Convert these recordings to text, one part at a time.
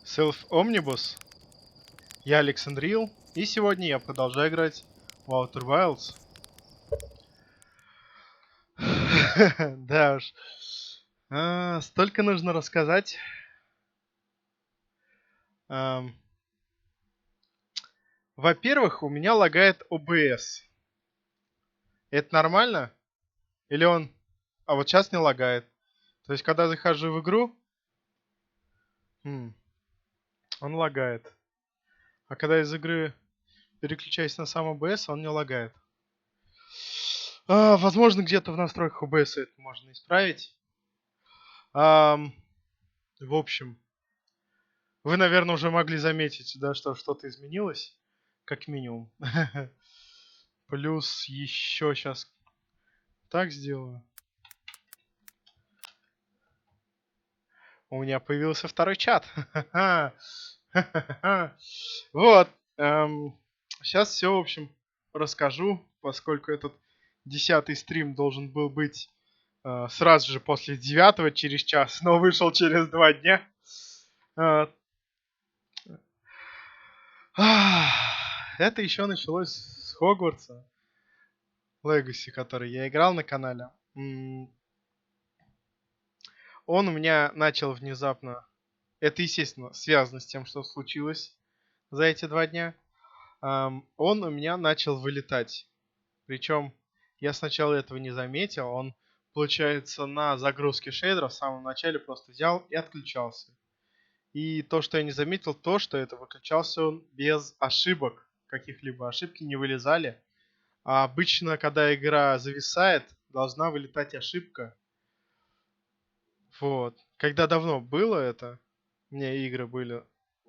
Self Omnibus, я Александрил, и сегодня я продолжаю играть в Outer Wilds. Да уж. Столько нужно рассказать. Ам, Во-первых, у меня лагает OBS. Это нормально? Или он... А вот сейчас не лагает. То есть, когда захожу в игру, он лагает. А когда из игры переключаюсь на сам OBS, он не лагает. Возможно, где-то в настройках OBS это можно исправить. В общем, вы, наверное, уже могли заметить, да, что что-то изменилось, как минимум. Плюс еще сейчас так сделаю. У меня появился второй чат. Вот. Сейчас все, в общем, расскажу, поскольку этот 10-й стрим должен был быть сразу же после 9-го, через час, но вышел через 2 дня. А, Это еще началось с Хогвартса Legacy, который я играл на канале. Он у меня начал внезапно... Это, естественно, связано с тем, что случилось за эти 2 дня. Он у меня начал вылетать. Причем я сначала этого не заметил. Он, получается, на загрузке шейдера в самом начале просто взял и отключался. И то, что я не заметил, то, что это выключался он без ошибок. Каких-либо ошибки не вылезали. А обычно, когда игра зависает, должна вылетать ошибка. Вот. Когда давно было это, у меня игры были,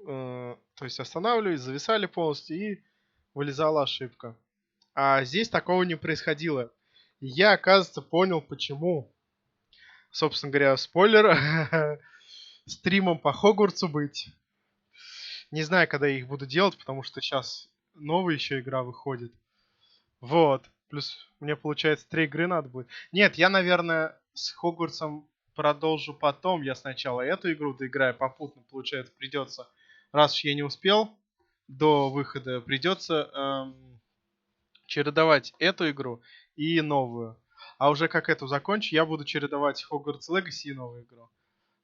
то есть останавливались, зависали полностью и вылезала ошибка. А здесь такого не происходило. И я, оказывается, понял, почему. Собственно говоря, спойлер. Стримом по Хогвартсу быть. Не знаю, когда я их буду делать, потому что сейчас новая еще игра выходит. Вот. Плюс мне, получается, 3 игры надо будет. Нет, я, наверное, с Хогвартсом продолжу потом. Я сначала эту игру доиграю попутно, получается, придется. Раз уж я не успел до выхода, придется чередовать эту игру и новую. А уже как эту закончу, я буду чередовать Hogwarts Legacy и новую игру.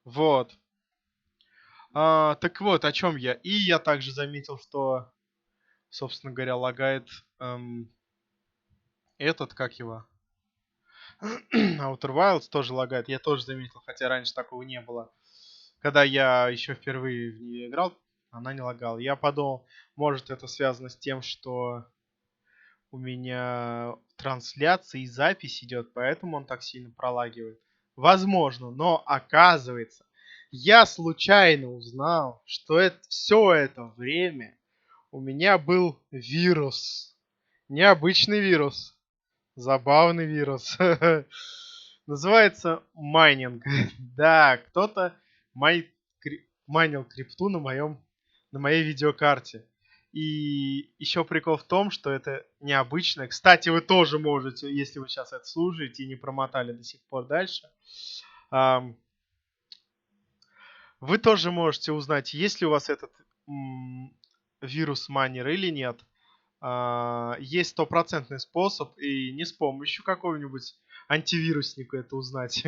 Вот. Так вот, о чем я. И я также заметил, что, собственно говоря, лагает этот, как его, Outer Wilds тоже лагает. Я тоже заметил, хотя раньше такого не было. Когда я еще впервые в нее играл, она не лагала. Я подумал, может это связано с тем, что у меня трансляция и запись идет, поэтому он так сильно пролагивает. Возможно, но оказывается, я случайно узнал, что все это время у меня был вирус. Необычный вирус. Забавный вирус. Называется майнинг. Да, кто-то майнил крипту на моей видеокарте. И еще прикол в том, что это необычно. Кстати, вы тоже можете, если вы сейчас это слушаете и не промотали до сих пор дальше, вы тоже можете узнать, есть ли у вас этот вирус майнер или нет. Есть стопроцентный способ, и не с помощью какого-нибудь антивирусника это узнать,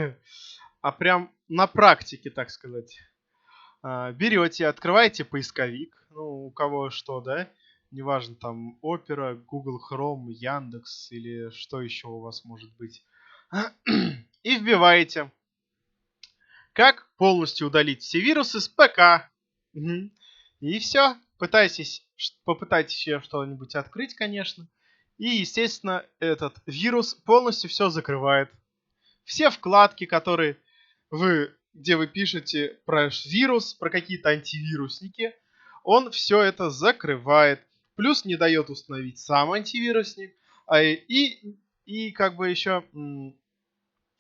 а прям на практике, так сказать. Берете, открываете поисковик, ну, у кого что, да, неважно, там, Opera, Google Chrome, Яндекс или что еще у вас может быть, и вбиваете, как полностью удалить все вирусы с ПК. Мгм. И все. Попытайтесь еще что-нибудь открыть, конечно. И, естественно, этот вирус полностью все закрывает. Все вкладки, где вы пишете про вирус, про какие-то антивирусники, он все это закрывает. Плюс не дает установить сам антивирусник. И как бы еще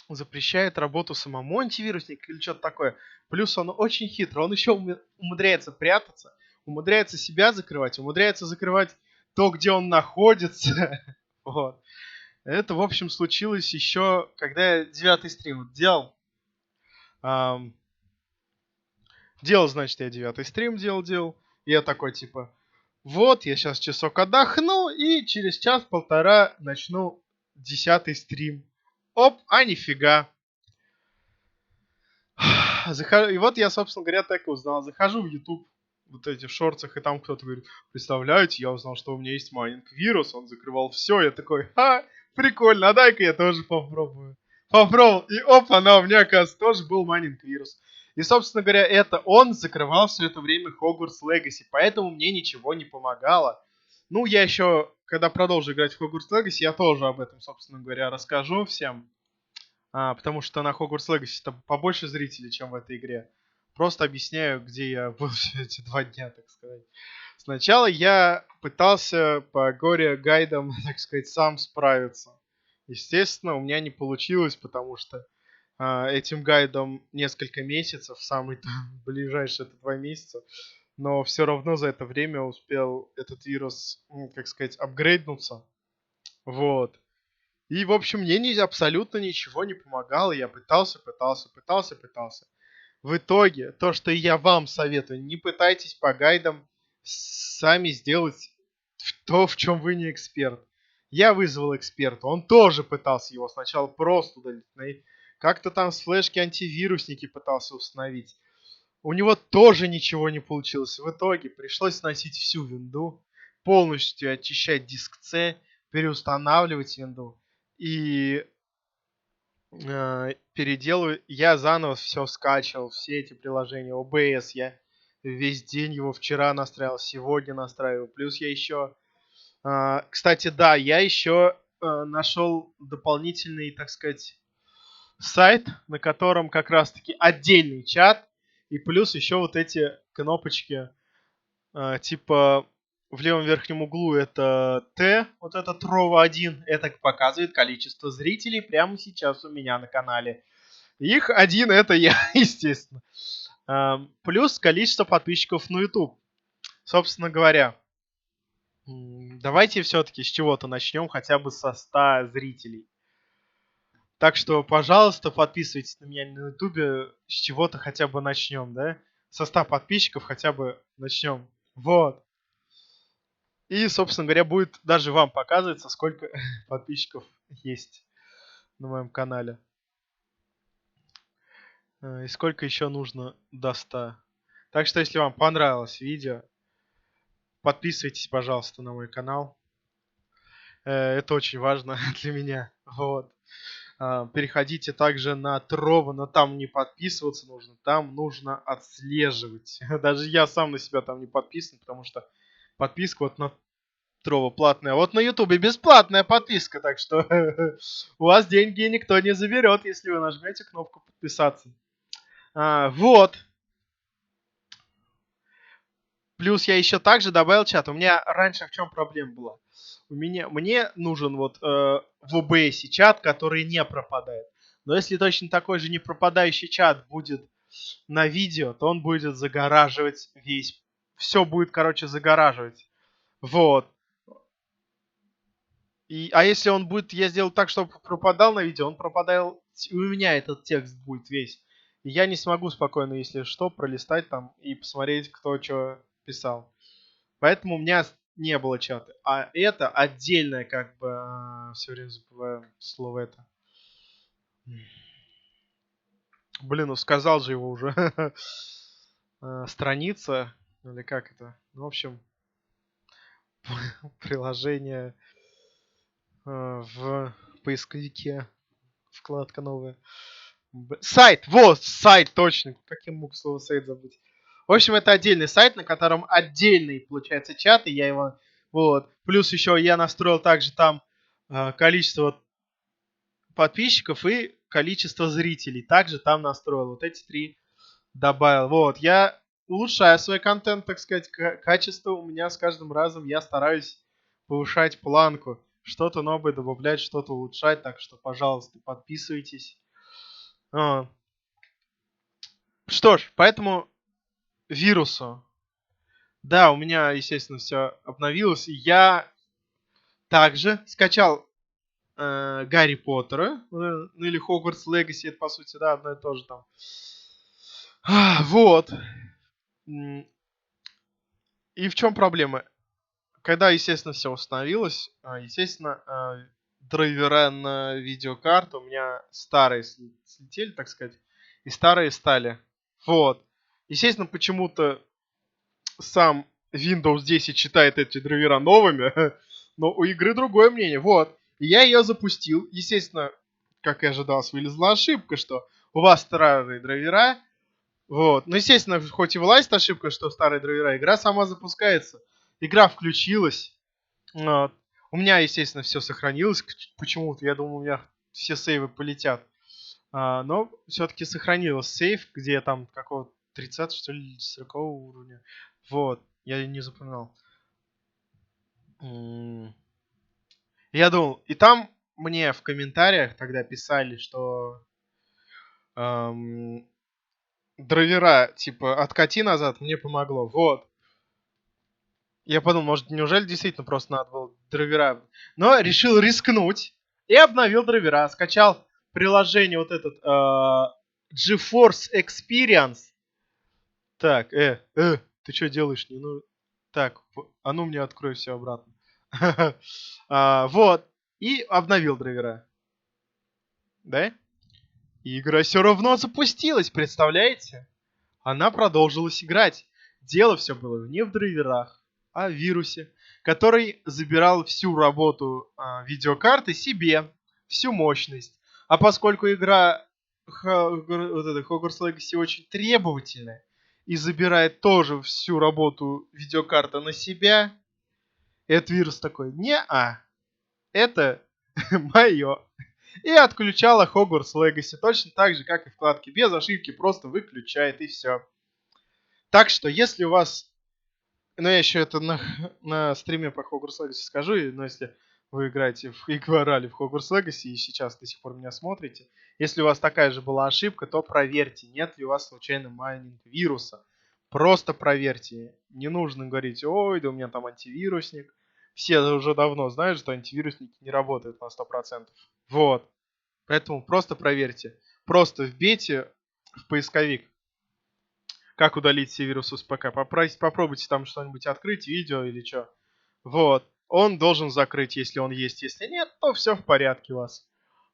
запрещает работу самому антивируснику или что-то такое. Плюс он очень хитрый, он еще умудряется прятаться, умудряется себя закрывать, умудряется закрывать то, где он находится. Вот. Это, в общем, случилось еще, когда я 9 стрим делал. Делал, значит, я 9 стрим делал. И я такой, типа, вот, я сейчас часок отдохну, и через час-полтора начну 10 стрим. Оп, а нифига. И вот я, собственно говоря, так и узнал. Захожу в YouTube, вот эти в шортах, и там кто-то говорит, представляете, я узнал, что у меня есть майнинг вирус, он закрывал все. Я такой, прикольно, а дай-ка я тоже попробую. Попробовал, и оп, она у меня, оказывается, тоже был майнинг вирус. И, собственно говоря, это он закрывал все это время Hogwarts Legacy, поэтому мне ничего не помогало. Ну, я еще, когда продолжу играть в Hogwarts Legacy, я тоже об этом, собственно говоря, расскажу всем. Потому что на Hogwarts Legacy там побольше зрителей, чем в этой игре. Просто объясняю, где я был все эти 2 дня, так сказать. Сначала я пытался по горе-гайдам, так сказать, сам справиться. Естественно, у меня не получилось, потому что этим гайдом несколько месяцев, самый там ближайший это 2 месяца. Но все равно за это время успел этот вирус, как сказать, апгрейднуться. Вот. И, в общем, мне абсолютно ничего не помогало. Я пытался. В итоге, то, что я вам советую, не пытайтесь по гайдам сами сделать то, в чем вы не эксперт. Я вызвал эксперта, он тоже пытался его сначала просто удалить. Как-то там с флешки антивирусники пытался установить. У него тоже ничего не получилось. В итоге пришлось сносить всю винду, полностью очищать диск C, переустанавливать винду. И переделываю. Я заново все скачивал, все эти приложения. OBS я весь день его вчера настраивал, сегодня настраиваю. Плюс я еще... кстати, да, я еще нашел дополнительный, так сказать, сайт, на котором как раз-таки отдельный чат. И плюс еще вот эти кнопочки, типа в левом верхнем углу это Т, вот это Трова 1. Это показывает количество зрителей прямо сейчас у меня на канале. Их один это я, естественно. Плюс количество подписчиков на YouTube. Собственно говоря, давайте все-таки с чего-то начнем, хотя бы со 100 зрителей. Так что, пожалуйста, подписывайтесь на меня на ютубе, с чего-то хотя бы начнем, да? Со 100 подписчиков хотя бы начнем. Вот. И, собственно говоря, будет даже вам показываться, сколько подписчиков есть на моем канале. И сколько еще нужно до 100. Так что, если вам понравилось видео, подписывайтесь, пожалуйста, на мой канал. Это очень важно для меня. Вот. Переходите также на Трова, но там не подписываться нужно, там нужно отслеживать. Даже я сам на себя там не подписан, потому что подписка вот на Трова платная. Вот на Ютубе бесплатная подписка, так что у вас деньги никто не заберет, если вы нажмете кнопку подписаться. Вот. Плюс я еще также добавил чат. У меня раньше в чем проблема была? Мне нужен вот в OBS чат, который не пропадает. Но если точно такой же не пропадающий чат будет на видео, то он будет загораживать весь. Все будет, короче, загораживать. Вот. А если он будет, я сделал так, чтобы пропадал на видео, он пропадал, и у меня этот текст будет весь. И я не смогу спокойно, если что, пролистать там и посмотреть, кто что писал. Поэтому у меня не было чата. А это отдельное, как бы, все время забываю слово это. Блин, ну сказал же его уже. Страница, или как это? Ну, в общем, приложение в поисковике. Вкладка новая. Сайт! Вот, сайт, точно. Как я мог слово сайт забыть? В общем, это отдельный сайт, на котором отдельный, получается, чат, и я его... Вот. Плюс еще я настроил также там количество подписчиков и количество зрителей. Также там настроил. Вот эти 3 добавил. Вот. Я улучшаю свой контент, так сказать, качество у меня с каждым разом. Я стараюсь повышать планку. Что-то новое добавлять, что-то улучшать. Так что, пожалуйста, подписывайтесь. Что ж, поэтому вирусу. Да, у меня, естественно, все обновилось. Я также скачал Гарри Поттера, ну или Хогвартс Легаси, это по сути, да, одно и то же там. Вот. И в чем проблема? Когда, естественно, все установилось, естественно, драйвера на видеокарту у меня старые слетели, так сказать, и старые стали. Вот. Естественно, почему-то сам Windows 10 считает эти драйвера новыми, но у игры другое мнение. Вот. И я ее запустил. Естественно, как и ожидалось, вылезла ошибка, что у вас старые драйвера. Вот. Ну, естественно, хоть и вылазит ошибка, что старые драйвера, игра сама запускается. Игра включилась. Вот. У меня, естественно, все сохранилось почему-то. Я думал, у меня все сейвы полетят. Но все-таки сохранилось сейв, где там какого-то 30, что ли, 40 уровня. Вот. Я не запоминал. Я думал, и там мне в комментариях тогда писали, что драйвера, типа, откати назад, мне помогло. Вот. Я подумал, может, неужели действительно просто надо было драйвера. Но решил рискнуть и обновил драйвера. Скачал приложение вот этот GeForce Experience. Так, ты что делаешь? Не, ну, так, а ну мне открой все обратно. Вот. И обновил драйвера. Да? И игра все равно запустилась, представляете? Она продолжилась играть. Дело все было не в драйверах, а в вирусе, который забирал всю работу видеокарты себе, всю мощность. А поскольку игра вот эта Hogwarts Legacy очень требовательная и забирает тоже всю работу видеокарты на себя, этот вирус такой: не-а, это мое. И отключала Hogwarts Legacy точно так же, как и вкладки. Без ошибки просто выключает и все. Так что, если у вас Но я еще это на стриме по Hogwarts Legacy скажу, но если вы играете в играли в Hogwarts Legacy и сейчас до сих пор меня смотрите, если у вас такая же была ошибка, то проверьте, нет ли у вас случайно майнинг вируса. Просто проверьте. Не нужно говорить, ой, да у меня там антивирусник. Все уже давно знают, что антивирусники не работают на 100%. Вот. Поэтому просто проверьте. Просто вбейте в поисковик, как удалить все вирусы с ПК. Попробуйте там что-нибудь открыть, видео или что. Вот. Он должен закрыть, если он есть. Если нет, то все в порядке у вас.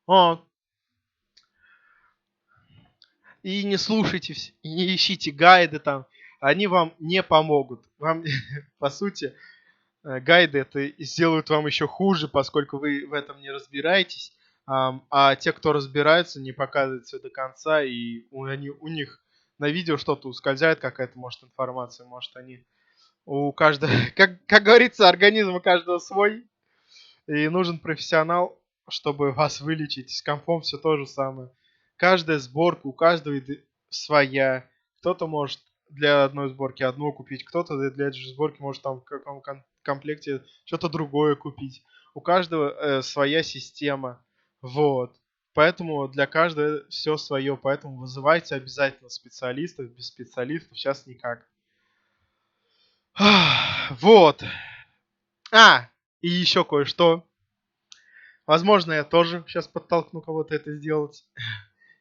Вот. И не слушайте, и не ищите гайды там. Они вам не помогут. Вам, по сути, гайды это сделают вам еще хуже, поскольку вы в этом не разбираетесь. А те, кто разбираются, не показывают все до конца, и у них на видео что-то ускользает, какая-то, может, информация, может, они у каждого, как говорится, организм у каждого свой, и нужен профессионал, чтобы вас вылечить. С компом все то же самое. Каждая сборка, у каждого своя. Кто-то может для одной сборки одну купить, кто-то для этой же сборки может там в каком комплекте что-то другое купить. У каждого своя система. Вот. Поэтому для каждого все свое. Поэтому вызывайте обязательно специалистов. Без специалистов сейчас никак. Вот. И еще кое-что. Возможно, я тоже сейчас подтолкну кого-то это сделать.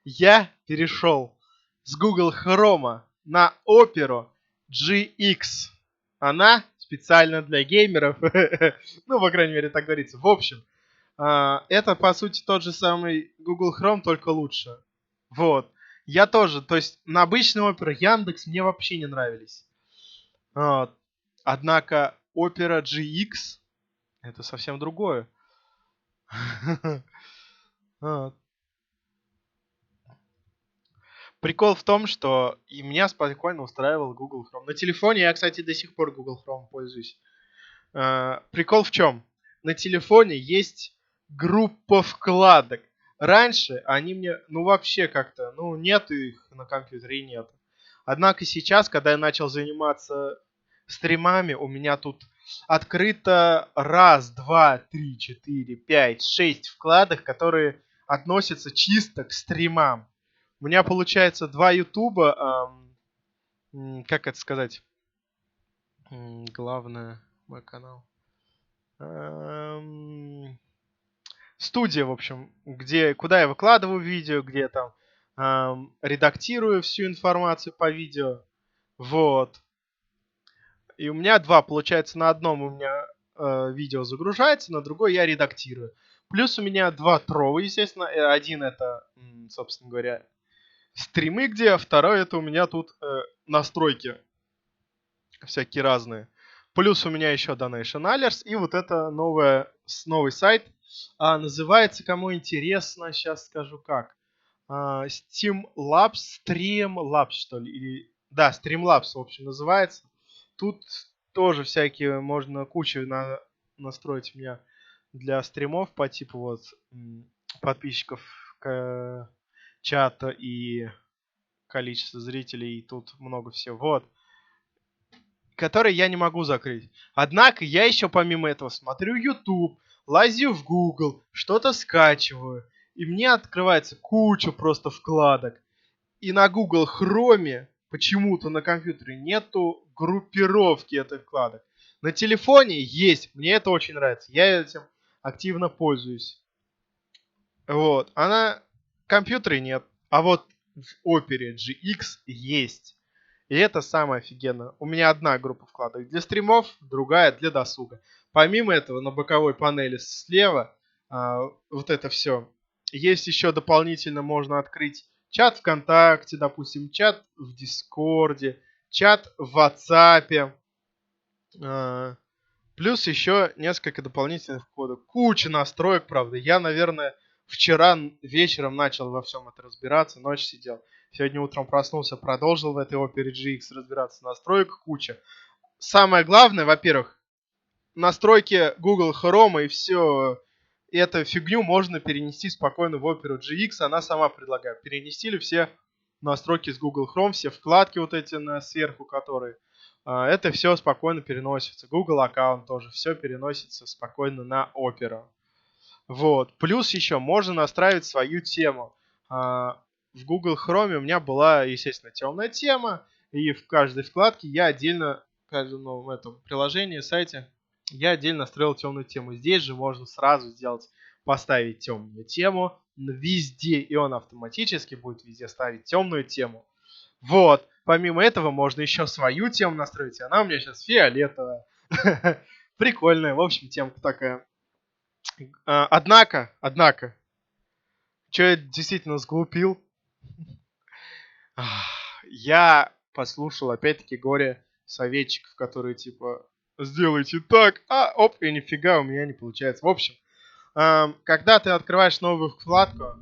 Я перешел с Google Chrome на Opera GX. Она специально для геймеров. Ну, по крайней мере, так говорится. В общем, это, по сути, тот же самый Google Chrome, только лучше. Вот. Я тоже. То есть, на обычный Opera Яндекс мне вообще не нравились. Вот. Однако Opera GX это совсем другое. Вот. Прикол в том, что и меня спокойно устраивал Google Chrome. На телефоне я, кстати, до сих пор Google Chrome пользуюсь. Прикол в чем? На телефоне есть группа вкладок. Раньше они мне, вообще как-то, нет их на компьютере и нет. Однако сейчас, когда я начал заниматься стримами, у меня тут открыто раз, два, три, четыре, пять, шесть вкладок, которые относятся чисто к стримам. У меня получается два Ютуба, как это сказать? Главное, мой канал. Студия, в общем, куда я выкладываю видео, где там редактирую всю информацию по видео. Вот. И у меня два, получается, на одном у меня видео загружается, на другой я редактирую. Плюс у меня два трова, естественно. Один это, собственно говоря, стримы где, а второй это у меня тут настройки всякие разные. Плюс у меня еще Donation Alerts и вот это новый сайт. Называется, кому интересно, сейчас скажу как. Streamlabs, что ли? Да, Streamlabs, в общем, называется. Тут тоже всякие, можно кучу настроить у меня для стримов по типу вот подписчиков, чата и количество зрителей. И тут много всего. Вот. Которые я не могу закрыть. Однако я еще помимо этого смотрю YouTube, лазю в Google, что-то скачиваю. И мне открывается куча просто вкладок. И на Google Chrome почему-то на компьютере нету группировки этих вкладок. На телефоне есть. Мне это очень нравится. Я этим активно пользуюсь. Вот. А на компьютере нет. А вот в Opera GX есть. И это самое офигенное. У меня одна группа вкладок для стримов, другая для досуга. Помимо этого, на боковой панели слева вот это все. Есть еще дополнительно можно открыть чат ВКонтакте, допустим, чат в Дискорде, чат в WhatsApp. Плюс еще несколько дополнительных входов. Куча настроек, правда. Я, наверное, вчера вечером начал во всем это разбираться, ночь сидел. Сегодня утром проснулся, продолжил в этой Opera GX разбираться. Настроек куча. Самое главное, во-первых, настройки Google Chrome и все эту фигню можно перенести спокойно в Opera GX. Она сама предлагает. Перенести ли все настройки с Google Chrome, все вкладки вот эти сверху, которые это все спокойно переносится. Google аккаунт тоже, все переносится спокойно на Opera. Вот. Плюс еще можно настраивать свою тему. В Google Chrome у меня была, естественно, темная тема, и в каждой вкладке я отдельно, в каждом новом этом приложении, сайте, я отдельно настроил темную тему. Здесь же можно сразу сделать, поставить темную тему везде, и он автоматически будет везде ставить темную тему. Вот. Помимо этого, можно еще свою тему настроить, и она у меня сейчас фиолетовая. Прикольная, в общем, темка такая. Однако, что я действительно сглупил, я послушал опять-таки горе советчиков, которые типа сделайте так, оп, и нифига у меня не получается. В общем, когда ты открываешь новую вкладку,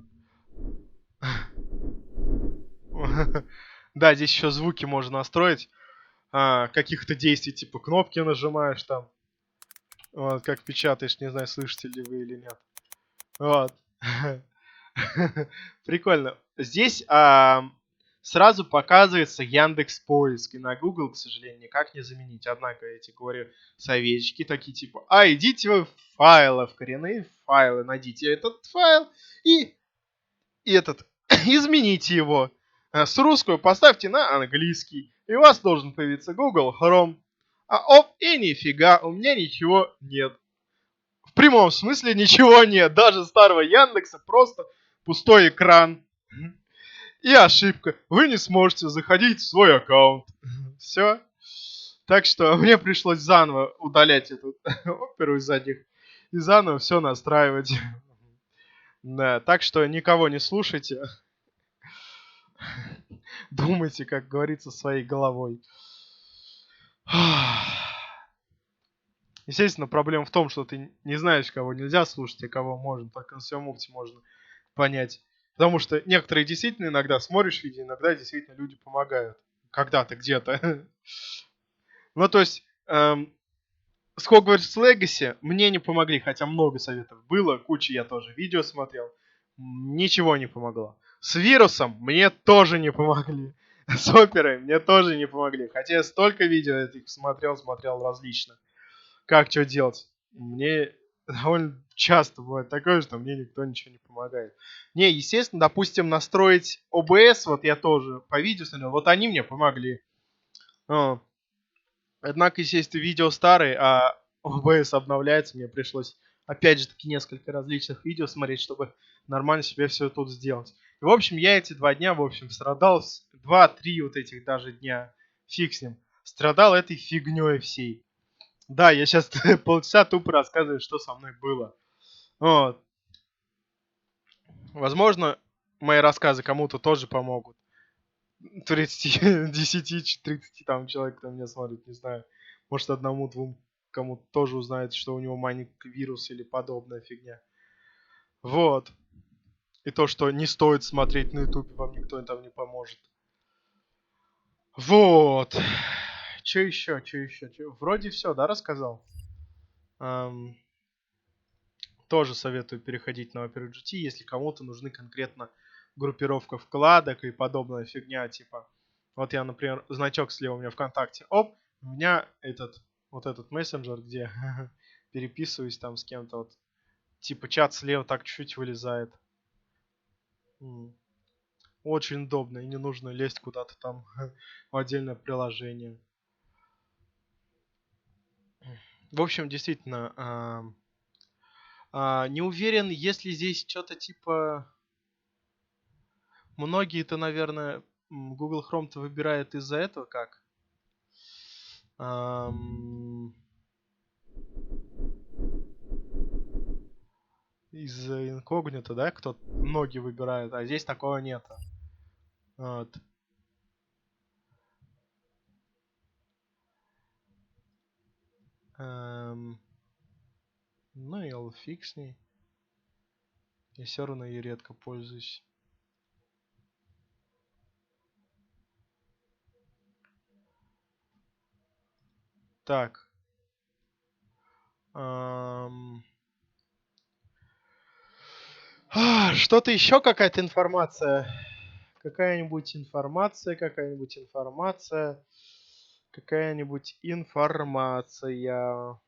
да, здесь еще звуки можно настроить, каких-то действий, типа кнопки нажимаешь там, вот, как печатаешь, не знаю, слышите ли вы или нет. Вот. Прикольно. Здесь сразу показывается Яндекс.Поиск. И на Google, к сожалению, никак не заменить. Однако эти, говорю, советчики такие типа, идите вы в файлы, в коренные файлы, найдите этот файл и этот, измените его. С русского поставьте на английский. И у вас должен появиться Google Chrome. И нифига, у меня ничего нет. В прямом смысле ничего нет. Даже старого Яндекса просто пустой экран. И ошибка. Вы не сможете заходить в свой аккаунт. Все. Так что мне пришлось заново удалять эту оперу из задних. И заново все настраивать. Да, так что никого не слушайте. Думайте, как говорится, своей головой. Естественно, проблема в том, что ты не знаешь, кого нельзя слушать, а кого можно. Только на своем опыте можно понять. Потому что некоторые действительно иногда смотришь видео, иногда действительно люди помогают. Когда-то, где-то. Ну, то есть, с Hogwarts Legacy мне не помогли, хотя много советов было, куча я тоже видео смотрел. Ничего не помогло. С вирусом мне тоже не помогли. С оперой мне тоже не помогли. Хотя я столько видео этих смотрел различно. Как что делать? Мне довольно часто бывает такое, что мне никто ничего не помогает. Не, естественно, допустим, настроить OBS, вот я тоже по видео смотрел, вот они мне помогли. Однако, естественно, видео старые, а OBS обновляется, мне пришлось, опять же таки, несколько различных видео смотреть, чтобы нормально себе все тут сделать. И, в общем, я эти 2 дня, в общем, страдал, 2-3 вот этих даже дня, фиг с ним, страдал этой фигней всей. Да, я сейчас полчаса тупо рассказываю, что со мной было. Вот. Возможно, мои рассказы кому-то тоже помогут. 30, 10, 30 там человек, кто меня смотрит, не знаю. Может, одному-двум кому-то тоже узнает, что у него маленький вирус или подобная фигня. Вот. И то, что не стоит смотреть на ютубе, вам никто там не поможет. Вот. Че еще? Вроде все, да, рассказал? Тоже советую переходить на Opera GT, если кому-то нужны конкретно группировка вкладок и подобная фигня, типа. Вот я, например, значок слева у меня ВКонтакте. Оп, у меня вот этот мессенджер, где переписываюсь там с кем-то. Вот, типа чат слева так чуть-чуть вылезает. Очень удобно, и не нужно лезть куда-то там в отдельное приложение. В общем, действительно, не уверен, если здесь что-то типа... Многие-то, наверное, Google Chrome-то выбирают из-за этого как? Из-за инкогнито, да? Многие выбирают, а здесь такого нет. Вот. Ну и фиг с ней. Я все равно ей редко пользуюсь. Так. Что-то еще какая-то информация? Какая-нибудь информация. какая-нибудь информация.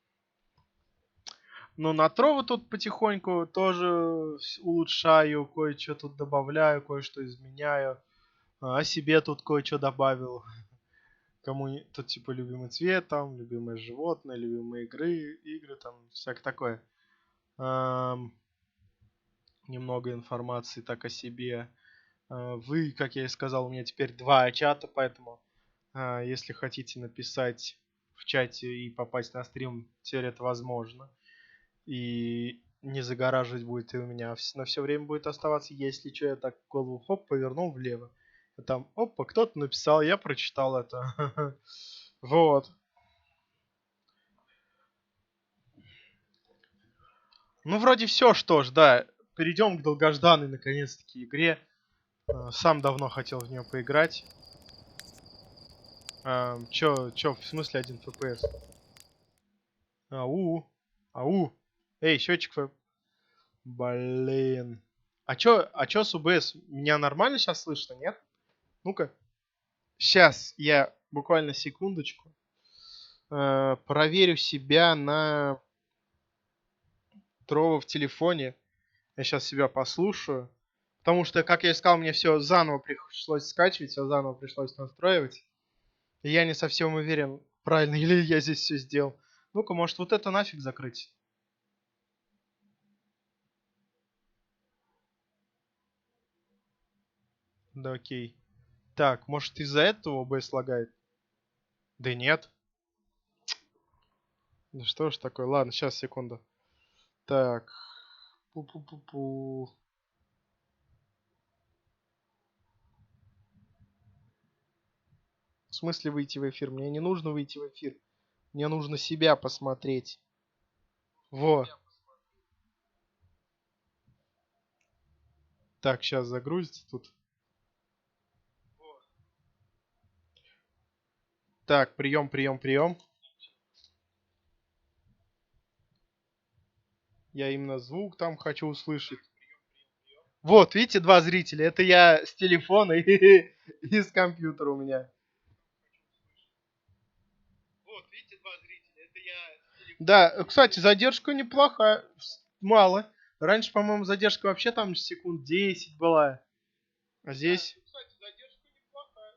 Ну, на Трову тут потихоньку тоже улучшаю, кое-что тут добавляю, кое-что изменяю. О себе тут кое-что добавил. Кому тут типа любимый цвет, там, любимое животное, любимые игры там, всякое такое. Немного информации так о себе. Вы, как я и сказал, у меня теперь 2 чата, поэтому если хотите написать в чате и попасть на стрим, теперь это возможно. И не загораживать будет и у меня на все время будет оставаться. Если что, я так голову хоп, повернул влево. И там, опа, кто-то написал, я прочитал это. Вот. Ну, вроде все, что ж, да. Перейдем к долгожданной, наконец-таки, игре. Сам давно хотел в нее поиграть. Чё, в смысле 1 FPS? Ау. Эй, счетчик. Блин. А чё с УБС? Меня нормально сейчас слышно, нет? Ну-ка. Сейчас я буквально секундочку проверю себя на Трово в телефоне. Я сейчас себя послушаю. Потому что, как я и сказал, мне все заново пришлось скачивать, все заново пришлось настраивать. И я не совсем уверен, правильно или я здесь все сделал. Ну-ка, может вот это нафиг закрыть? Да окей. Так, может из-за этого OBS лагает? Да нет. Да что ж такое? Ладно, сейчас, секунду. Так. Пу-пу-пу-пу. В смысле выйти в эфир? Мне не нужно выйти в эфир. Мне нужно себя посмотреть. Во. Так, сейчас загрузится тут. Так, прием. Я именно звук там хочу услышать. Вот, видите, 2 зрителя. Это я с телефона и с компьютера у меня. Вот, видите, 2 зрителя. Это я... Да, кстати, задержка неплохая. Мало. Раньше, по-моему, задержка вообще там секунд 10 была. А здесь... Да, кстати, задержка неплохая.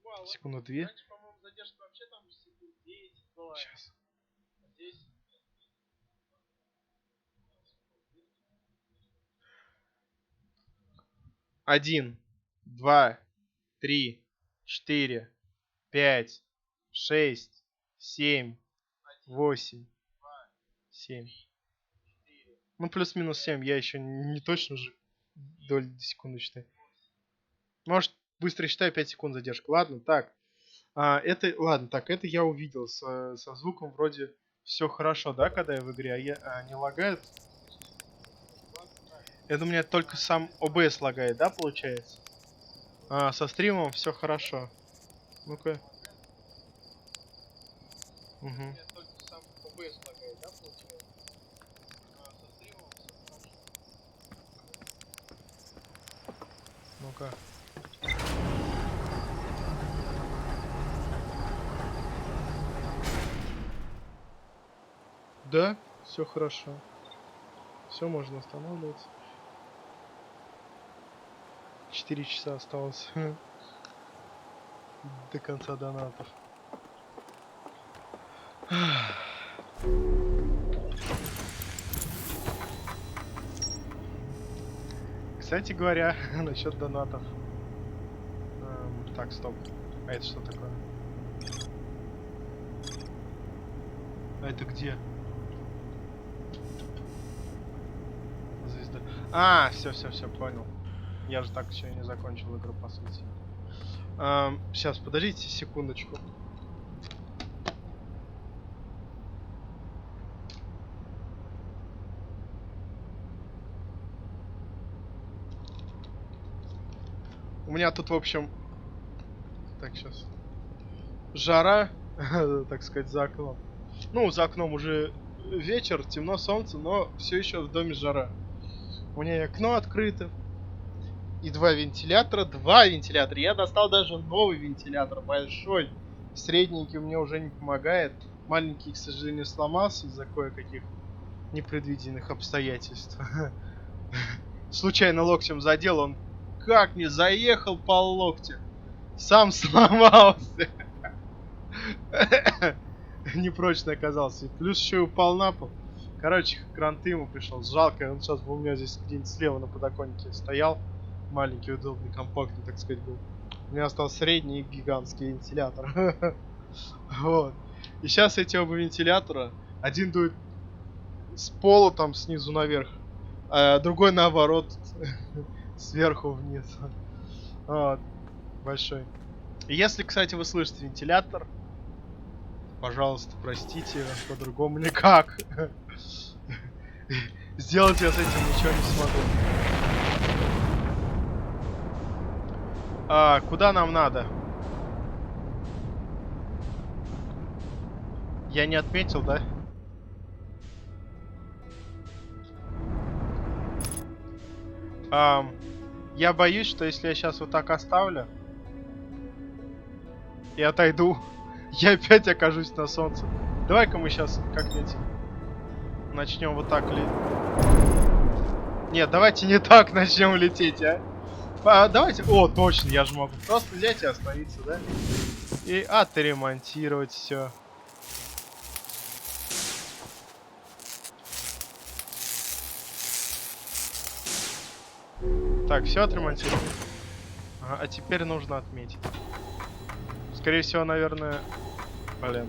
Мало. Секунду 2. Раньше, по-моему, задержка вообще там секунд 10 была. Сейчас. А здесь... 1, 2, 3, 4, 5, 6, 7, 8, 7. Ну, плюс-минус 7. Я еще не точно же доли секундочные. Может, быстро считаю, 5 секунд задержка. Ладно, так. Ладно, так, это я увидел. Со звуком вроде все хорошо, да, когда я в игре, не лагает? Это у меня только сам OBS лагает, да, получается? Со стримом все хорошо. Ну-ка. Угу. Ну-ка. Да, все хорошо. Все можно останавливаться. 4 часа осталось до конца донатов. Кстати говоря, насчет донатов. Так, стоп. А это что такое? А это где? Звезда. Все, понял. Я же так еще и не закончил игру, по сути. Сейчас, подождите секундочку. У меня тут, в общем... Так, сейчас. Жара, так сказать, за окном. Ну, за окном уже вечер, темно, солнце, но все еще в доме жара. У меня окно открыто. И 2 вентилятора. Я достал даже новый вентилятор, большой. Средненький мне уже не помогает. Маленький, к сожалению, сломался из-за кое-каких непредвиденных обстоятельств. Случайно локтем задел, он как не заехал по локте. Сам сломался. Непрочно оказался. И плюс еще и упал на пол. Короче, кранты ему пришел. Жалко, он сейчас бы у меня здесь где-нибудь слева на подоконнике стоял. Маленький, удобный, компактный, так сказать, был. У меня остался средний и гигантский вентилятор. Вот. И сейчас эти оба вентилятора, один дует с пола там снизу наверх, а другой наоборот сверху вниз. Вот. Большой. И если, кстати, вы слышите вентилятор, пожалуйста, простите, по-другому никак. Сделать я с этим ничего не смогу. Куда нам надо? Я не отметил, да? Я боюсь, что если я сейчас вот так оставлю и отойду, я опять окажусь на солнце. Давай-ка мы сейчас как-нибудь начнем вот так ли. Нет, давайте не так начнем лететь, давайте. О, точно, я же могу просто взять и остановиться, да? И отремонтировать все. Так, все отремонтировано. Ага, а теперь нужно отметить. Скорее всего, наверное... Блин.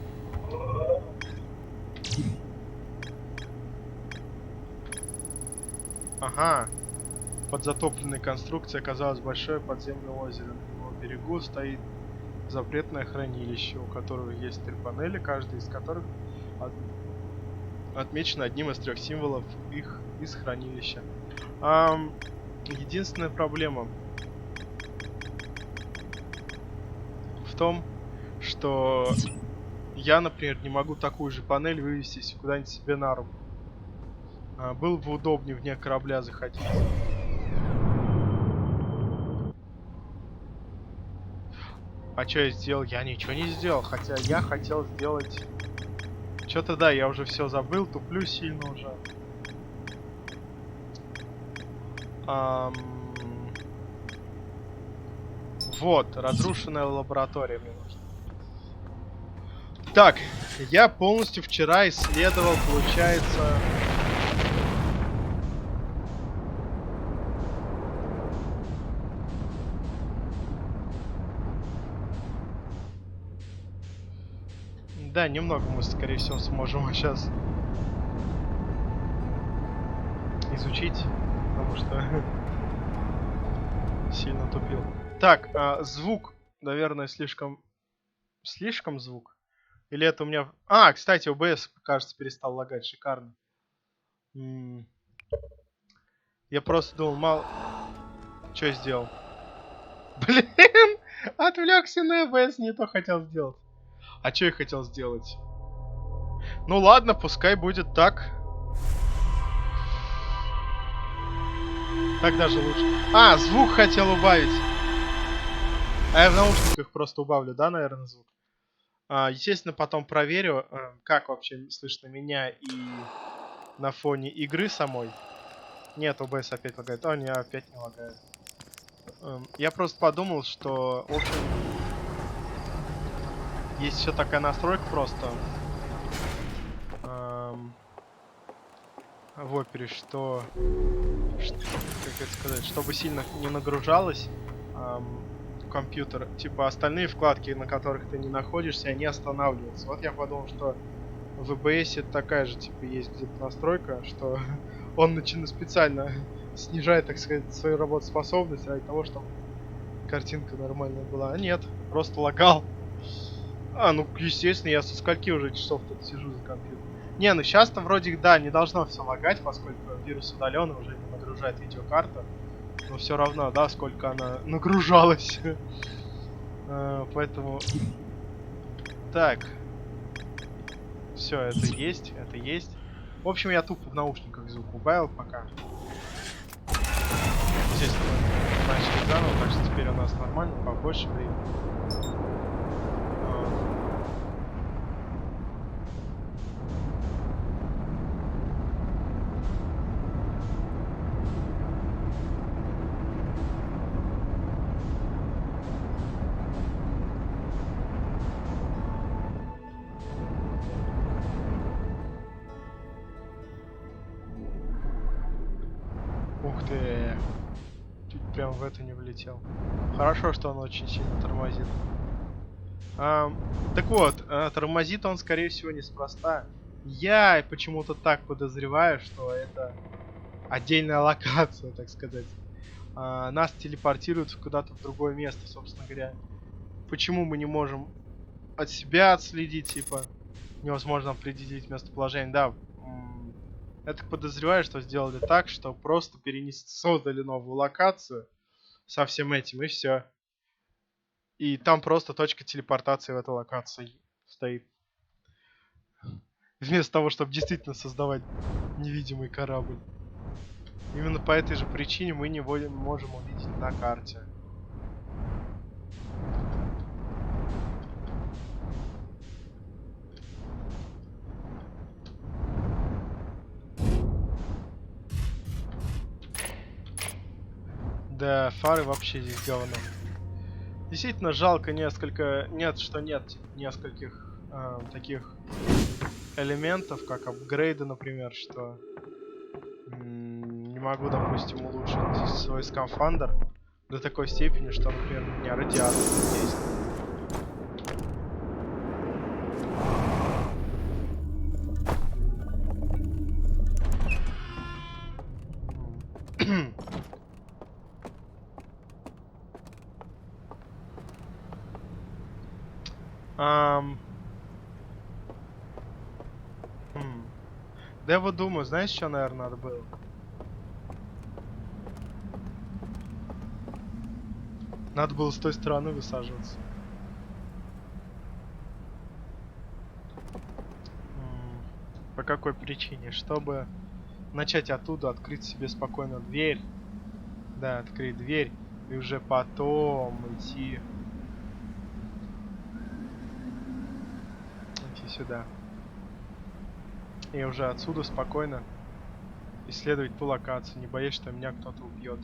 Ага. Под затопленной конструкцией оказалось большое подземное озеро. На его берегу стоит запретное хранилище, у которого есть 3 панели, каждая из которых отмечена одним из 3 символов их из хранилища. Единственная проблема в том, что я, например, не могу такую же панель вывести куда-нибудь себе на руку. Было бы удобнее вне корабля заходить. А что я сделал? Я ничего не сделал, хотя я хотел сделать... Что-то да, я уже все забыл, туплю сильно уже. Вот, разрушенная лаборатория мне нужна. Так, я полностью вчера исследовал, получается... Да, немного мы, скорее всего, сможем сейчас изучить, потому что сильно тупил. Так, звук, наверное, слишком звук. Или это у меня... Кстати, OBS, кажется, перестал лагать. Шикарно. Я просто думал, мало... Что сделал? Блин! Отвлекся на OBS, не то хотел сделать. А что я хотел сделать? Ну ладно, пускай будет так. Так даже лучше. Звук хотел убавить. А я в наушниках просто убавлю, да, наверное, звук? Естественно, потом проверю, как вообще слышно меня и на фоне игры самой. Нет, OBS опять лагает. Не, опять не лагает. Я просто подумал, что, в общем, есть еще такая настройка просто в опере, что как это сказать, чтобы сильно не нагружалось компьютер, типа остальные вкладки, на которых ты не находишься, они останавливаются. Вот я подумал, что в OBS такая же, типа, есть где-то настройка, что он специально снижает, так сказать, свою работоспособность ради того, чтобы картинка нормальная была. А нет, просто лагал. Ну, естественно, я со скольки уже часов тут сижу за компьютером. Не, ну сейчас-то вроде, да, не должно все лагать, поскольку вирус удален, уже не нагружает видеокарта. Но все равно, да, сколько она нагружалась. Поэтому... Так. Все, это есть, это есть. В общем, я тупо в наушниках звук убавил пока. Естественно, начали заново, так что теперь у нас нормально, побольше времени. Ух ты. Чуть прям в это не влетел. Хорошо, что он очень сильно тормозит. Так вот, тормозит он, скорее всего, неспроста. Я почему-то так подозреваю, что это отдельная локация, так сказать. Нас телепортируют куда-то в другое место, собственно говоря. Почему мы не можем от себя отследить, типа, невозможно определить местоположение. Да, я так подозреваю, что сделали так, что просто создали новую локацию со всем этим, и все. И там просто точка телепортации в этой локации стоит. Вместо того, чтобы действительно создавать невидимый корабль. Именно по этой же причине мы не можем увидеть на карте. Да, фары вообще здесь говно. Действительно жалко нет нескольких таких элементов, как апгрейды, например, что не могу, допустим, улучшить свой скафандр до такой степени, что, например, у меня радиатор не действует. Да я вот думаю, знаешь, что, наверное, надо было? Надо было с той стороны высаживаться. По какой причине? Чтобы начать оттуда, открыть себе спокойно дверь. Да, открыть дверь. И уже потом идти сюда. И уже отсюда спокойно исследовать ту локацию, не боясь, что меня кто-то убьет.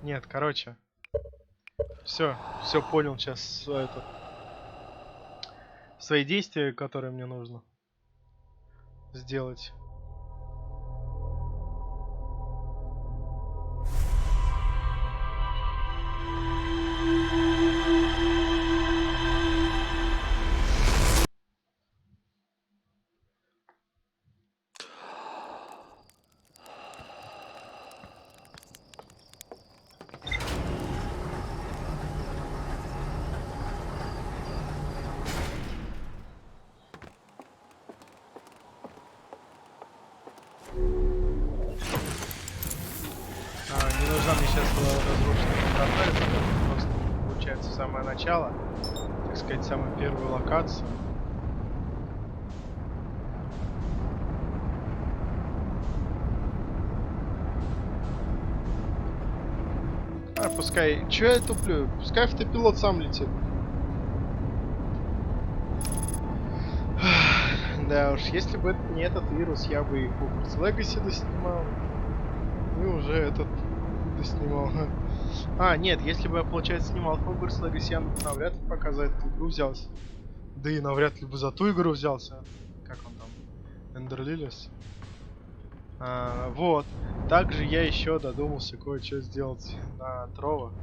Нет, короче. Все понял сейчас свои действия, которые мне нужно сделать. Не нужна мне сейчас разрушенная лаборатория, просто получается самое начало, так сказать, самую первую локацию. Пускай... Чё я туплю? Пускай автопилот сам летит. Да уж, если бы это не этот вирус, я бы и Hogwarts Legacy доснимал. И уже этот доснимал. Нет, если бы я, получается, снимал Hogwarts Legacy, я навряд ли пока за эту игру взялся. Да и навряд ли бы за ту игру взялся. Как он там? Эндер Лилис. Вот. Также я еще додумался кое-что сделать на Трова.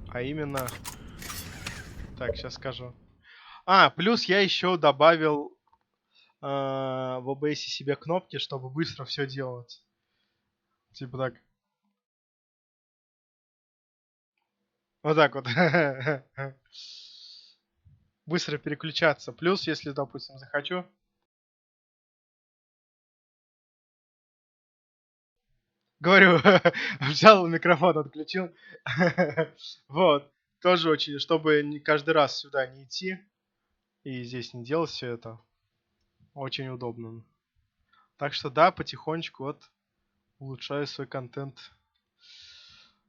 А именно... Так, сейчас скажу. Плюс я еще добавил в OBS себе кнопки, чтобы быстро все делать. Типа так. Вот так вот. Быстро переключаться. Плюс, если, допустим, захочу. Говорю, взял микрофон, отключил. Вот. Тоже очень, чтобы не каждый раз сюда не идти и здесь не делать все это. Очень удобно. Так что да, потихонечку вот улучшаю свой контент.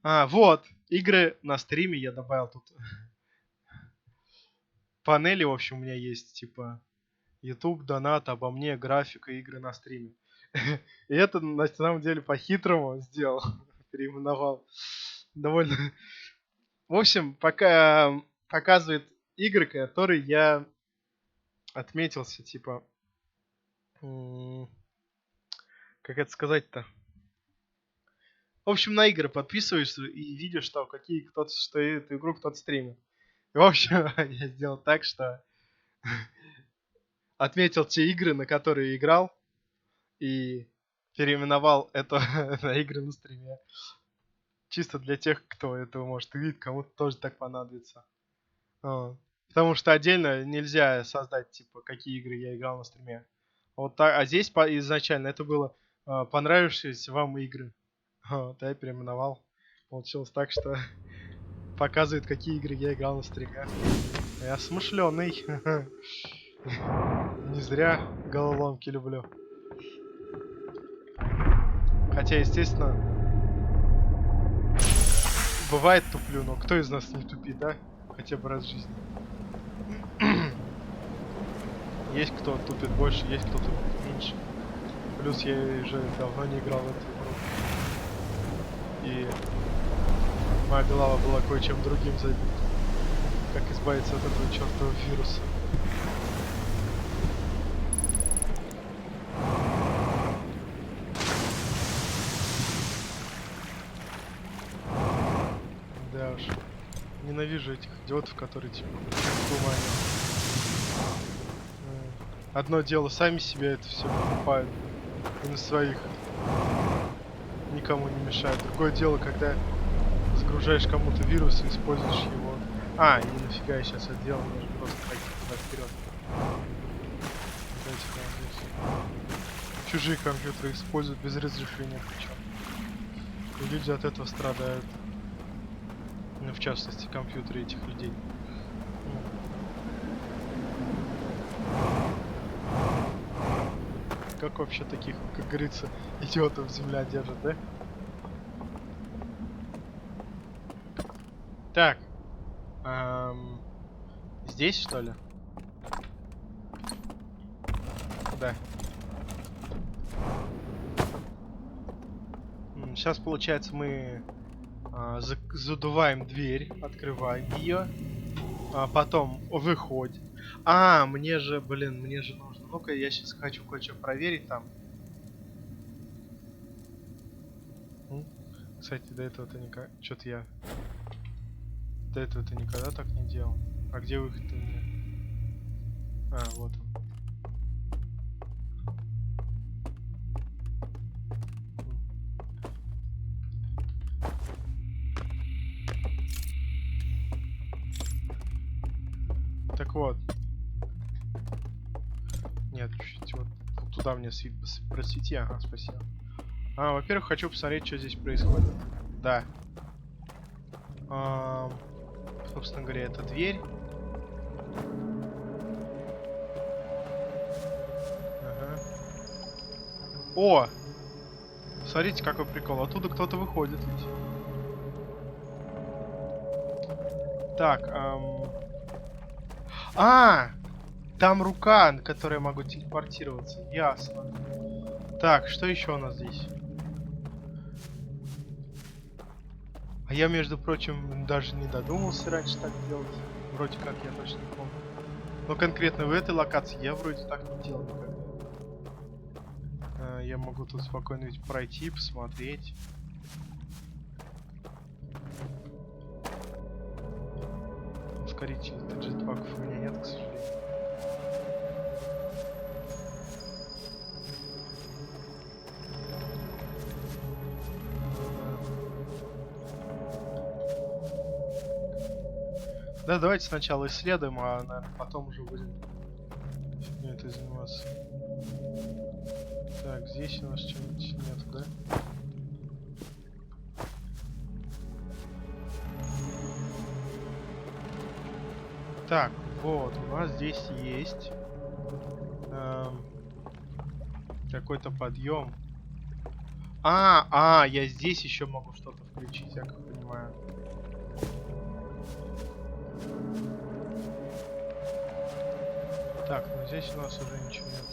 Вот. Игры на стриме я добавил тут. Панели, в общем, у меня есть, типа, YouTube, донат, обо мне, графика, игры на стриме. И это на самом деле по-хитрому сделал. Переименовал. Довольно... В общем, пока показывает игры, которые я отметился, типа... Как это сказать-то? В общем, на игры подписываешься и видишь, что что эту игру кто-то стримит. И, в общем, я сделал так, что отметил те игры, на которые играл, и переименовал это на игры на стриме. Чисто для тех, кто этого может увидеть, кому-то тоже так понадобится. Потому что отдельно нельзя создать, типа, какие игры я играл на стриме. Вот так, а здесь изначально это было понравившиеся вам игры. Вот, я переименовал. Получилось так, что показывает, какие игры я играл на стриме. Я смышленый. Не зря головоломки люблю. Хотя, естественно, бывает туплю, но кто из нас не тупит, да? Хотя бы раз в жизни. Есть кто тупит больше, есть кто тупит меньше. Плюс я уже давно не играл в эту игру. И моя голова была кое-чем другим забита. Как избавиться от этого чертового вируса. Да уж. Ненавижу этих идиотов, которые типа туманят. Одно дело, сами себе это все покупают. И на своих никому не мешает. Другое дело, когда загружаешь кому-то вирус и используешь его. И нафига я сейчас это делал, нужно просто пойти туда вперед. Чужие компьютеры используют без разрешения причем. И люди от этого страдают. Ну, в частности, компьютеры этих людей. Как вообще таких, как говорится, идиотов земля держит, да? Так. Здесь, что ли? Да. Сейчас, получается, мы задуваем дверь, открываем ее, а потом выходим. Мне же нужно. Ну-ка, я сейчас хочу кое-что проверить там. Кстати, до этого-то никак... Что-то я... До этого-то никогда так не делал. А где выход-то у меня? Вот он. Так вот. Нет, чуть-чуть вот туда мне просвети. Ага, спасибо. Во-первых, хочу посмотреть, что здесь происходит. Да. Собственно говоря, это дверь. Ага. О! Смотрите, какой прикол. Оттуда кто-то выходит ведь. Так, там рука, на которой я могу телепортироваться. Ясно. Так, что еще у нас здесь? А я, между прочим, даже не додумался раньше так делать. Вроде как, я точно не помню. Но конкретно в этой локации я вроде так не делал никогда. Я могу тут спокойно ведь пройти, посмотреть. Ускоритель джетпаков у меня нет, к сожалению. Да, давайте сначала исследуем, а наверное, потом уже будем фигней этой заниматься. Так, здесь у нас чего-нибудь нет, да? Так, вот, у нас здесь есть какой-то подъем. Я здесь еще могу что-то включить, я как понимаю. Так, ну здесь у нас уже ничего нет.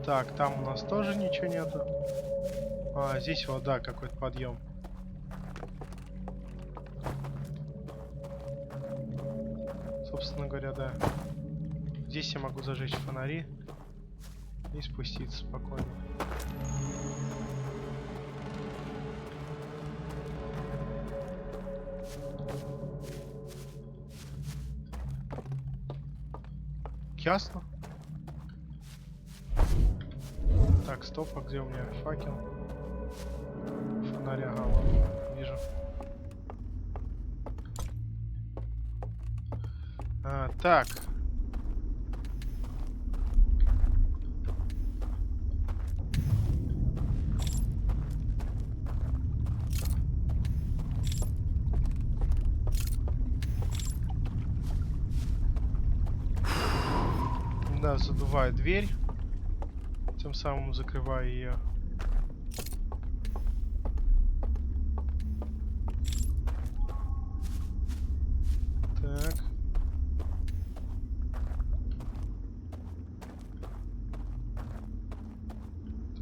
Так, там у нас тоже ничего нету. А, здесь вот, да, какой-то подъем. Собственно говоря, да. Здесь я могу зажечь фонари и спуститься спокойно. Ясно. Так, стоп, а где у меня факел? Фонарь, ага, ладно, вижу. Так. Да, задуваю дверь, тем самым закрываю ее. Так.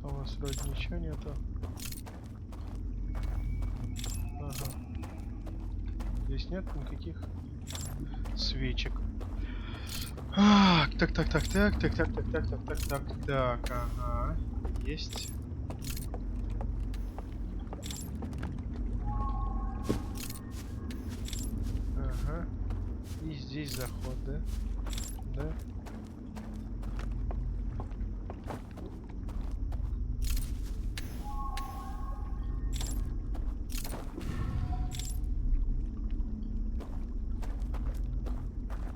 Там у нас вроде ничего нету. Ага. Здесь нет никаких свечек. Так, ага, есть. Ага. И здесь заход, да? Да.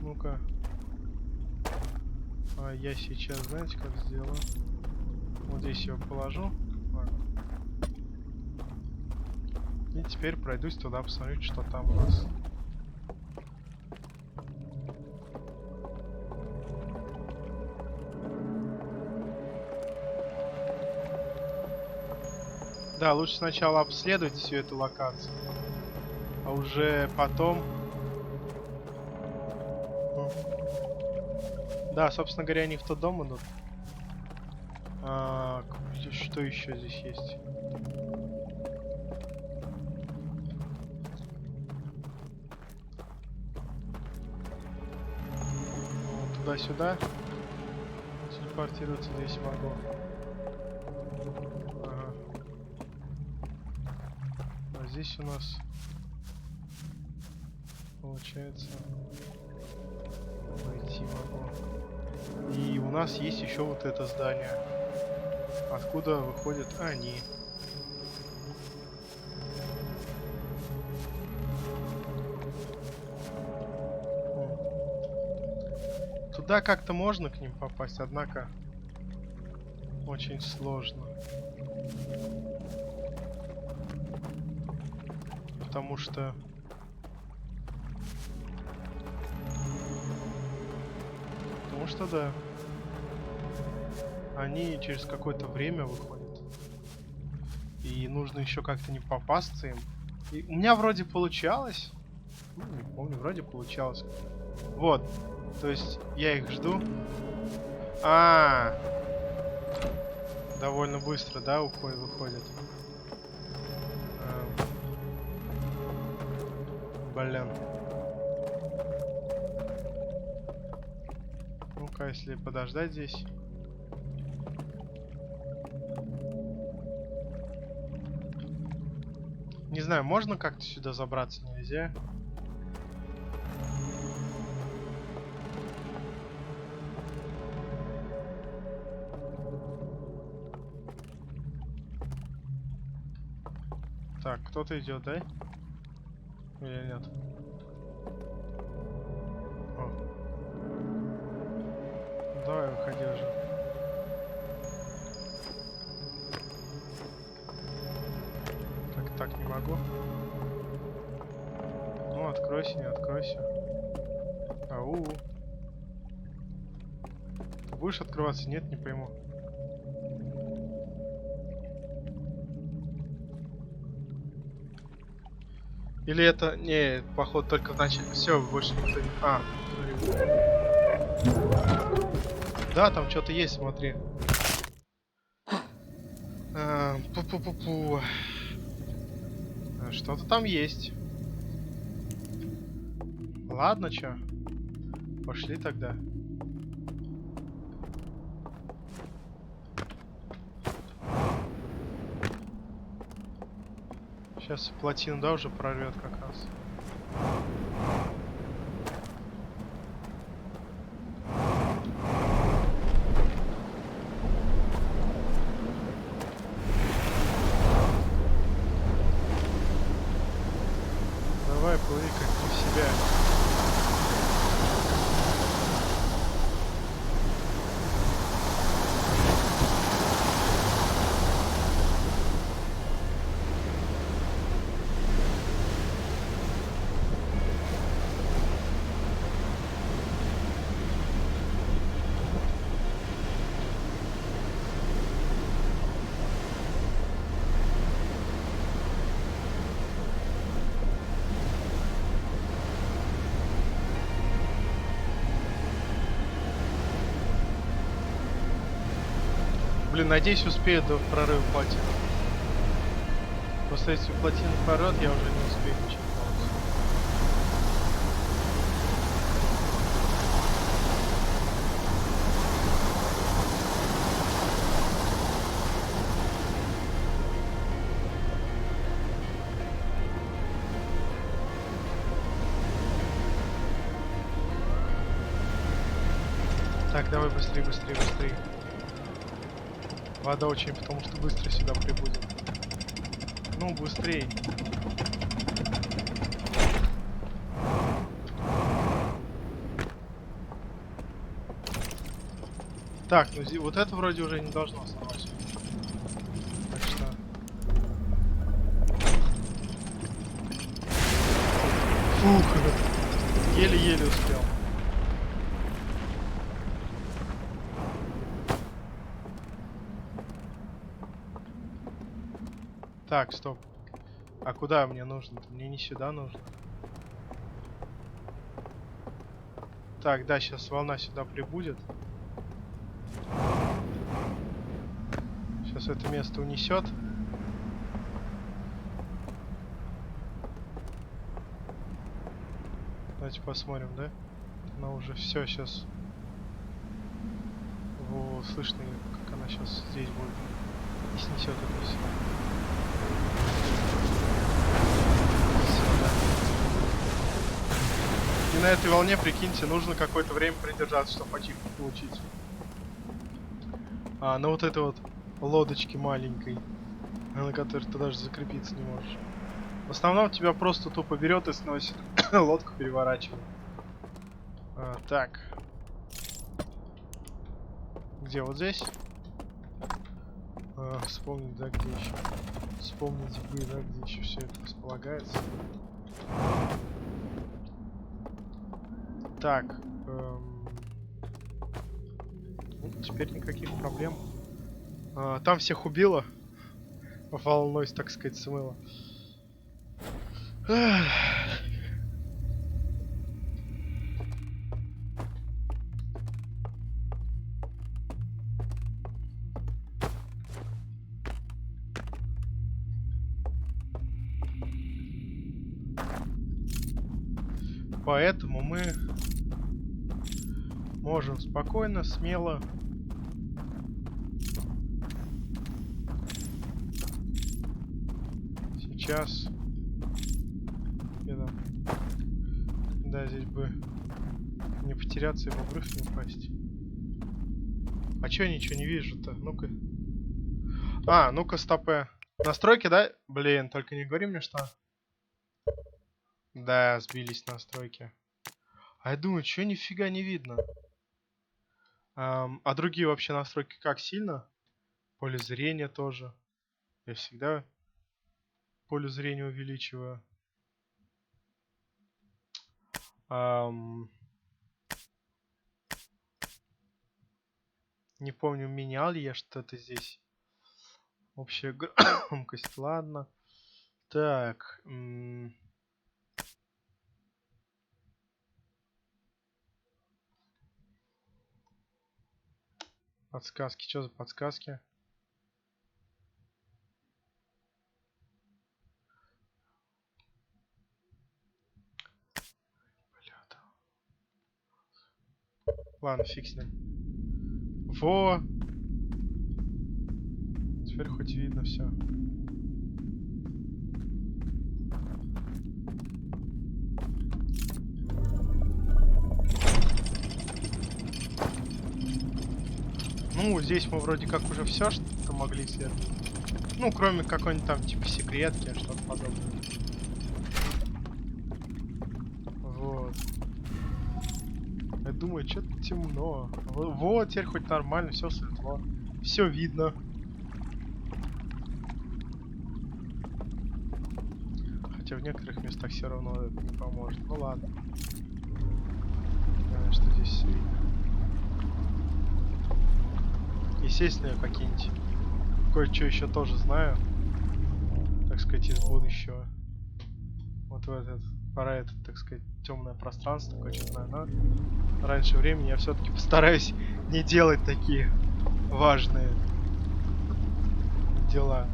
Ну-ка. А я сейчас, знаете, как сделаю? Вот здесь его положу. Ладно. И теперь пройдусь туда, посмотреть, что там у нас. Да, лучше сначала обследовать всю эту локацию, а уже потом... Да, собственно говоря, они в тот дом идут. Что еще здесь есть? Туда-сюда. Телепортироваться здесь могу. Ага. А здесь у нас получается войти могу. И у нас есть еще вот это здание, откуда выходят они. Туда как-то можно к ним попасть, однако очень сложно. Потому что... да. Они через какое-то время выходят. И нужно еще как-то не попасться им. И у меня вроде получалось. Ну, не помню, вроде получалось. Вот. То есть я их жду. Довольно быстро, да, выходят. Блин. Ну-ка, если подождать здесь. Не знаю, можно как-то сюда забраться? Нельзя. Так, кто-то идет, да? Или нет? О. Давай, выходи уже. Так не могу. Ну, откройся, не откройся. Ау. Ты будешь открываться? Нет, не пойму. Или это... Не, походу только в начале. Все, больше никто не... Да, там что-то есть, смотри. Пу-пу-пу-пу. Что-то там есть. Ладно, чё. Пошли тогда. Сейчас плотину, да, уже прорвет как раз. Давай, плыви как ты в себя. Блин, надеюсь, успею до прорыва плотины. Просто если плотина прорвет, я уже не успею ничего делать. Так, давай быстрее, быстрее, быстрее. Вода очень, потому что быстро сюда прибудет. Ну, быстрее. Так, ну вот это вроде уже не должно сломать. Так что... Фух, еле-еле успел. Так, стоп. А куда мне нужно-то? Мне не сюда нужно. Так, да, сейчас волна сюда прибудет. Сейчас это место унесет. Давайте посмотрим, да? Она уже все сейчас. Во, слышно, как она сейчас здесь будет. И снесет это все. И на этой волне, прикиньте, нужно какое-то время продержаться, чтобы ачивку получить. А, на вот этой вот лодочке маленькой, на которой ты даже закрепиться не можешь. В основном тебя просто тупо берет и сносит. Лодку переворачивает. Так. Где? Вот здесь? Вспомнить, да, где еще? Вспомнить бы, да, где еще все это располагается. Так. Ну, теперь никаких проблем. Там всех убило. Волной, так сказать, смыло. Поэтому мы можем спокойно, смело сейчас... Да, здесь бы не потеряться и в обрыв не упасть. А чё я ничего не вижу-то? Ну-ка. Ну-ка, стопэ. Настройки, да? Блин, только не говори мне, что... Да, сбились настройки. А я думаю, чё нифига не видно? А другие вообще настройки как сильно? Поле зрения тоже. Я всегда поле зрения увеличиваю. Не помню, менял ли я что-то здесь. Общая громкость, ладно. Так. Подсказки. Что за подсказки? Ладно, фиг с ним. Во! Теперь хоть видно все. Ну, здесь мы вроде как уже все что-то могли исследовать. Ну, кроме какой-нибудь там типа секретки, что-то подобное. Вот. Я думаю, что-то темно. Вот, теперь хоть нормально, все светло. Все видно. Хотя в некоторых местах все равно это не поможет. Ну ладно. Главное, что здесь все видно. Естественно, я какие-нибудь кое-что еще тоже знаю. Так сказать, из будущего. Вот в этот, про это, так сказать, темное пространство, кое-что знаю, но раньше времени я все-таки постараюсь не делать такие важные дела.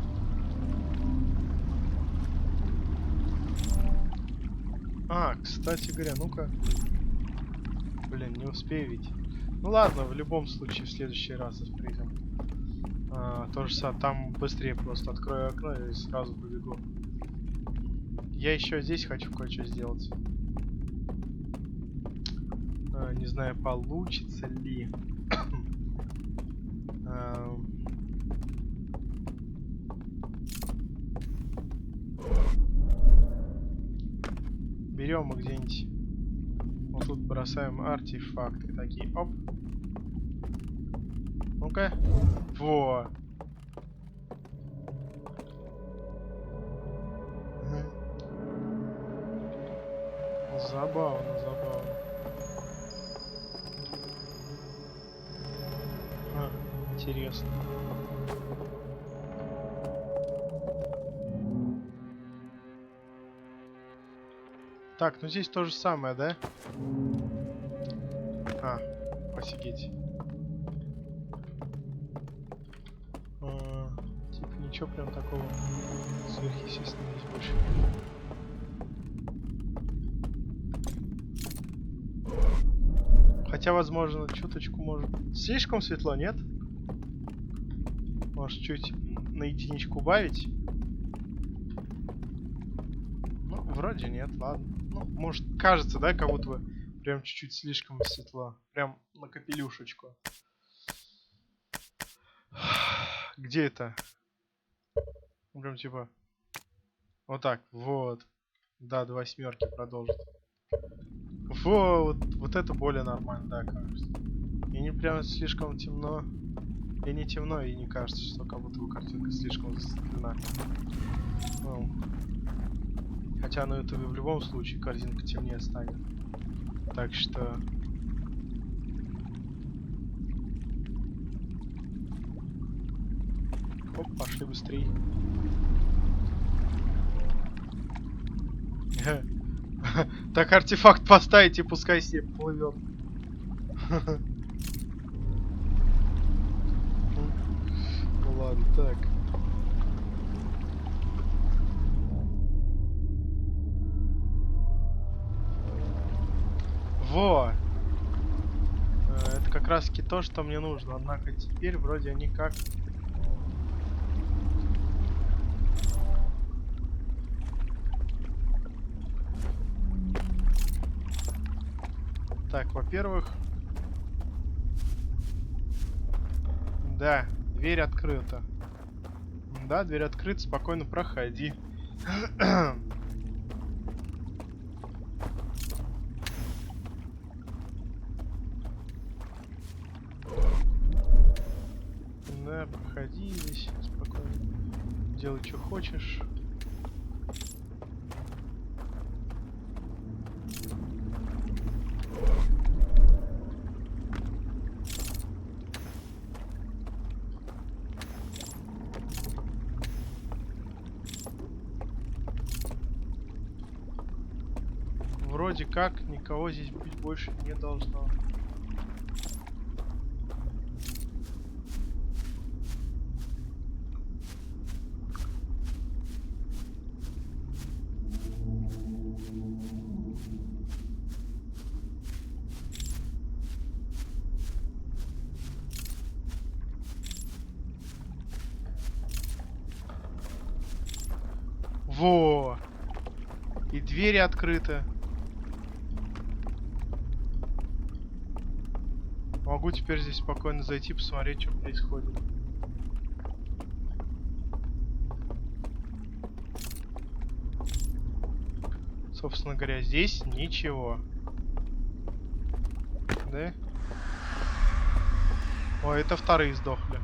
А, кстати говоря, ну-ка. Блин, не успею ведь. Ну ладно, в любом случае в следующий раз придем. То же самое, там быстрее просто открою окно и сразу побегу. Я еще здесь хочу кое-что сделать. Не знаю, получится ли. Берем мы где-нибудь. Вот тут бросаем артефакты такие. Оп. Ну-ка. Во. Забавно, забавно. Интересно. Так, ну здесь то же самое, да? Офигеть. Типа ничего прям такого сверхъестественного здесь больше. Хотя, возможно, чуточку может... Слишком светло, нет? Может, чуть на единичку убавить? Ну, вроде нет, ладно. Ну, может, кажется, да, как будто бы прям чуть-чуть слишком светло. Прям на капелюшечку. Где это? Прям типа... Вот так, вот. Да, до 8 продолжит. Вот это более нормально, да, кажется. И не прям слишком темно. И не темно, и не кажется, что как будто бы картинка слишком засветлена. Ну, хотя на ютубе в любом случае картинка темнее станет. Так что... Оп, пошли быстрей. Так артефакт поставить и пускай себе плывет. Ну ладно, так. Во! Это как раз таки то, что мне нужно. Однако теперь вроде они как... Так, во-первых... Да, дверь открыта. Да, дверь открыта, спокойно проходи. Да, проходи здесь спокойно. Делай, что хочешь. Вроде как никого здесь быть больше не должно. Во! И двери открыты. Могу теперь здесь спокойно зайти, посмотреть, что происходит. Собственно говоря, здесь ничего. Да? О, это вторые сдохли.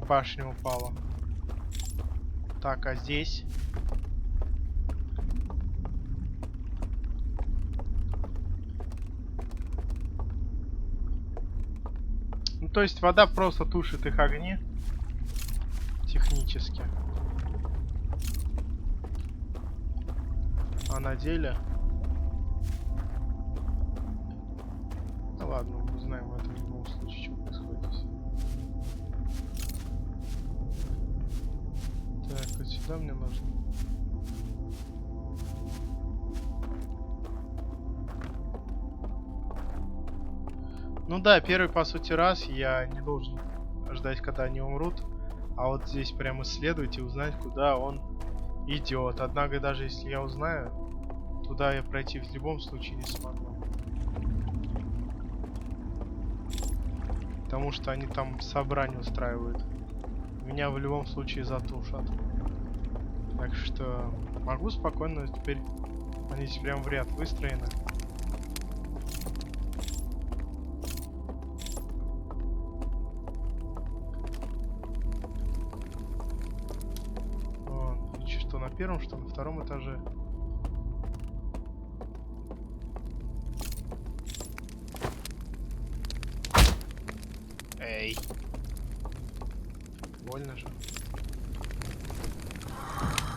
Башня упала. Так, а здесь? Ну, то есть вода просто тушит их огни. Технически. А на деле... Ну ладно, мы узнаем это в любом случае, что происходит здесь. Так, вот сюда мне нужно. Ну да, первый, по сути, раз я не должен ждать, когда они умрут. А вот здесь прям исследовать и узнать, куда он идет. Однако, даже если я узнаю, туда я пройти в любом случае не смогу. Потому что они там собрание устраивают. Меня в любом случае затушат. Так что могу спокойно теперь... Они здесь прям в ряд выстроены. Что на первом, что на втором этаже. Эй. Больно же.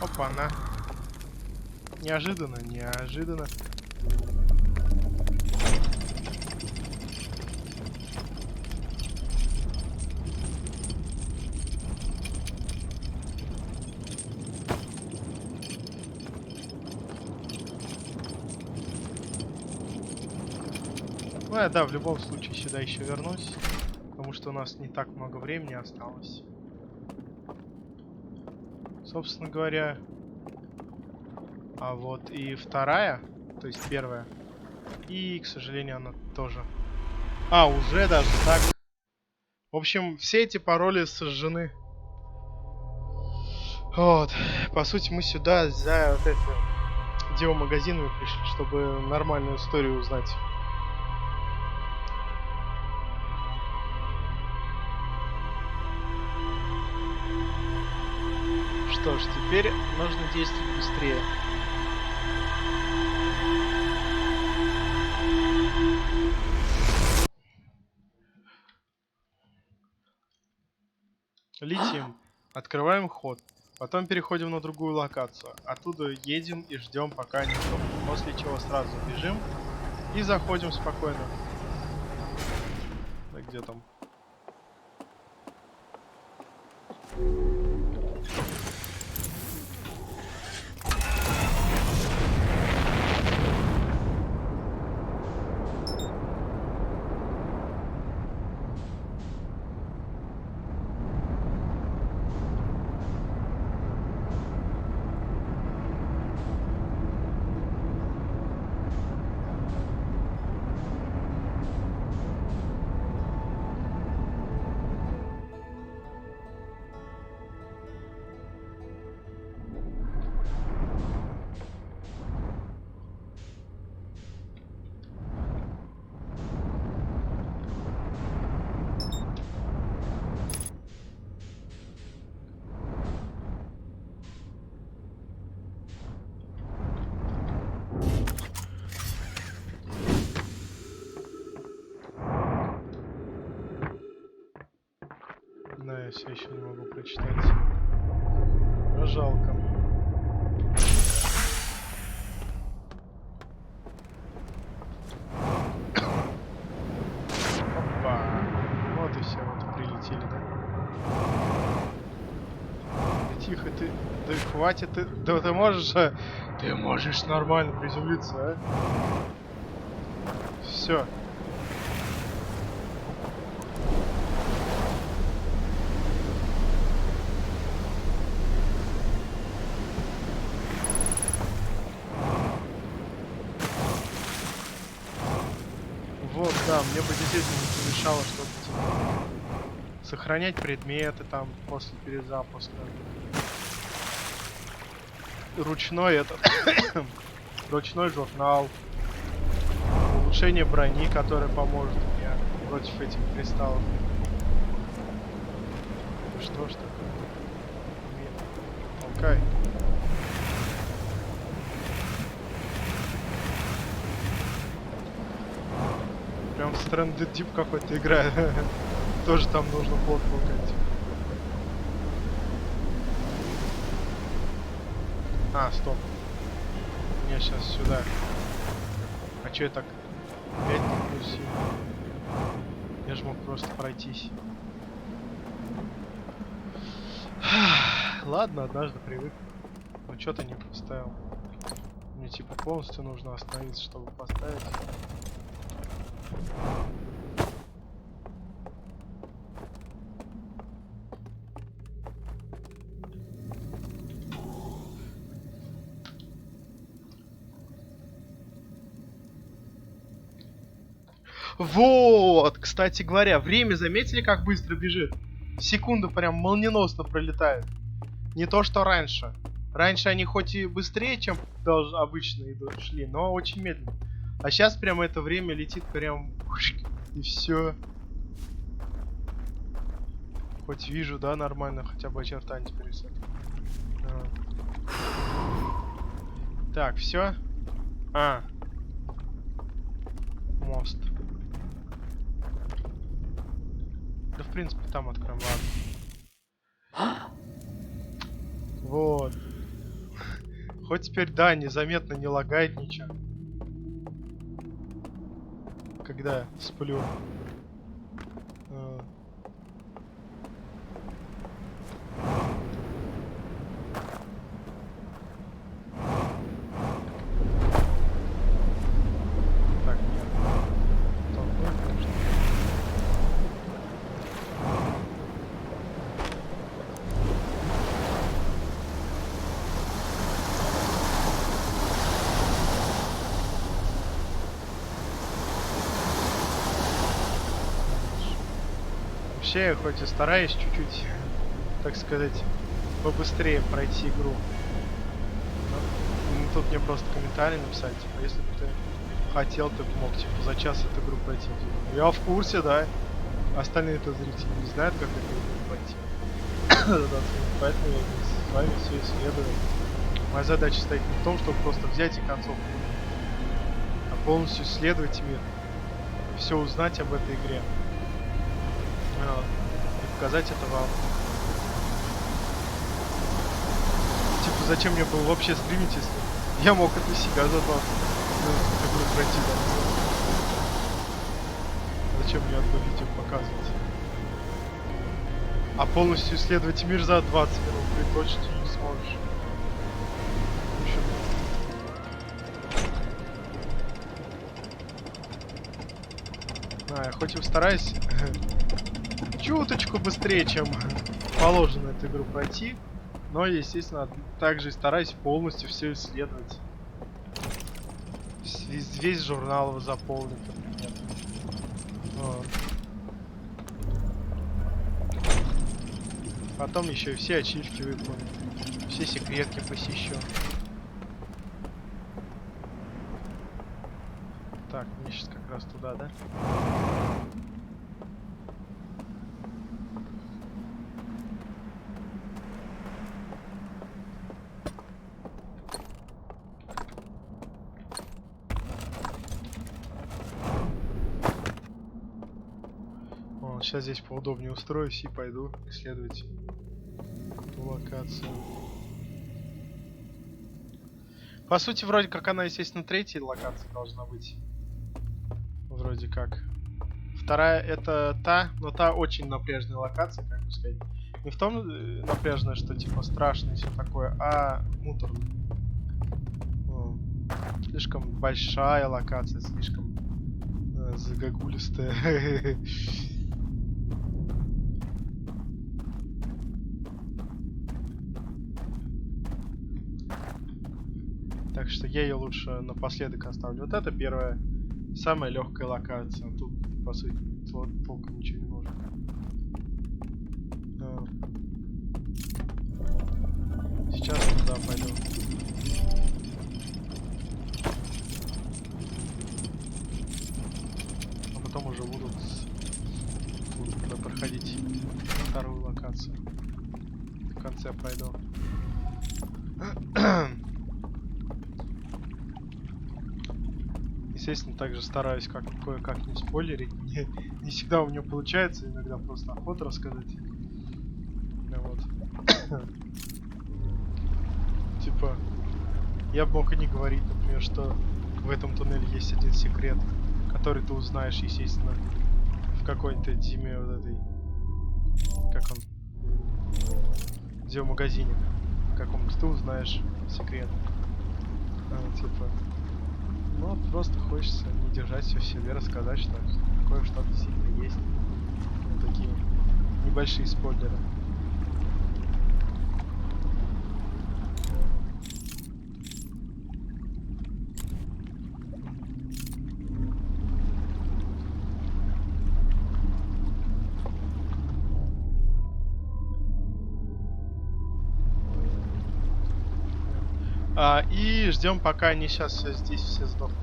Опа-на. Неожиданно, неожиданно. Ну, да, в любом случае сюда еще вернусь, потому что у нас не так много времени осталось. Собственно говоря, а вот и вторая, то есть первая, и, к сожалению, она тоже. А, уже даже так. В общем, все эти пароли сожжены. Вот, по сути, мы сюда за вот это демомагазин мы пришли, чтобы нормальную историю узнать. Что ж, теперь нужно действовать быстрее. Летим, открываем ход, потом переходим на другую локацию. Оттуда едем и ждем, пока они стопнут. После чего сразу бежим и заходим спокойно. Да где там? Да, я все еще не могу прочитать. Но жалко. Опа. Вот и все, вот и прилетели, да? Да тихо ты. Да хватит ты. Да ты можешь. Ты можешь нормально приземлиться, а? Все. Вот, да, мне бы действительно не помешало что-то типа сохранять предметы там после перезапуска. Ручной этот ручной журнал. Улучшение брони, которое поможет мне против этих кристаллов. Что ж такое? Окей. Прям Stranded Deep какой-то игра. Тоже там нужно плот толкать. А, стоп. Мне сейчас сюда. А чё я так? Опять не плюс. Я же мог просто пройтись. Ладно, однажды привык. Ну чё ты не поставил? Мне типа полностью нужно остановиться, чтобы поставить. Вот, кстати говоря, время заметили, как быстро бежит? Секунду прям молниеносно пролетает. Не то, что раньше. Раньше они хоть и быстрее, чем обычно шли, но очень медленно. А сейчас прям это время летит прям... И все. Хоть вижу, да, нормально, хотя бы очертания теперь все. Так, все. Мост. Да, в принципе, там откроем, ладно. Вот. Хоть теперь, да, незаметно не лагает ничего. Когда сплю. Так, нет. Толкнуть, конечно. Вообще, я хоть и стараюсь чуть-чуть, так сказать, побыстрее пройти игру. Но тут мне просто комментарий написать, типа, если бы ты хотел, ты бы мог, типа, за час эту игру пройти. Я в курсе, да. Остальные-то зрители не знают, как эту игру пройти. Поэтому я с вами все исследую. Моя задача стоит не в том, чтобы просто взять и концовку, а полностью исследовать мир. Все узнать об этой игре. И показать это вам. Типа, зачем мне было вообще стримить, если я мог это себя за 20 минут игру пройти, да? Зачем мне одно видео показывать? А полностью исследовать мир за 20 минут ты точно не сможешь. Я хоть и стараюсь чуточку быстрее, чем положено эту игру пройти, но, естественно, также стараюсь полностью все исследовать. Весь журнал заполнить, например. Вот. Потом еще и все ачивки выполню, все секретки посещу. Так, мне сейчас как раз туда, да? Сейчас здесь поудобнее устроюсь и пойду исследовать эту локацию. По сути, вроде как она, естественно, третья локация должна быть. Вроде как. Вторая это та, но та очень напряженная локация, как бы сказать. Не в том напряженная, что типа страшно и все такое, а муторно. Слишком большая локация, слишком загогулистая. Так что я ее лучше напоследок оставлю. Вот это первая Самая легкая локация. Тут, по сути, толком ничего не нужно. Сейчас туда пойду. А потом уже буду проходить вторую локацию. В конце пройду. Естественно, также стараюсь кое-как не спойлерить. Не всегда у меня получается, иногда просто охота рассказать. Ну вот. Типа, я бы мог и не говорить, например, что в этом туннеле есть один секрет, который ты узнаешь, естественно, в какой-то Диме вот этой... Как он? Где в магазине каком-то ты узнаешь секрет. Типа... Ну, просто хочется не держать все в себе, рассказать, что кое-что действительно есть. Вот такие небольшие спойлеры. И ждем, пока они сейчас здесь все сдохнут.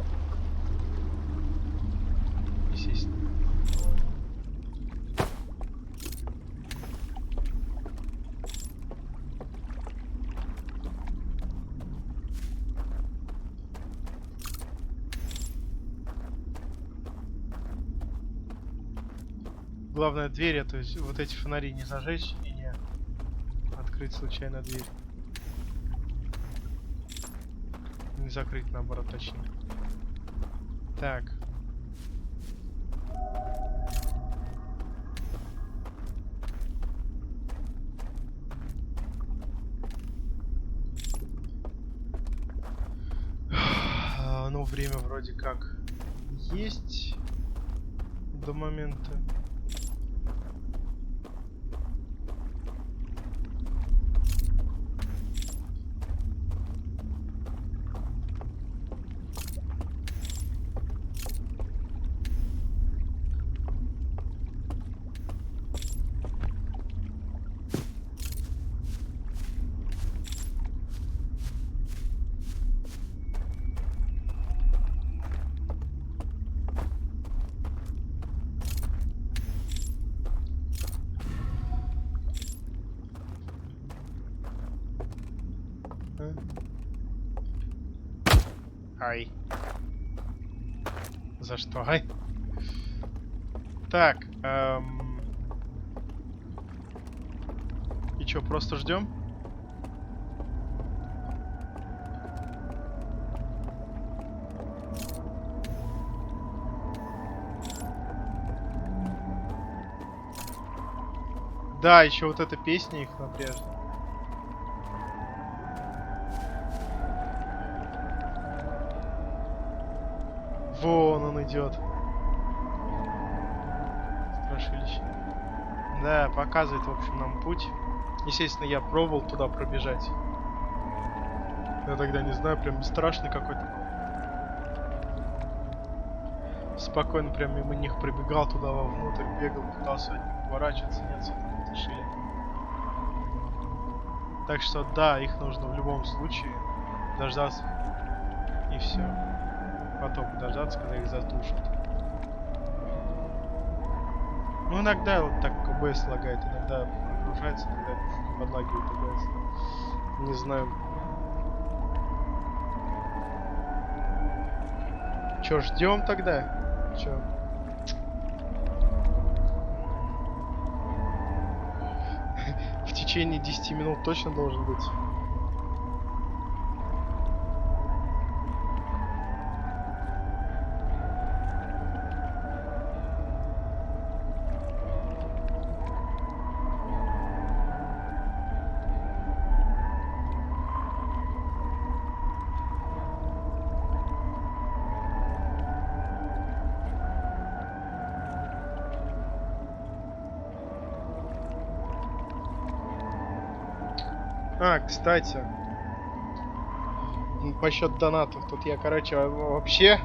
Естественно. Главное двери, то есть вот эти фонари не зажечь и не открыть случайно дверь. Не закрыть, наоборот, точнее. Так. Ну, время вроде как есть до момента. Ай. За что? Ай. Так. И чё, просто ждем? Да, еще вот эта песня их напряжная. Вон он идет. Страшилище. Да, показывает, в общем, нам путь. Естественно, я пробовал туда пробежать. Я тогда не знаю, прям страшный какой-то был. Спокойно прям мимо них пробегал туда вовнутрь, бегал, пытался от них уворачиваться, нет, все-таки тушили. Так что да, их нужно в любом случае дождаться. И все. Потом дождаться, когда их затушат. Ну, иногда вот так ОБС лагает, иногда прогружается, иногда подлагивает ОБС. Не знаю. Чё, ждем тогда? Чё? В течение 10 минут точно должен быть. Кстати, по счету донатов, тут я, короче, вообще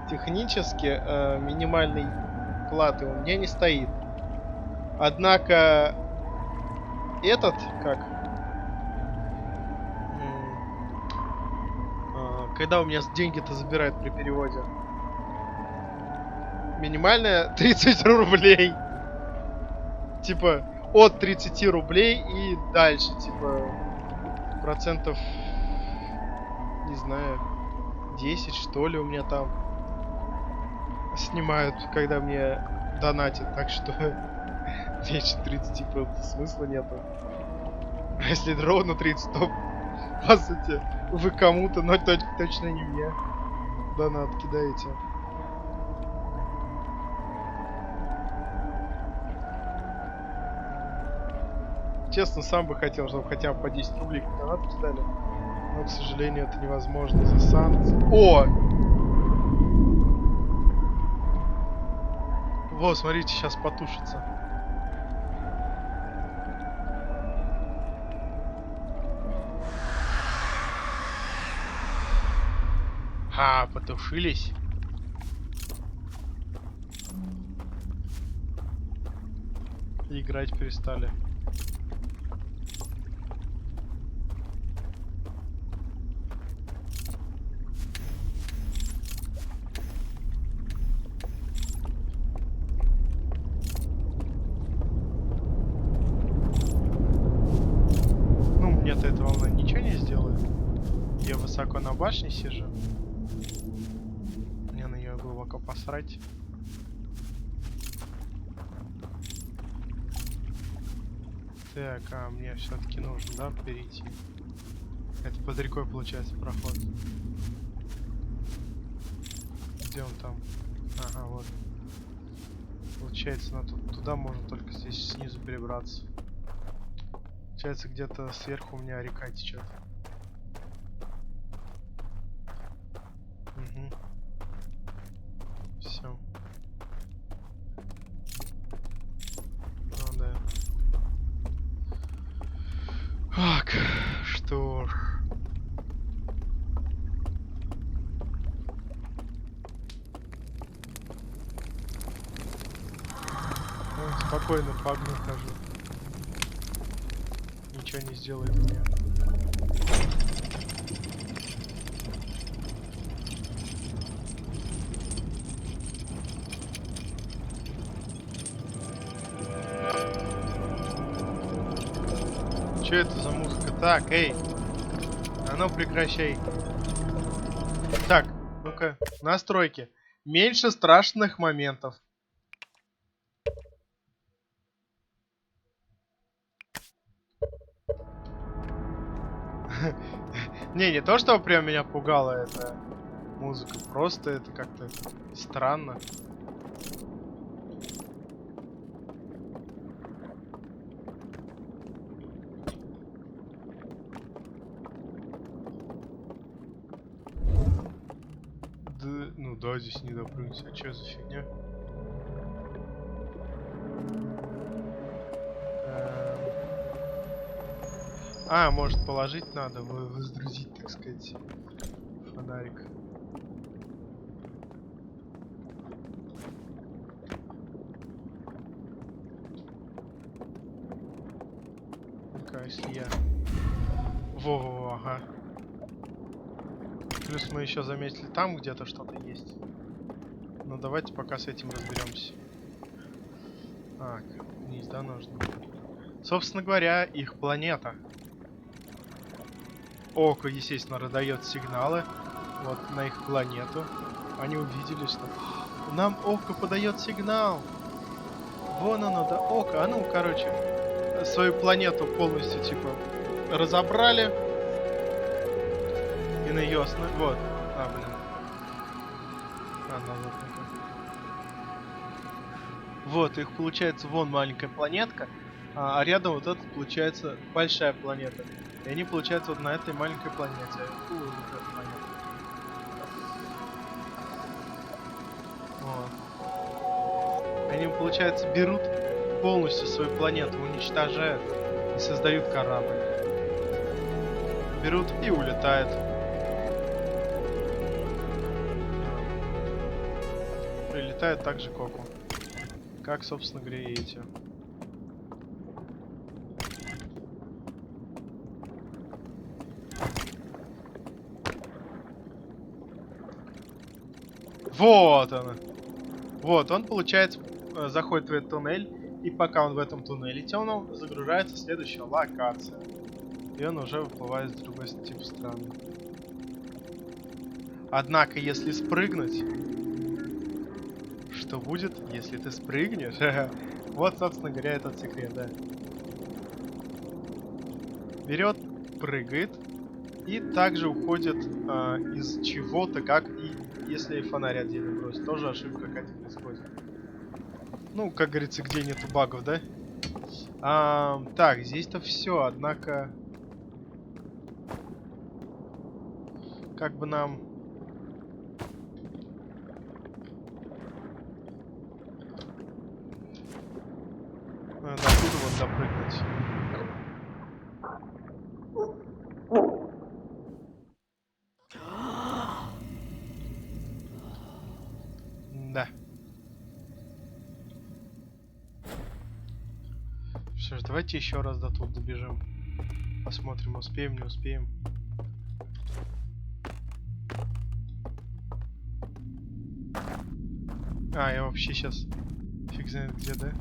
технически минимальной платы у меня не стоит. Однако этот, как... Когда у меня деньги-то забирают при переводе? Минимальная 30 рублей. Типа, от 30 рублей и дальше, типа, процентов, не знаю, 10, что ли, у меня там снимают, когда мне донатят. Так что меньше 30 просто смысла нету. А если ровно 30, то, по сути, вы кому-то, но точно не мне, донат кидаете. Честно, сам бы хотел, чтобы хотя бы по 10 рублей донат кидали. Но, к сожалению, это невозможно за санкции. О! Вот, смотрите, сейчас потушится. Потушились. И играть перестали. Ну, мне-то эта волна ничего не сделает. Я высоко на башне сижу. Мне на нее глубоко посрать. Так, мне все-таки нужно, да, перейти. Это под рекой получается проход. Где он там? Ага, вот. Получается, туда можно только здесь снизу перебраться. Получается, где-то сверху у меня река течет. Угу. Все. Ну да. Так, что ж. Спокойно по огню хожу. Ничего не сделает мне. Что это за музыка? Так, эй! А ну прекращай. Так, ну-ка, настройки. Меньше страшных моментов. Не то, что прям меня пугала эта музыка, просто это как-то странно. Да, ну да, здесь не допрыгнусь. А что за фигня? Может положить надо, воздрузить, так сказать, фонарик. Ну-ка, если я... Во-во-во, ага. Плюс мы еще заметили, там где-то что-то есть. Ну давайте пока с этим разберемся. Вниз, да, нужно? Собственно говоря, их планета. Око, естественно, раздает сигналы вот на их планету. Они увидели, что нам Око подает сигнал. Вон оно, да, Око. Ну, короче, свою планету полностью, типа, разобрали. И на ее основе... Вот. Блин. Вот, их получается вон маленькая планетка. А рядом вот это получается большая планета. И они, получается, вот на этой маленькой планете. Вот эта планета. Вот. Они, получается, берут полностью свою планету, уничтожают и создают корабль. Берут и улетают. прилетают так же Коку. Как, собственно говоря, и эти. Вот она. Вот, он, получается, заходит в этот туннель. И пока он в этом туннеле темном, загружается следующая локация. И он уже выплывает с другой типа страны. Однако, если спрыгнуть... Что будет, если ты спрыгнешь? Вот, собственно говоря, этот секрет, да. Берет, прыгает. И также уходит из чего-то, как и если фонарь отдельно бросить. Тоже ошибка какая-то происходит. Ну, как говорится, где нету багов, да? Так, здесь-то все, однако... Как бы нам... До туда вот допрыгнуть. Да. Что ж, давайте еще раз до тут добежим. Посмотрим, успеем, не успеем. Я вообще сейчас фиг знает где, да?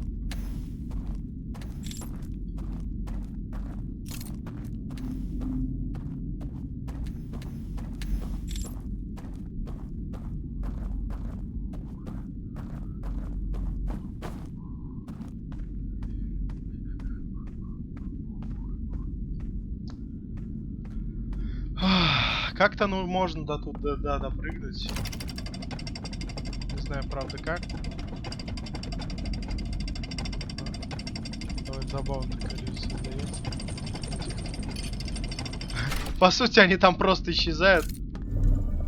Как-то, ну, можно до тут, да, допрыгнуть. Не знаю, правда, как. Давай, забавно такая создается. По сути, они там просто исчезают.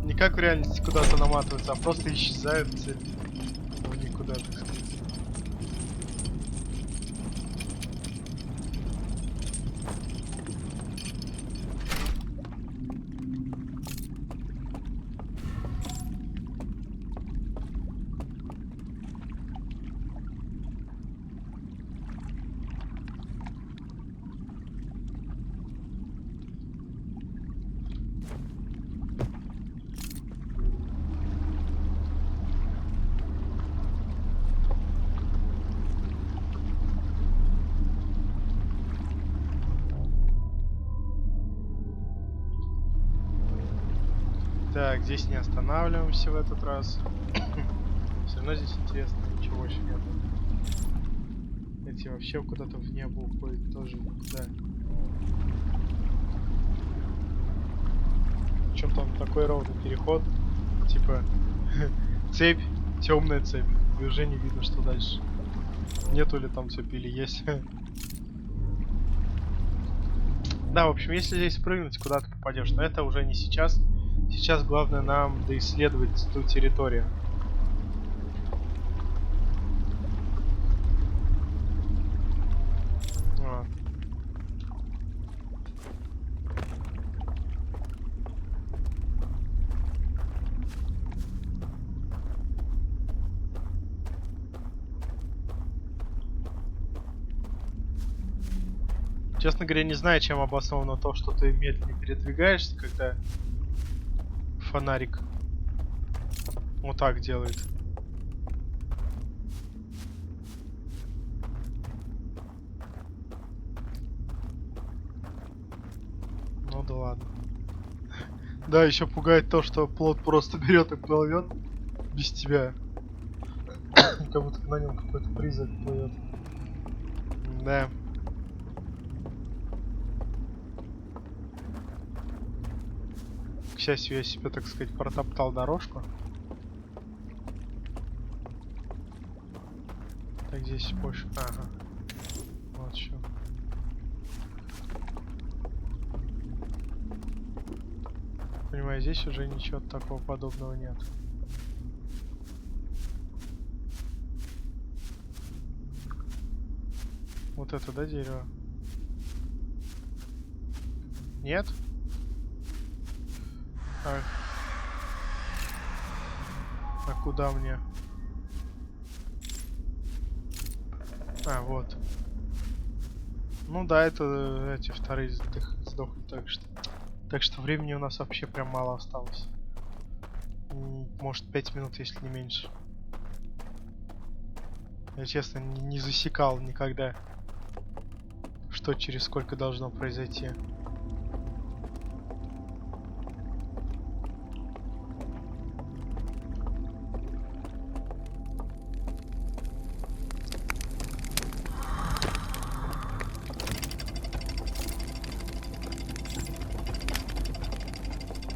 Не как в реальности куда-то наматываются, а просто исчезают в никуда, так сказать. Так, здесь не останавливаемся в этот раз. Все равно здесь интересно, ничего еще нет. Эти вообще куда-то в небо уходят, тоже никуда. Причем там такой ровный переход, типа цепь, темная цепь, и уже не видно, что дальше. Нету ли там цепи или есть. Да, в общем, если здесь прыгнуть, куда ты попадешь, но это уже не сейчас. Сейчас главное нам доисследовать ту территорию. Вот. Честно говоря, не знаю, чем обосновано то, что ты медленнее передвигаешься, когда фонарик вот так делает. Ну да ладно. Да, еще пугает то, что плот просто берет и плывет без тебя. Как будто на нем какой-то призрак плывет. Да. К счастью, я себе, так сказать, протоптал дорожку. Так, здесь больше... Ага. Вот что. Понимаю, здесь уже ничего такого подобного нет. Вот это, да, дерево? Нет? А куда мне? А, вот. Ну да, это эти вторые сдохли так что времени у нас вообще прям мало осталось. Может 5 минут, если не меньше. Я честно не засекал никогда, что через сколько должно произойти.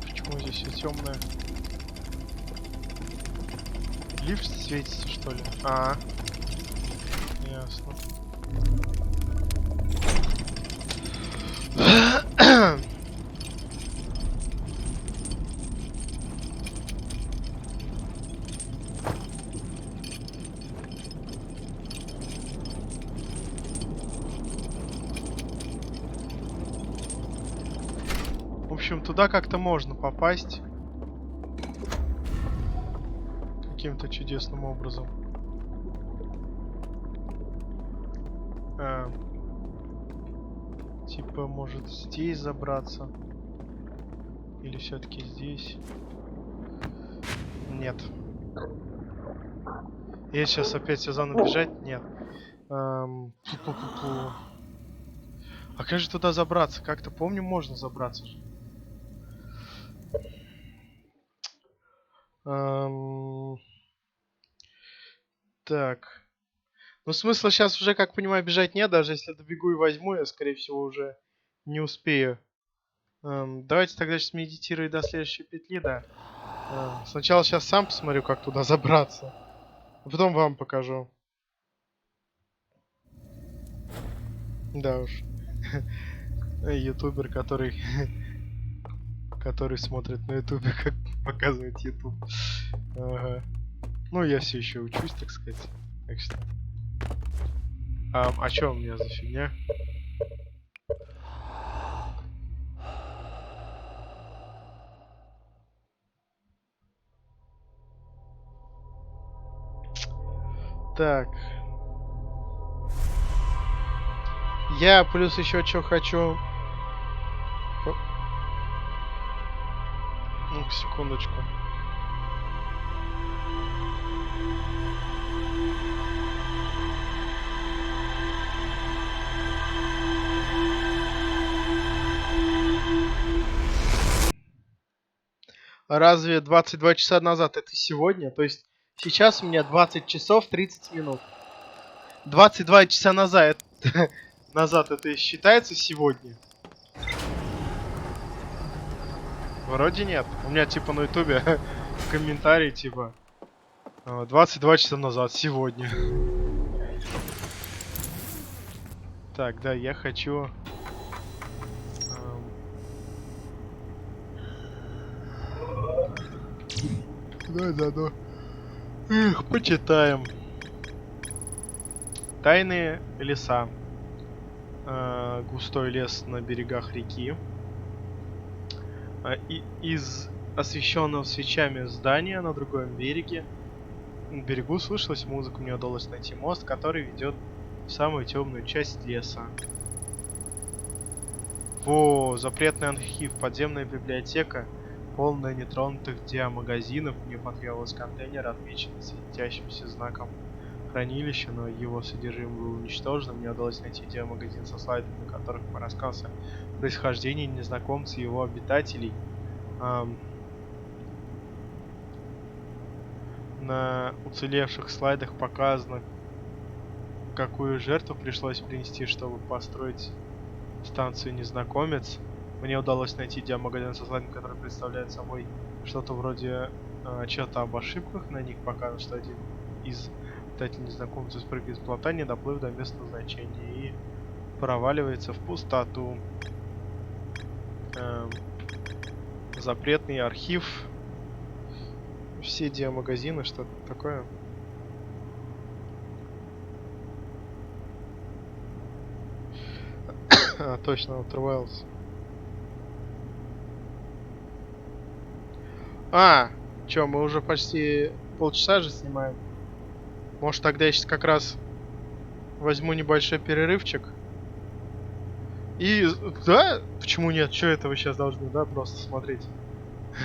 Почему здесь все темное? Лифт светится, что ли? А, ясно. В общем, туда как-то можно попасть. Каким-то чудесным образом. Типа, может здесь забраться? Или все-таки здесь? Нет. Я сейчас опять все заново бежать? Нет. Пу-пу-пу-пу. А как же туда забраться? Как-то помню, можно забраться же. Так. Ну, смысла сейчас уже, как понимаю, бежать нет. Даже если добегу и возьму, я, скорее всего, уже не успею. Давайте тогда сейчас медитирую до следующей петли, да. Сначала сейчас сам посмотрю, как туда забраться. А потом вам покажу. Да уж. Ютубер, который смотрит на ютубе, как показывает ютуб. Ага. Ну, я все еще учусь, так сказать. Так что... А что у меня за фигня? Так. Я плюс еще что хочу. Ну, секундочку. Разве 22 часа назад это сегодня? То есть сейчас у меня 20 часов 30 минут. 22 часа назад, назад это считается сегодня? Вроде нет. У меня типа на ютубе комментарий типа 22 часа назад, сегодня. Так, да, я хочу... Да. Эх, почитаем. Тайные леса. Густой лес на берегах реки. Из освещенного свечами здания на другом берегу слышалась музыка. Мне удалось найти мост, который ведет в самую темную часть леса. Во, запретный архив, подземная библиотека, полная нетронутых диамагазинов. Мне потребовался контейнер, отмеченный светящимся знаком хранилища, но его содержимое было уничтожено. Мне удалось найти диамагазин со слайдами, на которых рассказывался происхождение незнакомца и его обитателей. На уцелевших слайдах показано, какую жертву пришлось принести, чтобы построить станцию Незнакомец. Мне удалось найти диамагазин со слайдом, который представляет собой что-то вроде отчета об ошибках. На них показано, что один из обитателей Незнакомца спрыгивает с плота, не доплыв до места назначения, и проваливается в пустоту. Запретный архив. Все диамагазины, что-то такое. Точно, Outer Wilds. Чё, мы уже почти полчаса же снимаем. Может, тогда я сейчас как раз возьму небольшой перерывчик. И, да, почему нет? Что это вы сейчас должны, да, просто смотреть?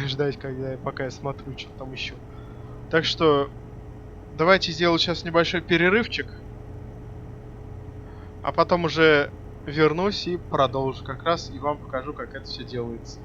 Ждать, пока я смотрю, что там еще. Так что, давайте сделаю сейчас небольшой перерывчик. А потом уже вернусь и продолжу как раз. И вам покажу, как это все делается.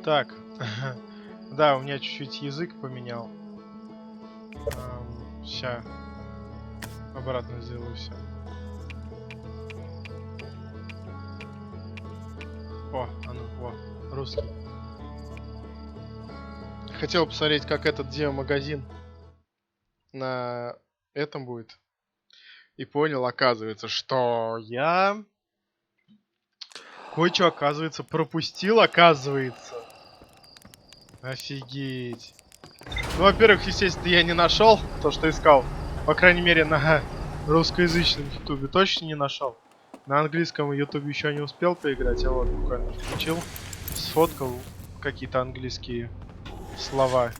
Так, да, у меня чуть-чуть язык поменял. Ща, обратно сделаю все. О, а ну, о, русский. Хотел посмотреть, как этот демомагазин на этом будет. И понял, оказывается, что я кое-что, оказывается, пропустил, оказывается. Офигеть. Ну, во-первых, естественно, я не нашел то, что искал. По крайней мере, на русскоязычном ютубе точно не нашел. На английском ютубе еще не успел поиграть, а вот буквально включил, сфоткал какие-то английские слова.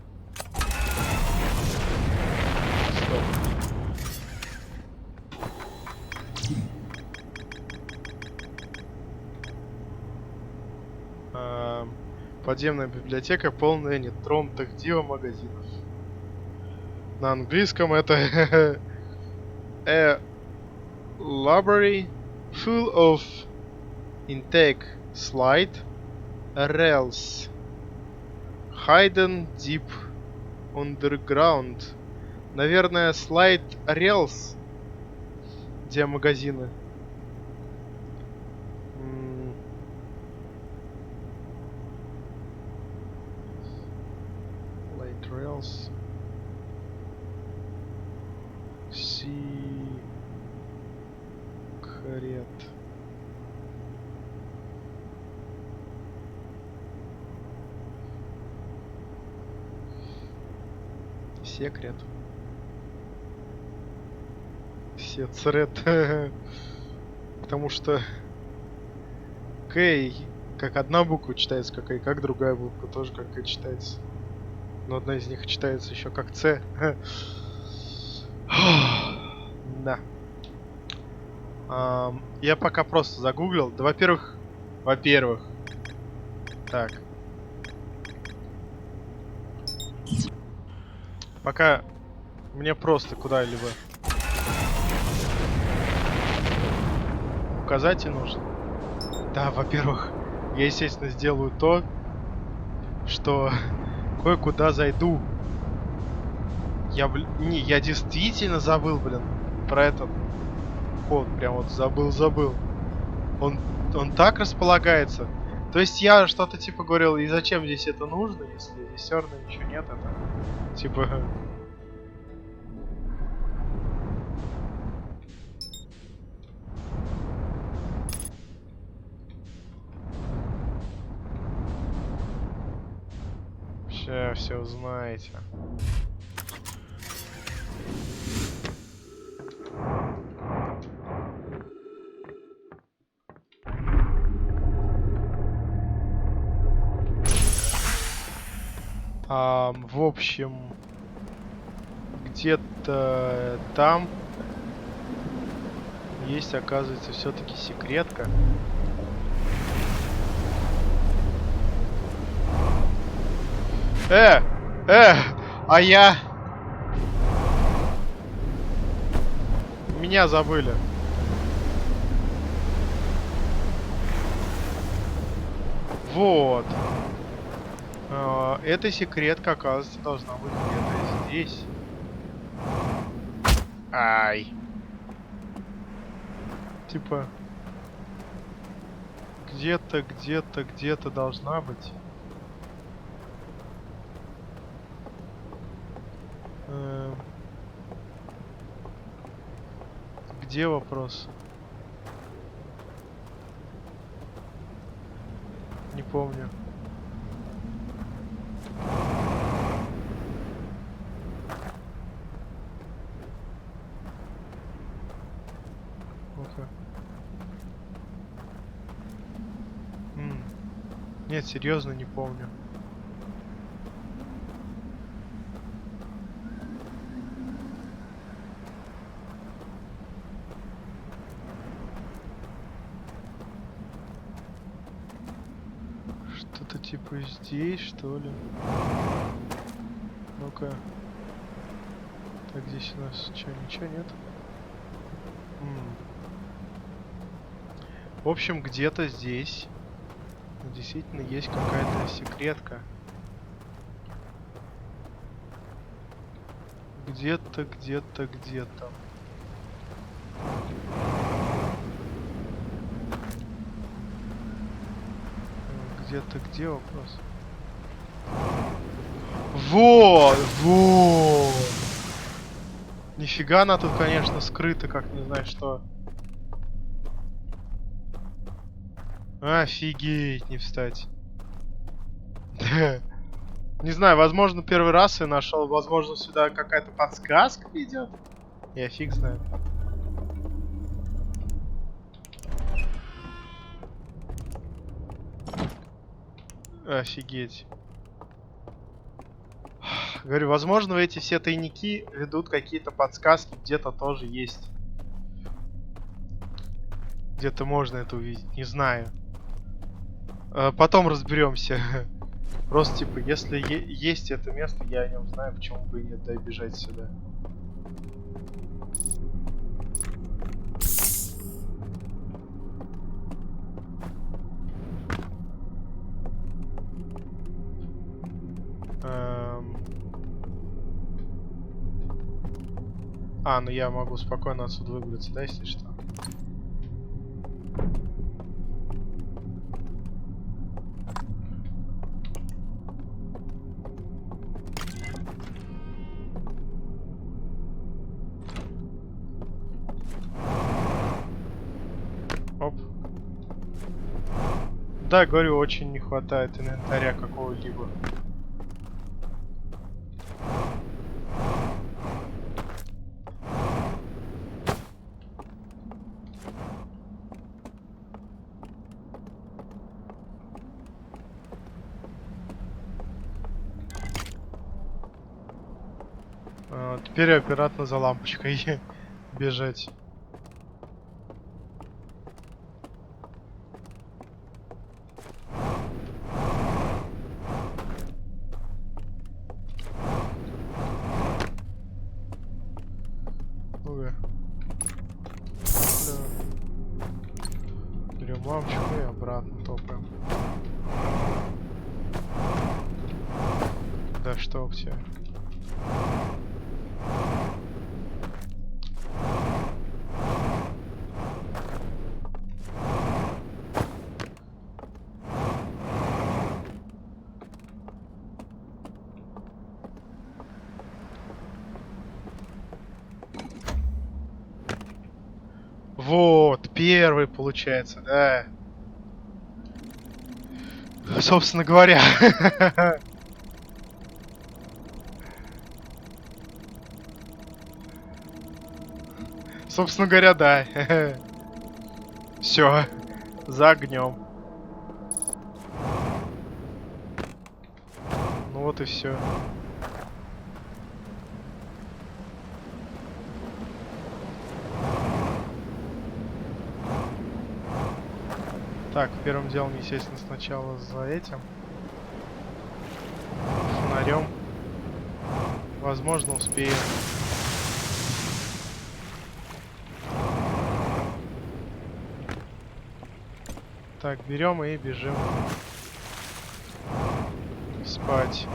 Стоп. Подземная библиотека, полная нетронутых диво-магазинов. На английском это a library full of intake slide rails hidden deep underground. Наверное, слайд rails, где магазины. Light rails. Секрет. Секрет. Секрет. Потому что Кей как одна буква читается, как и как другая буква тоже как и читается. Но одна из них читается еще как С. Да. Я пока просто загуглил. Да, во-первых. Так. Пока мне просто куда-либо указатель нужен. Да, во-первых, я, естественно, сделаю то, что кое-куда зайду. Я действительно забыл, блин, про этот ход. Прям вот забыл. Он так располагается. То есть я что-то типа говорил, и зачем здесь это нужно, если здесь все равно ничего нет, это типа... Сейчас все узнаете. В общем, где-то там есть, оказывается, все-таки секретка. А я... Меня забыли. Вот. Эта секретка, оказывается, должна быть где-то здесь. Ай. Типа... Где-то должна быть. Где вопрос? Не помню. Ну-ка. Нет, серьезно, не помню. Что-то типа здесь, что ли? Ну-ка. Так, здесь у нас что, ничего нет? В общем, где-то здесь действительно есть какая-то секретка. Где-то. Где-то где вопрос? Вот! Нифига она тут, конечно, скрыта, как не знаю что. Офигеть, не встать. Не знаю, возможно, первый раз я нашел. Возможно, сюда какая-то подсказка идет. Я фиг знаю. Офигеть. Говорю, возможно, эти все тайники ведут какие-то подсказки. Где-то тоже есть. Где-то можно это увидеть. Не знаю. Потом разберемся. Просто, типа, если есть это место, я о нем знаю, почему бы и нет, дай бежать сюда. Ну я могу спокойно отсюда выбраться, да, если что? Оп. Да, говорю, очень не хватает инвентаря какого-либо. Теперь аккуратно за лампочкой бежать. Ну-ка. Берем лампочку и обратно топаем. Да что у тебя? Вот, первый получается, да. Собственно говоря. Собственно говоря, да. Все, за огнем. Ну вот и все. Так, первым делом, естественно, сначала за этим фонарем. Возможно, успеем. Так, берем и бежим спать.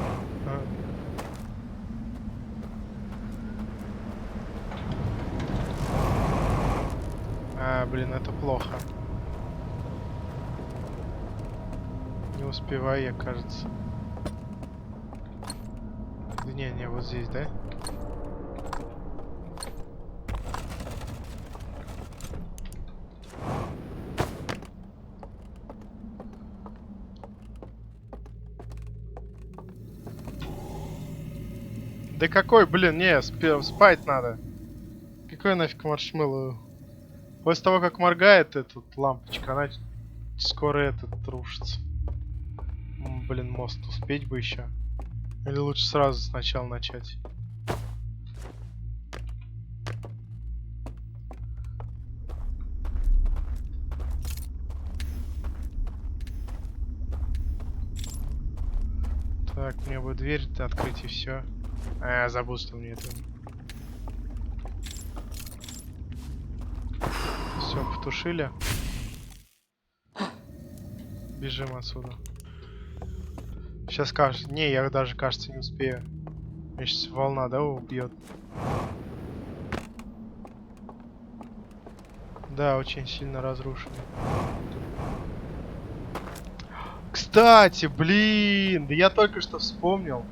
Блин, это плохо. успеваю я, кажется. Да не, вот здесь, да? Да какой, блин, не, спать надо. Какой нафиг маршмеллоу? После того, как моргает эта лампочка, она скоро этот рушится. Блин, мост успеть бы еще. Или лучше сразу сначала начать? Так, мне бы дверь-то открыть и все. А, я забыл, что мне это... Все, потушили. Бежим отсюда. Сейчас кажется... Не, я даже, кажется, не успею. Меня сейчас волна, да, убьет? Да, очень сильно разрушили. Кстати, блин, да я только что вспомнил.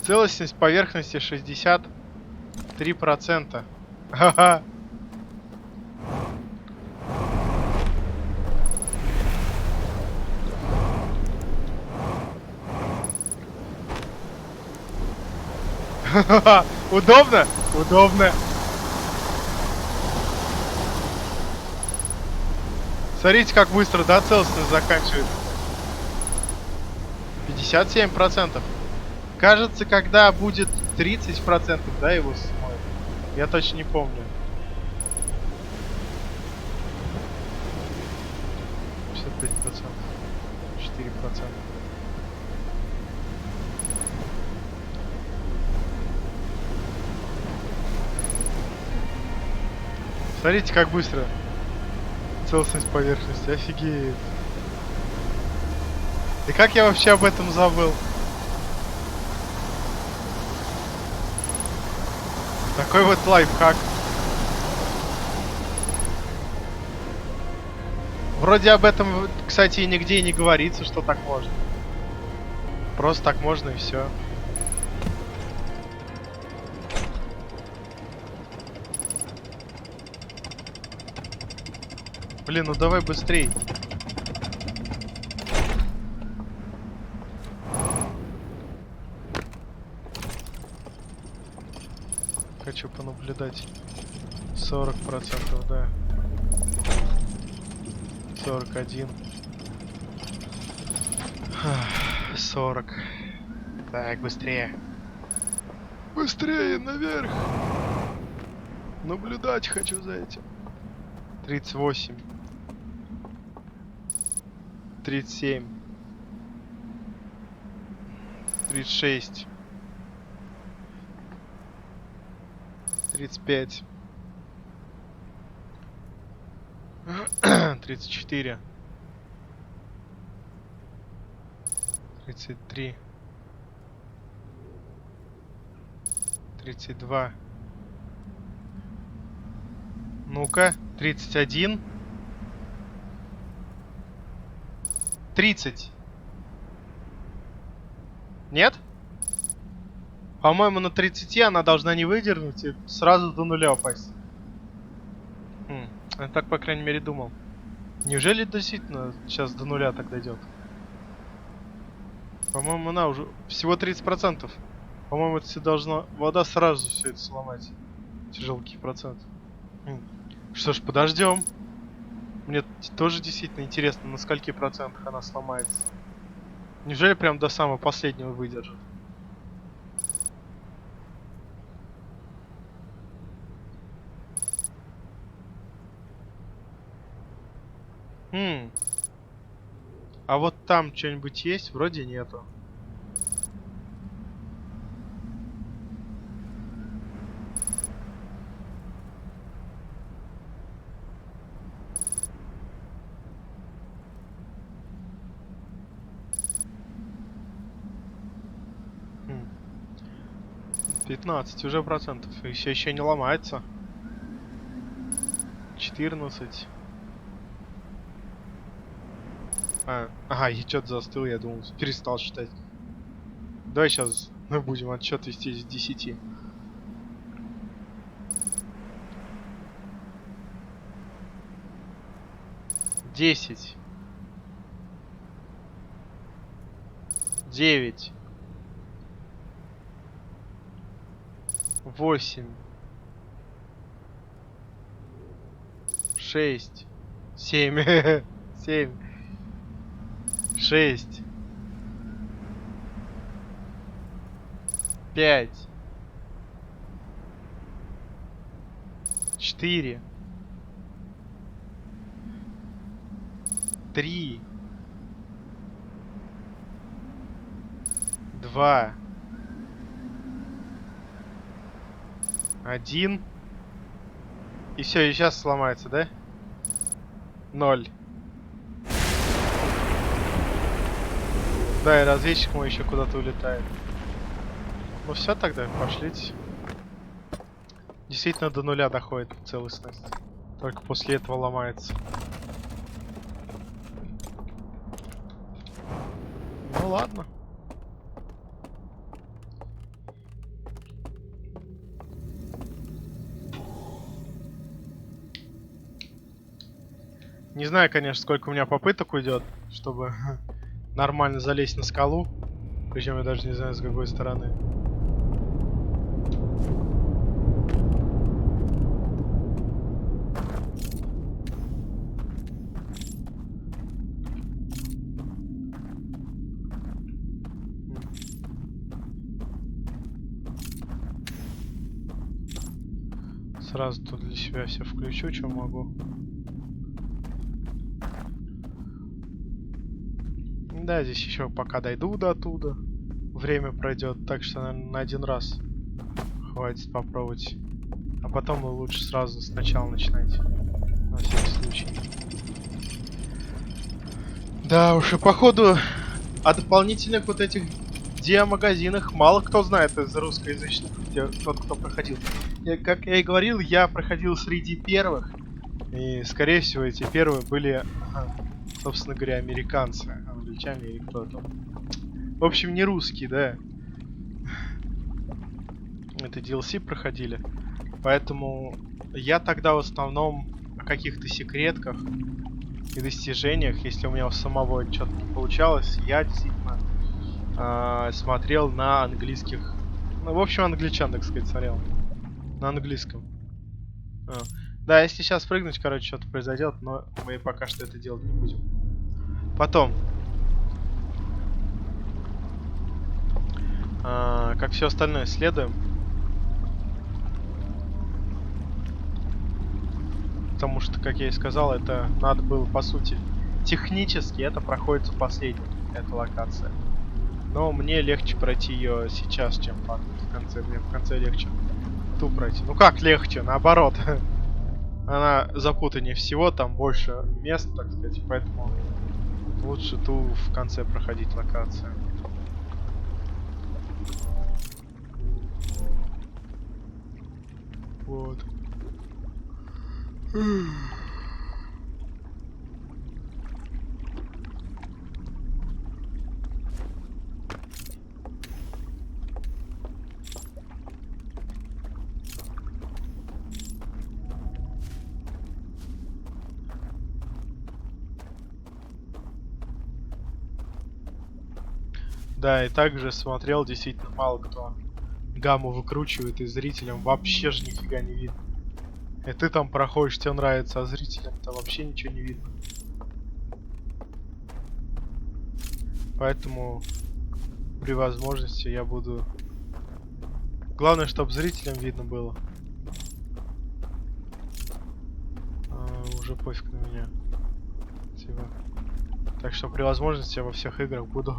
Целостность поверхности 63%. Ха-ха. Удобно? Удобно. Смотрите, как быстро, да, целостность заканчивается. 57%. Кажется, когда будет 30%, да, его смоет. Я точно не помню. 55%. 4%. Смотрите, как быстро. Целостность поверхности. Офигеть. И как я вообще об этом забыл? Такой вот лайфхак. Вроде об этом, кстати, и нигде и не говорится, что так можно. Просто так можно и все. Блин, ну давай быстрей. Хочу понаблюдать. 40%, да. 41. 40. Так, быстрее. Быстрее наверх. Наблюдать хочу за этим. 38. 37. 36. 35. 34. 33. 32. Ну-ка, 31. 30. Нет? По-моему, на 30 она должна не выдернуть и сразу до нуля упасть. Я так, по крайней мере, думал. Неужели действительно сейчас до нуля так дойдет? По-моему, она уже всего 30%. По-моему, это все должно... Вода сразу все это сломать. Тяжелый процент. Что ж, подождем. Мне тоже действительно интересно, на скольких процентах она сломается. Неужели прям до самого последнего выдержит? А вот там что-нибудь есть? Вроде нету. 15 уже процентов. И все еще не ломается. 14. Ага, я что-то застыл, я думал, перестал считать. Давай сейчас мы будем отсчет вести с 10. 10. 9. 8. 6. 7. 7. 6. 5. 4. 3. 2. 1. И все, и сейчас сломается, да? 0. Да, и разведчик мой еще куда-то улетает. Ну все, тогда пошлите. Действительно до нуля доходит целостность. Только после этого ломается. Ну ладно. Не знаю, конечно, сколько у меня попыток уйдет, чтобы нормально залезть на скалу. Причем я даже не знаю, с какой стороны. Сразу тут для себя все включу, что могу. Да, здесь еще пока дойду до оттуда. Время пройдет, так что, наверное, на один раз хватит попробовать. А потом лучше сразу сначала начинать. На всякий случай. Да уж, и походу о дополнительных вот этих диамагазинах мало кто знает из русскоязычных, тот, кто проходил. Как я и говорил, я проходил среди первых. И, скорее всего, эти первые были, собственно говоря, американцы, англичане или кто-то. В общем, не русские, да. Это DLC проходили. Поэтому я тогда в основном о каких-то секретках и достижениях, если у меня у самого что-то не получалось, я действительно смотрел на английских... Ну, в общем, англичан, так сказать, смотрел. На английском. Да, если сейчас прыгнуть, короче, что-то произойдет, но мы пока что это делать не будем. Потом. Как все остальное, следуем. Потому что, как я и сказал, это надо было, по сути, технически это проходится последней, эта локация. Но мне легче пройти ее сейчас, чем в конце. Мне в конце легче ту пройти. Ну как легче, наоборот. Она запутаннее всего, там больше мест, так сказать, поэтому лучше ту в конце проходить локацию. Вот. Да, и также смотрел, действительно мало кто гамму выкручивает, и зрителям вообще же нифига не видно. И ты там проходишь, тебе нравится, а зрителям-то вообще ничего не видно. Поэтому при возможности я буду... Главное, чтобы зрителям видно было. Уже пофиг на меня. Типа. Так что при возможности я во всех играх буду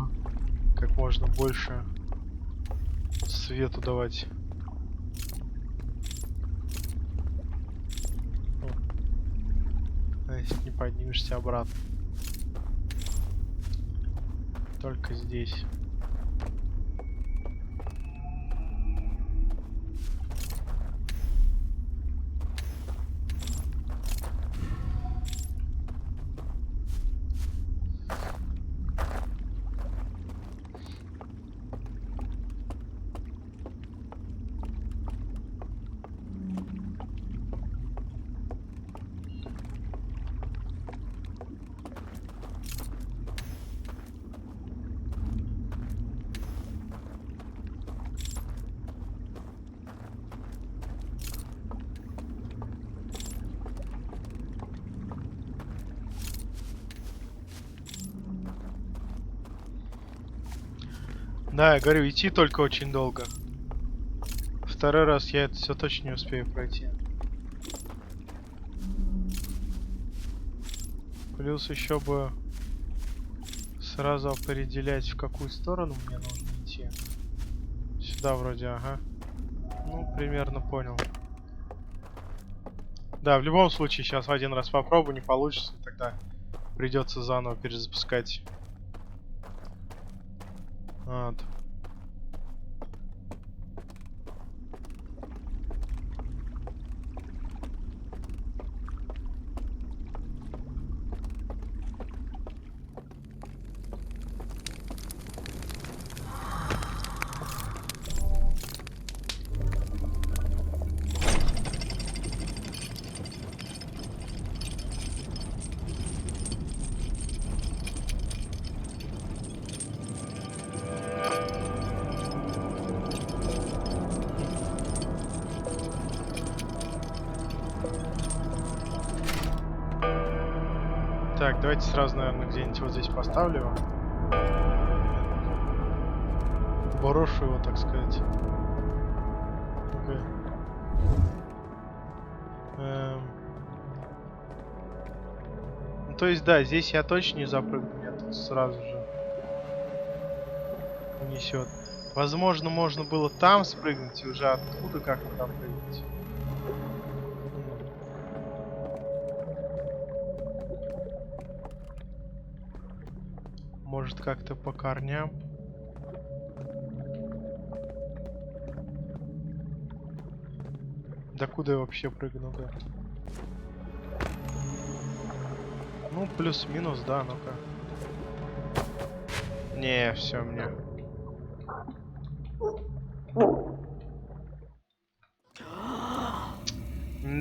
как можно больше свету давать. А если не поднимешься обратно. Только здесь. Да, я говорю, идти только очень долго. Второй раз я это все точно не успею пройти. Плюс еще бы сразу определять, в какую сторону мне нужно идти. Сюда вроде, ага. Ну, примерно понял. Да, в любом случае, сейчас один раз попробую, не получится, тогда придется заново перезапускать. Вот. Так, давайте сразу, наверное, где-нибудь вот здесь поставлю его. Брошу его, так сказать. Okay. Ну, то есть, да, здесь я точно не запрыгну, меня тут сразу же унесет. Возможно, можно было там спрыгнуть и уже оттуда как-то допрыгнуть. Может, как-то по корням. Да куда я вообще прыгну-то? Ну, плюс-минус, да, ну-ка. Не, все, мне.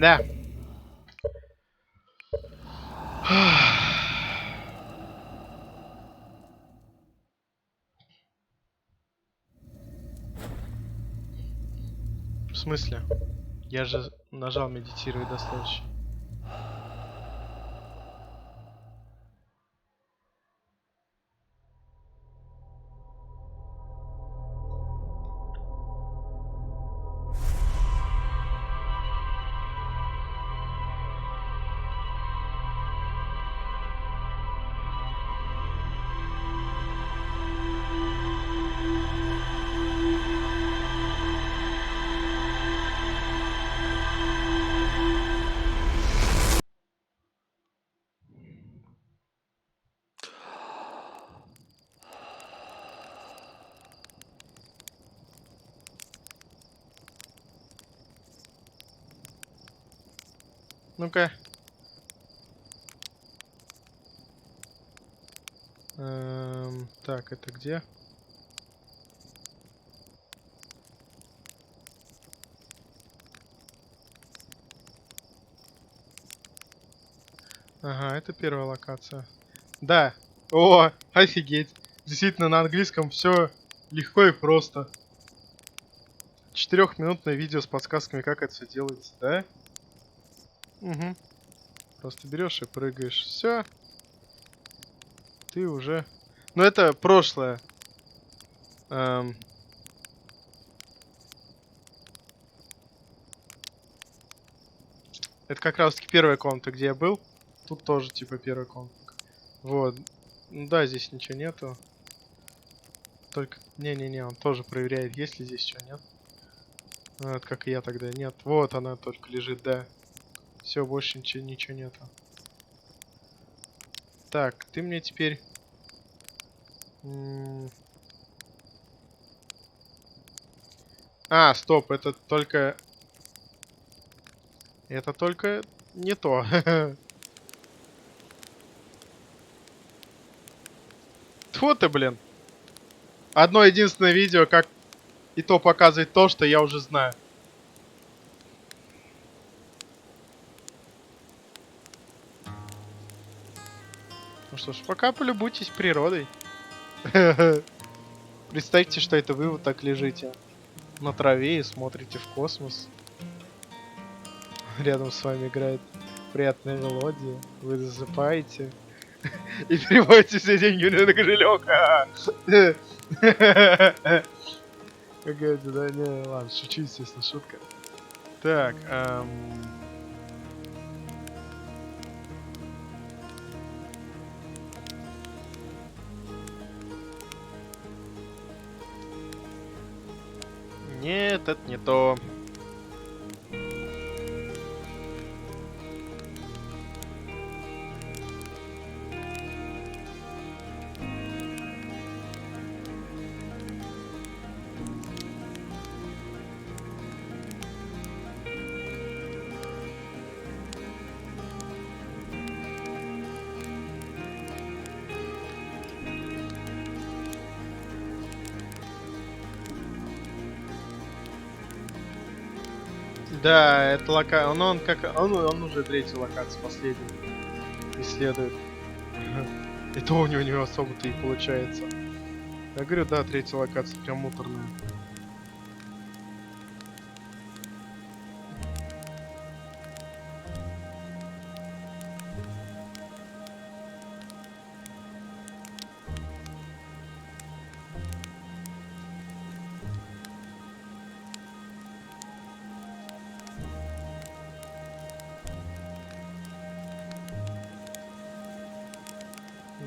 Да. В смысле? Я же нажал медитировать достаточно. Ну-ка. Так, это где? Ага, это первая локация. Да. О, офигеть. Действительно, на английском все легко и просто. 4-минутное видео с подсказками, как это все делается, да? Угу. Просто берешь и прыгаешь. Все. Ты уже... Ну, это прошлое. Это как раз таки первая комната, где я был. Тут тоже типа первая комната. Вот. Ну да, здесь ничего нету. Только... Не-не-не, он тоже проверяет, есть ли здесь что, нет. Ну, это как и я тогда. Нет, вот она только лежит, да. Все, больше ничего нету. Так, ты мне теперь... А, стоп, это только... Это только не то. Тьфу ты, блин. Одно единственное видео, как и то показывает то, что я уже знаю. Ну что ж, пока полюбуйтесь природой. Представьте, что это вы вот так лежите на траве и смотрите в космос. Рядом с вами играет приятная мелодия. Вы засыпаете. И переводите все деньги мне на кошелек. Какая-то, да, не, ладно, шучу, естественно, шутка. Так, нет, это не то. Да, это он как он уже третью локацию последний исследует. И то у него не особо-то и получается. Я говорю, да, третья локация прям муторная.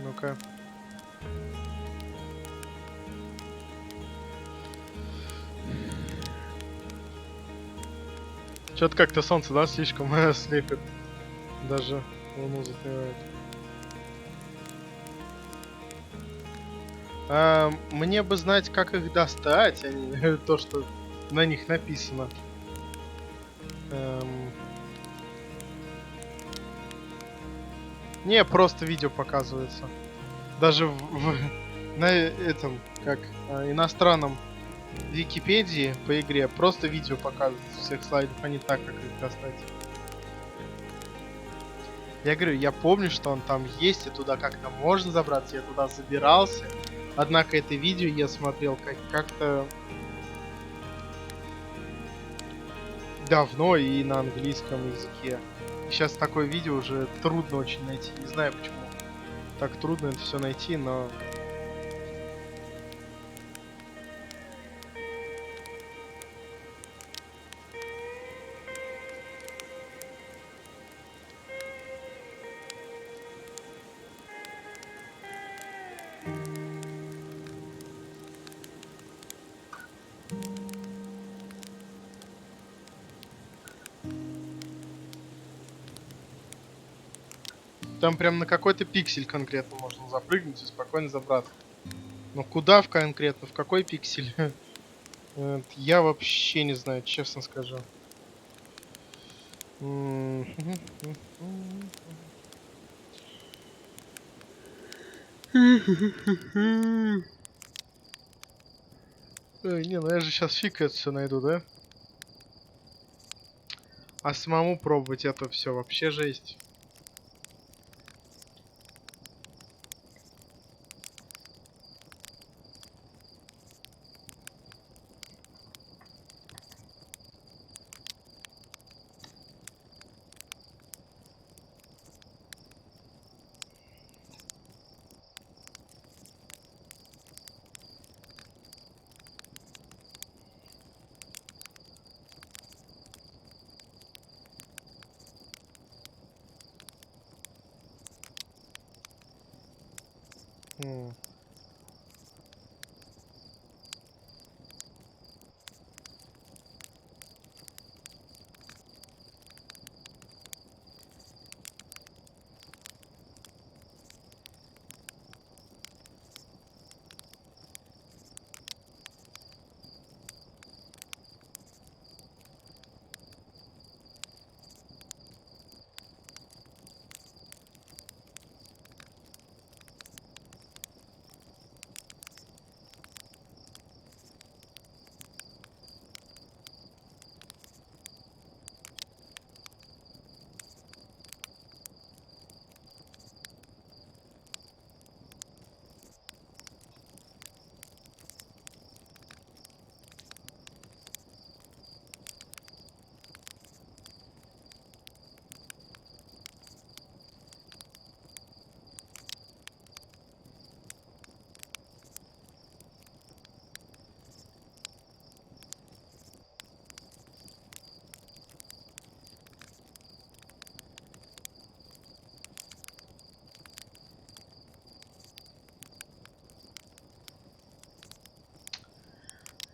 Ну-ка. Что-то как-то солнце, да, слишком слепит. Даже луну затмевает. Мне бы знать, как их достать, а не то, что на них написано. Не, просто видео показывается. Даже на этом, как иностранном Википедии по игре, просто видео показывается всех слайдов, а не так, как их достать. Я говорю, я помню, что он там есть, и туда как-то можно забраться, я туда забирался. Однако это видео я смотрел как-то давно и на английском языке. Сейчас такое видео уже трудно очень найти. Не знаю почему так трудно это все найти, но... Там прям на какой-то пиксель конкретно можно запрыгнуть и спокойно забраться. Но куда в конкретно, в какой пиксель? Я вообще не знаю, честно скажу. Не, ну я же сейчас фиг это все найду, да? А самому пробовать это все вообще жесть.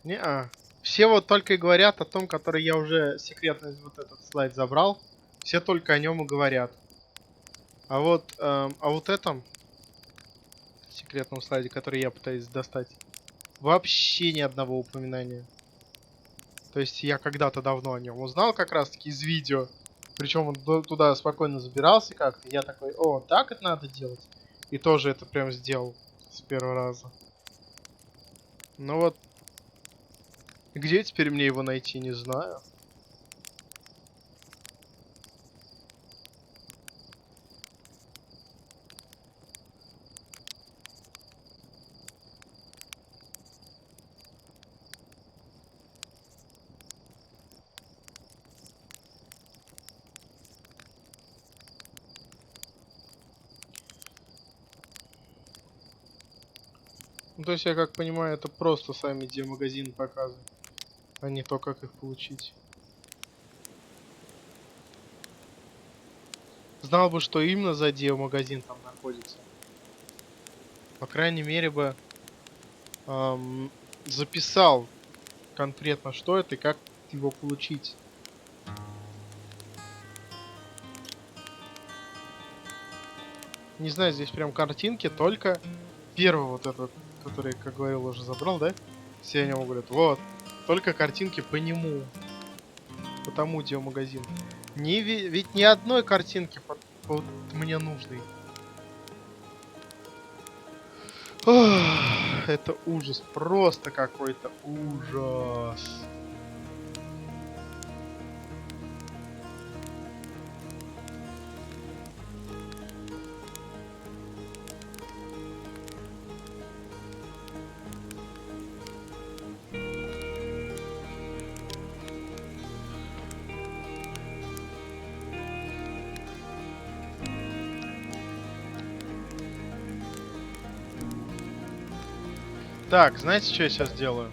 Не-а. Все вот только и говорят о том, который я уже секретный вот этот слайд забрал. Все только о нем и говорят. А вот этом секретном слайде, который я пытаюсь достать, вообще ни одного упоминания. То есть я когда-то давно о нем узнал как раз таки из видео. Причем он туда спокойно забирался как-то. Я такой, о, так это надо делать. И тоже это прям сделал с первого раза. Ну вот, где теперь мне его найти, не знаю. Ну, то есть, я как понимаю, это просто сами демагазины показывают, а не то, как их получить. Знал бы, что именно за демагазин там находится. По крайней мере бы записал конкретно, что это и как его получить. Не знаю, здесь прям картинки, только первый вот этот, который, как говорил, уже забрал, да? Все о нем говорят, вот, только картинки по нему. По тому демагазин. Ведь ни одной картинки по мне нужной. Ох, это ужас, просто какой-то ужас. Так, знаете, что я сейчас делаю?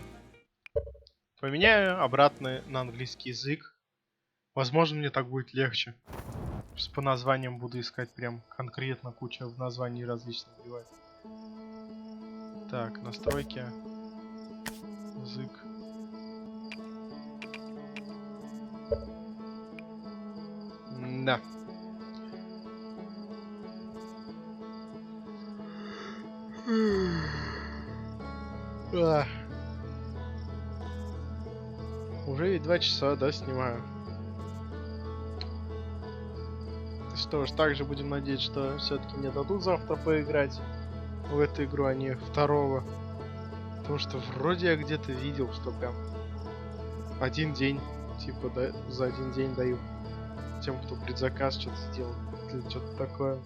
Поменяю обратно на английский язык. Возможно, мне так будет легче. По названиям буду искать прям конкретно куча в названий различных вбивать. Так, настройки. Язык. Да. Уже ведь 2 часа, да, снимаю. Что ж, также будем надеяться, что все-таки мне дадут завтра поиграть в эту игру, а не второго. Потому что вроде я где-то видел, что прям один день, типа, да, за один день дают тем, кто предзаказ что-то сделал. Или что-то такое.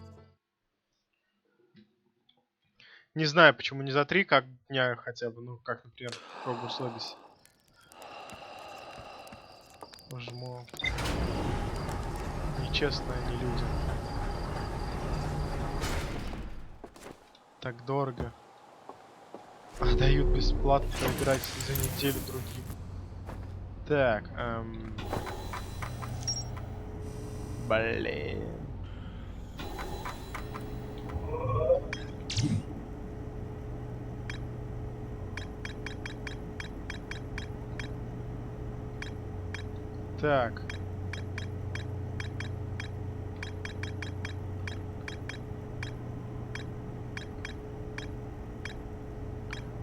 Не знаю, почему не за 3 как дня хотя бы, ну, как, например, Hogwarts Legacy. Жму. Нечестно, они люди. Так дорого. А дают бесплатно поиграть за неделю другим. Так, блин. Так.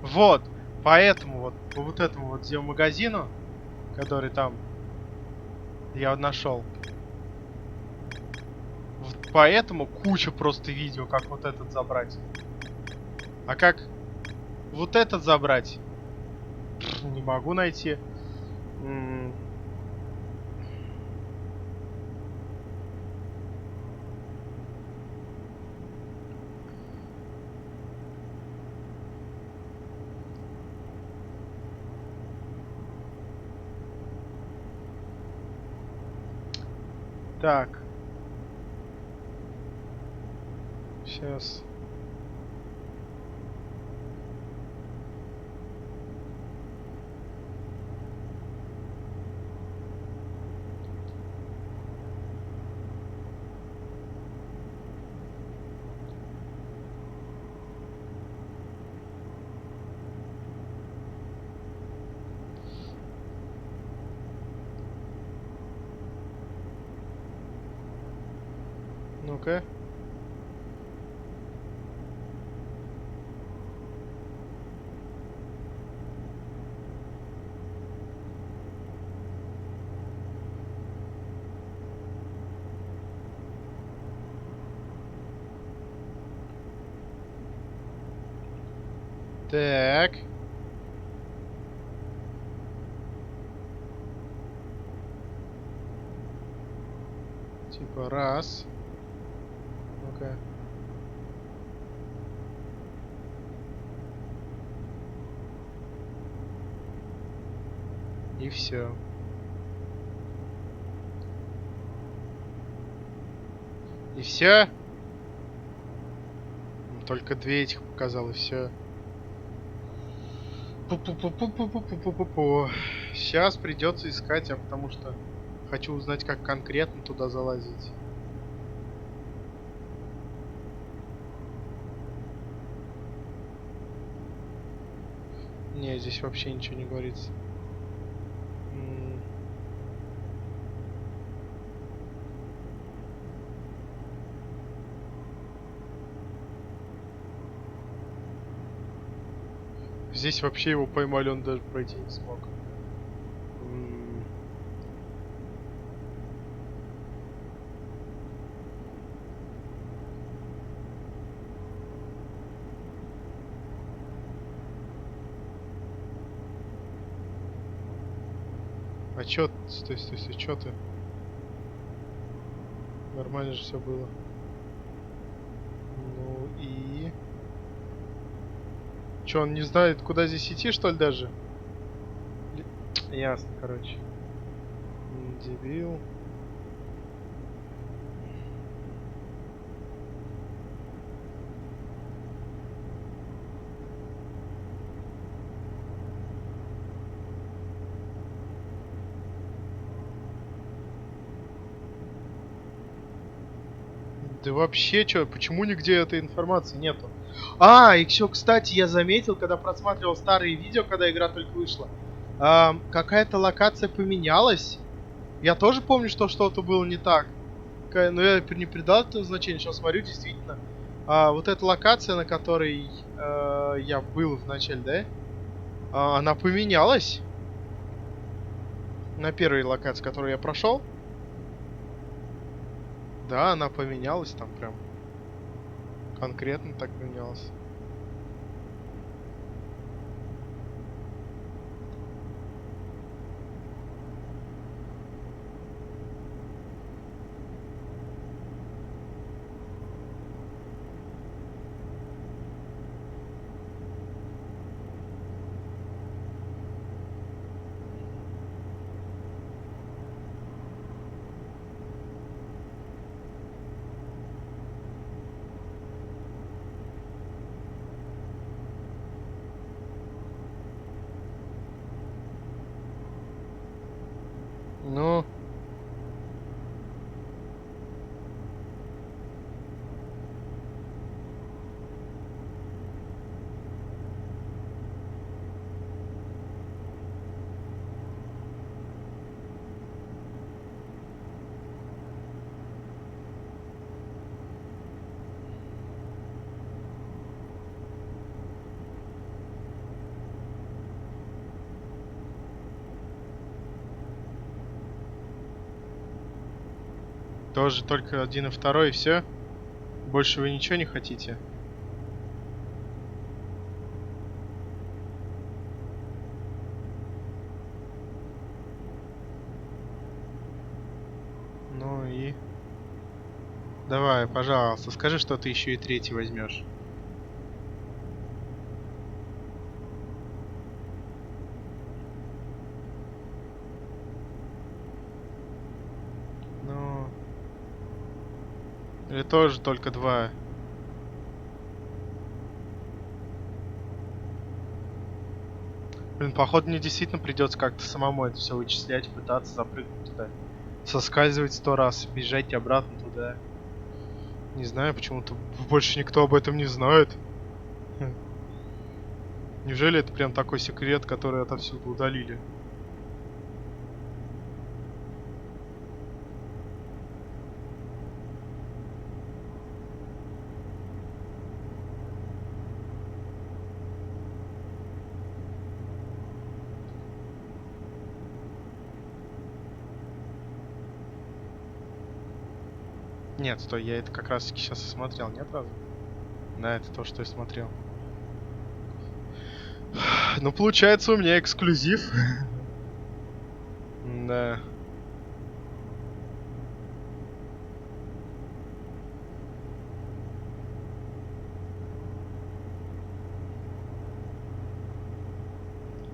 Вот, поэтому вот, по вот этому вот магазину, который там я нашел. Вот поэтому куча просто видео, как вот этот забрать. А как вот этот забрать? Не могу найти. Так. Сейчас. Ну-ка. Так. Типа раз. Ну-ка. И все. И все? Только две этих показал, и все. Сейчас придется искать, потому что хочу узнать, как конкретно туда залазить. Не, здесь вообще ничего не говорится. Здесь вообще его поймали, он даже пройти не смог. А чё? Стой, чё ты? Нормально же все было. Ну и... Чё, он не знает, куда здесь идти, что ли, даже? Ясно, короче. Дебил. Да вообще, чё, почему нигде этой информации нету? А, и еще, кстати, я заметил, когда просматривал старые видео, когда игра только вышла, какая-то локация поменялась. Я тоже помню, что что-то было не так. Но я не придал этого значения. Сейчас смотрю, действительно. Вот эта локация, на которой я был в начале, да? Она поменялась. На первой локации, которую я прошел. Да, она поменялась там прям. Конкретно так поменялась. Ну... Тоже только один и второй, и все? Больше вы ничего не хотите? Ну и... Давай, пожалуйста, скажи, что ты еще и третий возьмешь. Ну... Или тоже только два? Блин, походу мне действительно придется как-то самому это все вычислять, пытаться запрыгнуть туда. Соскальзывать 100 раз, бежать обратно туда. Не знаю, почему-то больше никто об этом не знает. Неужели это прям такой секрет, который отовсюду удалили? Нет, стой, я это как раз таки сейчас и смотрел, нет разве? Да, это то, что я смотрел. Ну, получается, у меня эксклюзив. Да.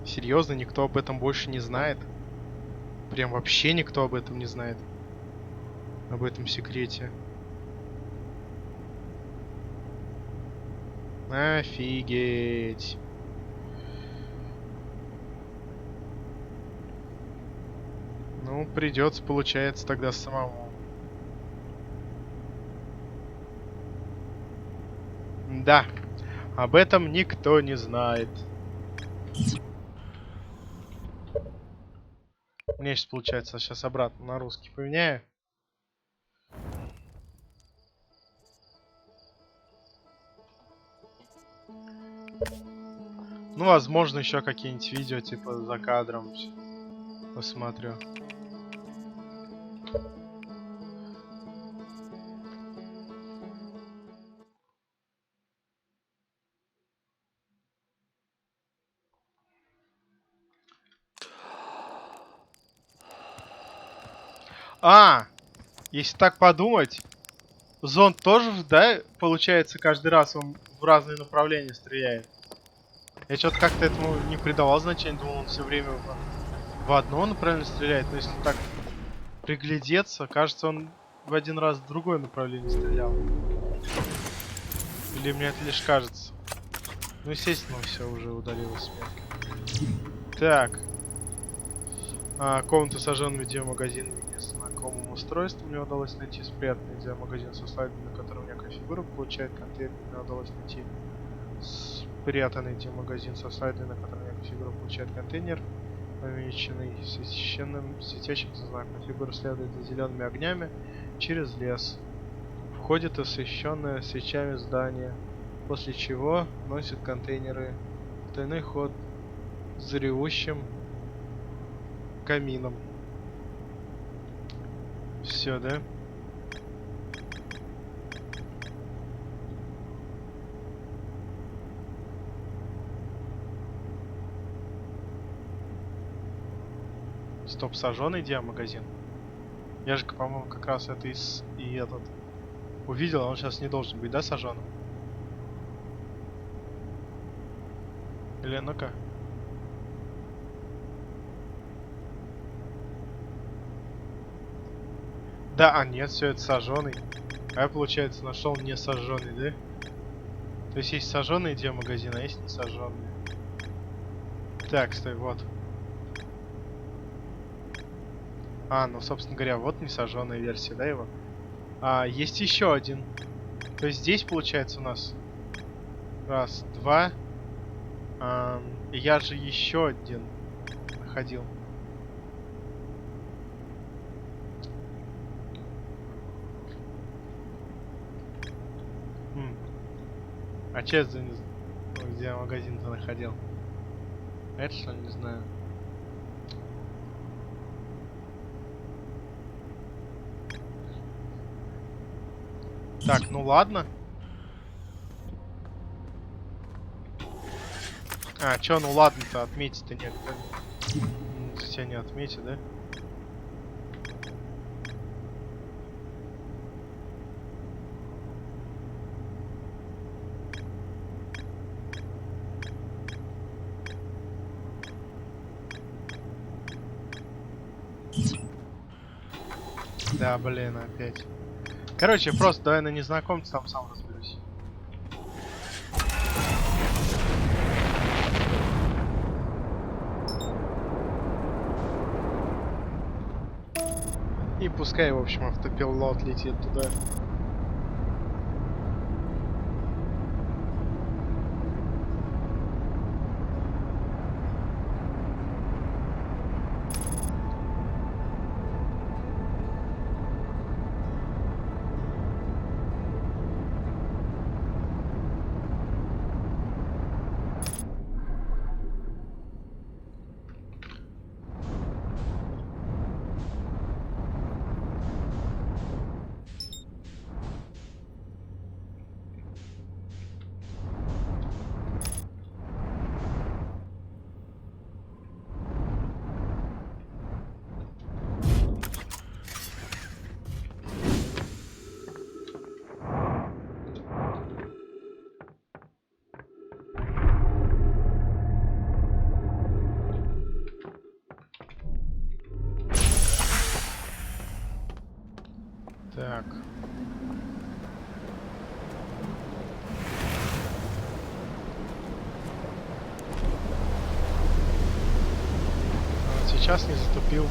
Серьезно, никто об этом больше не знает? Прям вообще никто об этом не знает. Об этом секрете. Офигеть. Ну, придется, получается, тогда самому. Да, об этом никто не знает. У меня сейчас получается, сейчас обратно на русский поменяю. Ну, возможно, еще какие-нибудь видео, типа, за кадром посмотрю. А, если так подумать, зонд тоже, да, получается, каждый раз он в разные направления стреляет. Я что-то как-то этому не придавал значения, думал, он все время в одно направление стреляет. Но если так приглядеться, кажется, он в один раз в другое направление стрелял. Или мне это лишь кажется? Ну, естественно, все уже удалилось. Так. Комнату сожжен видеомагазин с знакомым устройством. Мне удалось найти спрятанный видеомагазин со слайдами, на котором у меня фигура получает контейнер. Мне удалось найти спрятанный видеомагазин со слайдами, на котором у меня фигура получает контейнер, помеченный священным светящимся знаком. Фигура следует за зелеными огнями через лес. Входит освещенное свечами здание, после чего носит контейнеры в тайный ход с ревущим камином. Все, да? Стоп, сожженный диамагазин. Я же, по-моему, как раз это и этот увидел, а он сейчас не должен быть, да, сожженным? Или ну-ка. Да, нет, все это сожженный. А я, получается, нашел не сожженный, да? То есть есть сожженные диамагазины, а есть не сожженные. Так, стой, вот. Ну, собственно говоря, вот не сожженная версия, да, его? Есть еще один. То есть здесь, получается, у нас раз, два. Я же еще один находил. А че за... Где магазин-то находил? Это что, не знаю. Так, ну ладно. Чё, ну ладно-то, отметить-то нет. Тебя не отметит, да? Да, блин, опять. Короче, просто давай на незнакомца там сам разберусь. И пускай, в общем, автопилот летит туда. сейчас не затупил.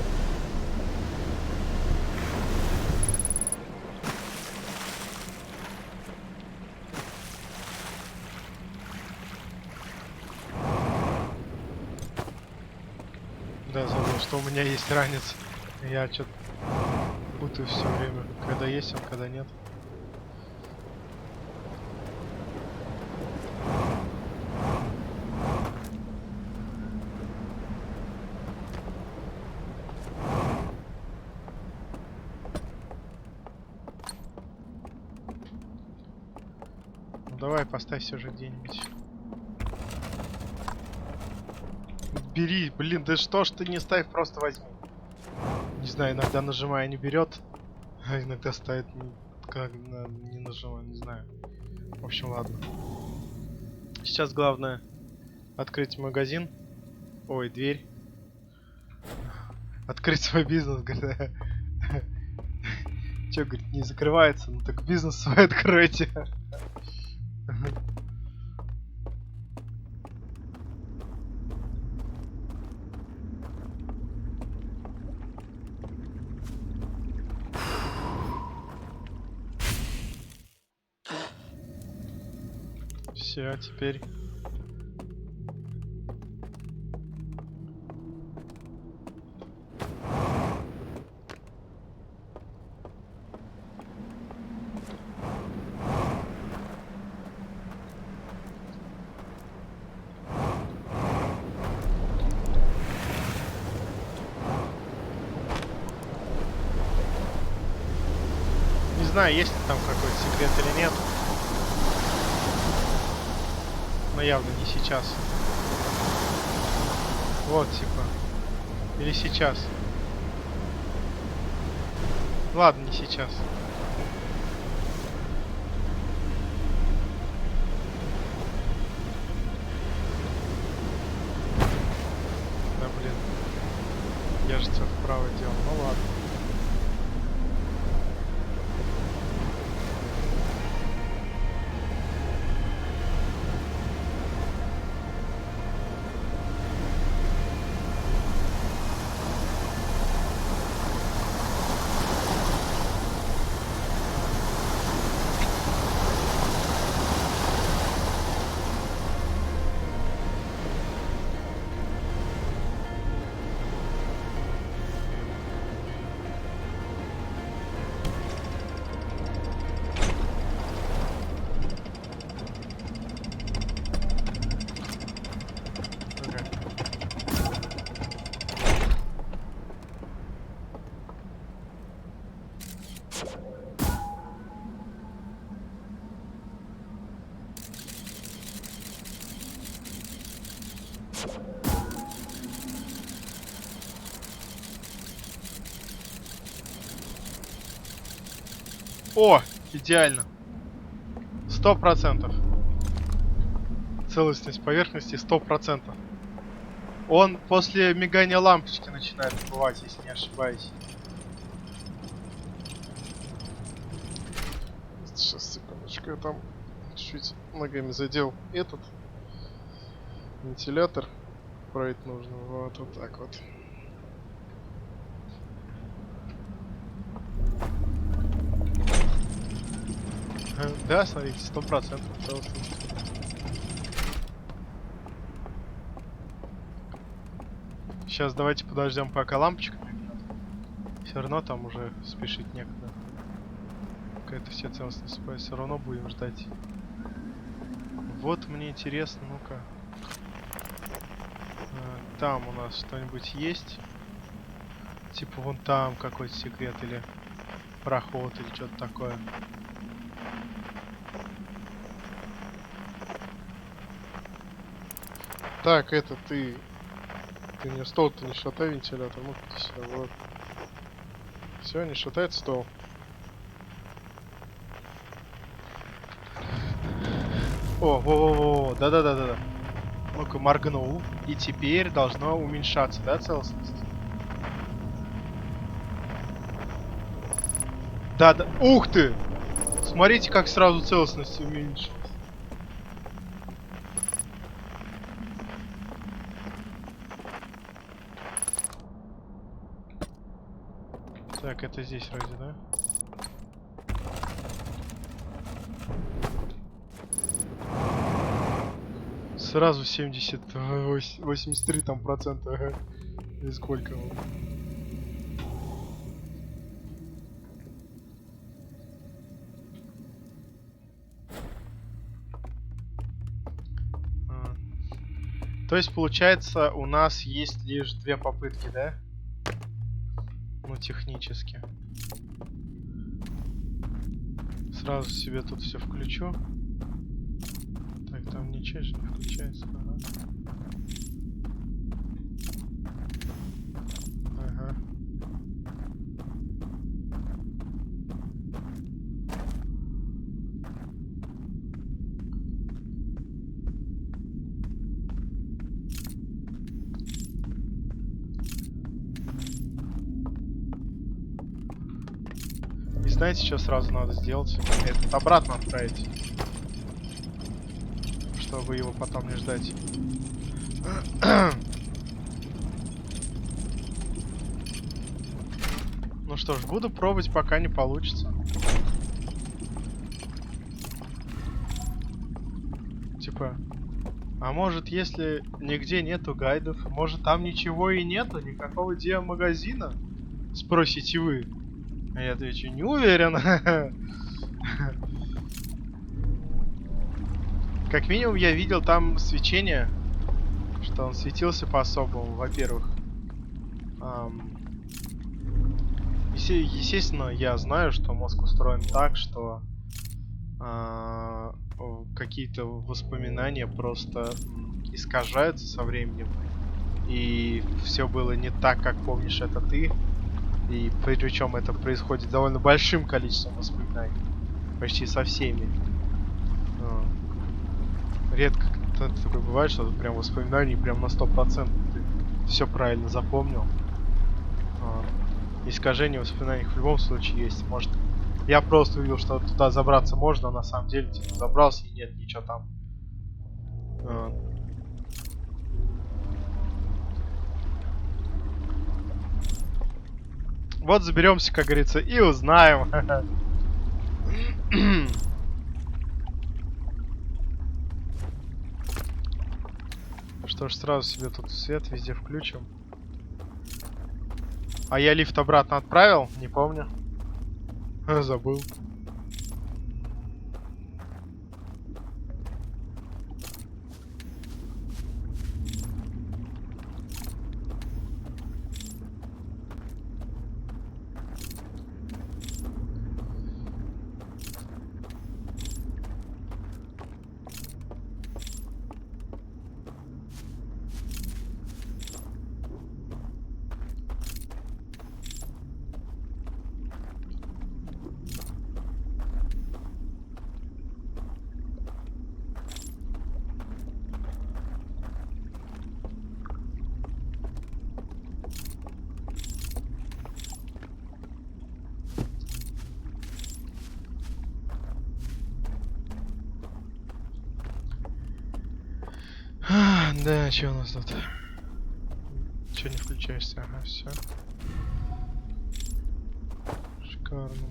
Да, забыл, что у меня есть ранец. Я что-то путаю все время. Когда есть он, когда нет. Ну давай, поставь все же где-нибудь. Бери, блин, да что ж ты не ставь, просто возьми. Не знаю, иногда нажимая не берет, а иногда ставит как не нажимая, не знаю. В общем, ладно. Сейчас главное открыть магазин. Ой, дверь. Открыть свой бизнес, говорит. Че, говорит, не закрывается? Ну так бизнес свой откройте. Все, теперь. Не знаю, есть ли там какой-то секрет или нет. Но явно не сейчас. Вот, типа. Или сейчас. Ладно, не сейчас. Да, блин. Я же все вправо делал. Ну ладно. О, идеально. 100%. Целостность поверхности 100%. Он после мигания лампочки начинает бывать, если не ошибаюсь. Сейчас, секундочку, я там чуть-чуть ногами задел этот вентилятор. Править нужно. Вот так вот. Да, смотрите, 100% целостность. Сейчас давайте подождем, пока лампочка мигнет. Все равно там уже спешить некуда. Какая-то вся целостность спать. Все равно будем ждать. Вот мне интересно, ну-ка. Там у нас что-нибудь есть? Типа вон там какой-то секрет или проход или что-то такое. Так, это ты мне стол-то не шатай, вентилятор. Ну, иди сюда, вот. Все, не шатает стол. О, во-во-во, да-да-да-да-да. Ну-ка, моргнул. И теперь должно уменьшаться, да, целостность? Да-да. Ух ты! Смотрите, как сразу целостность уменьшилась. Так, это здесь вроде, да? Сразу 83 там процента. Ага. И сколько вот? А. То есть, получается, у нас есть лишь 2 попытки, да? Ну, технически. Сразу себе тут все включу. Так, там ничего же не включается. Ага. Ага. И знаете, что сразу надо сделать? Этот обратно отправить. Чтобы его потом не ждать. Ну что ж, буду пробовать, пока не получится. Типа, а может, если нигде нету гайдов, может там ничего и нету, никакого диамагазина? Спросите вы. А я отвечу, не уверен. Как минимум я видел там свечение, что он светился по-особому, во-первых. Естественно, я знаю, что мозг устроен так, что какие-то воспоминания просто искажаются со временем. И все было не так, как помнишь это ты. И причем это происходит довольно большим количеством воспоминаний. Почти со всеми. Редко такое бывает, что прям воспоминаний прям на 100% ты все правильно запомнил. Искажение воспоминаний в любом случае есть. Может, я просто увидел, что туда забраться можно, а на самом деле типа забрался и нет ничего там. Вот заберемся, как говорится, и узнаем. Что ж, сразу себе тут свет везде включим. А я лифт обратно отправил? Не помню. Забыл. Да, что у нас тут? Че не включаешься? Ага, все. Шикарно.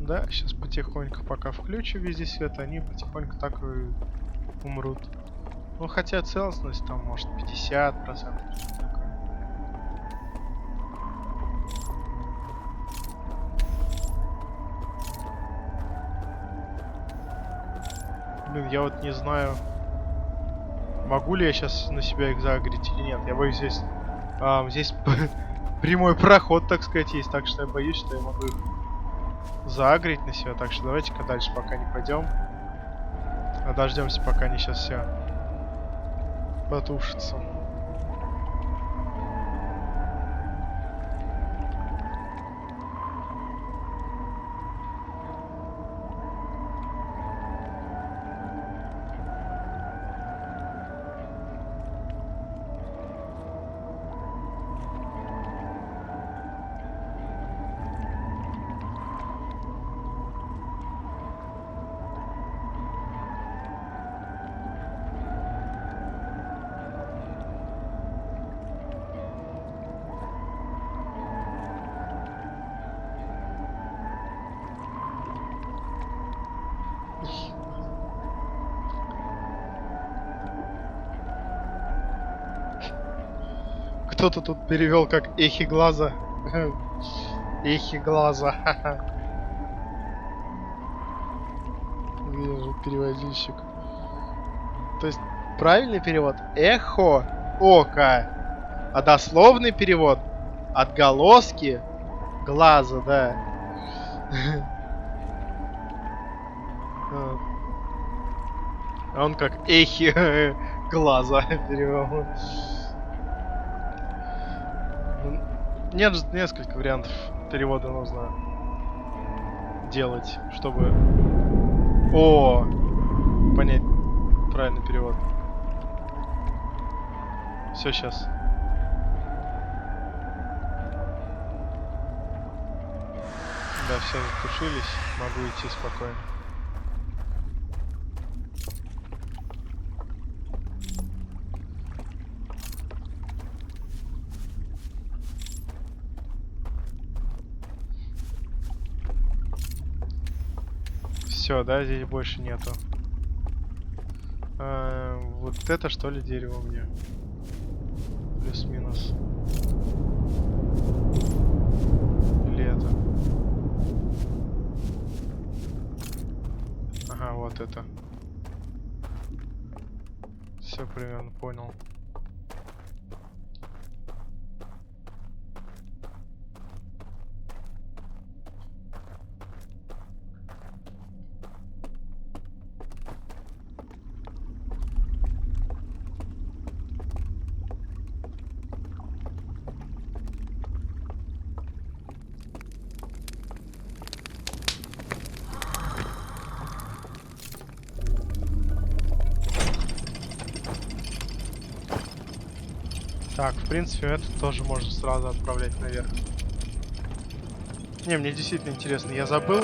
Да, сейчас потихоньку, пока включу везде свет, они потихоньку так и умрут. Ну, хотя целостность там, может, 50%. Блин, я вот не знаю, могу ли я сейчас на себя их загреть или нет. Я боюсь, здесь прямой проход, так сказать, есть, так что я боюсь, что я могу их загреть на себя. Так что давайте-ка дальше пока не пойдем. А дождемся, пока они сейчас все потушатся. кто-то тут перевел как эхи глаза. Эхи глаза. Вижу, переводильщик. То есть правильный перевод эхо ока. А дословный перевод отголоски глаза, да. А он как эхи глаза перевел. Нет, несколько вариантов перевода нужно делать, чтобы понять правильный перевод. Все, сейчас. Да, все затушились, могу идти спокойно. Все, да, здесь больше нету. Вот это что ли дерево у меня? Плюс-минус. Или это? Ага, вот это. Все примерно понял. Так, в принципе, это тоже можно сразу отправлять наверх. Не, мне действительно интересно. Я забыл,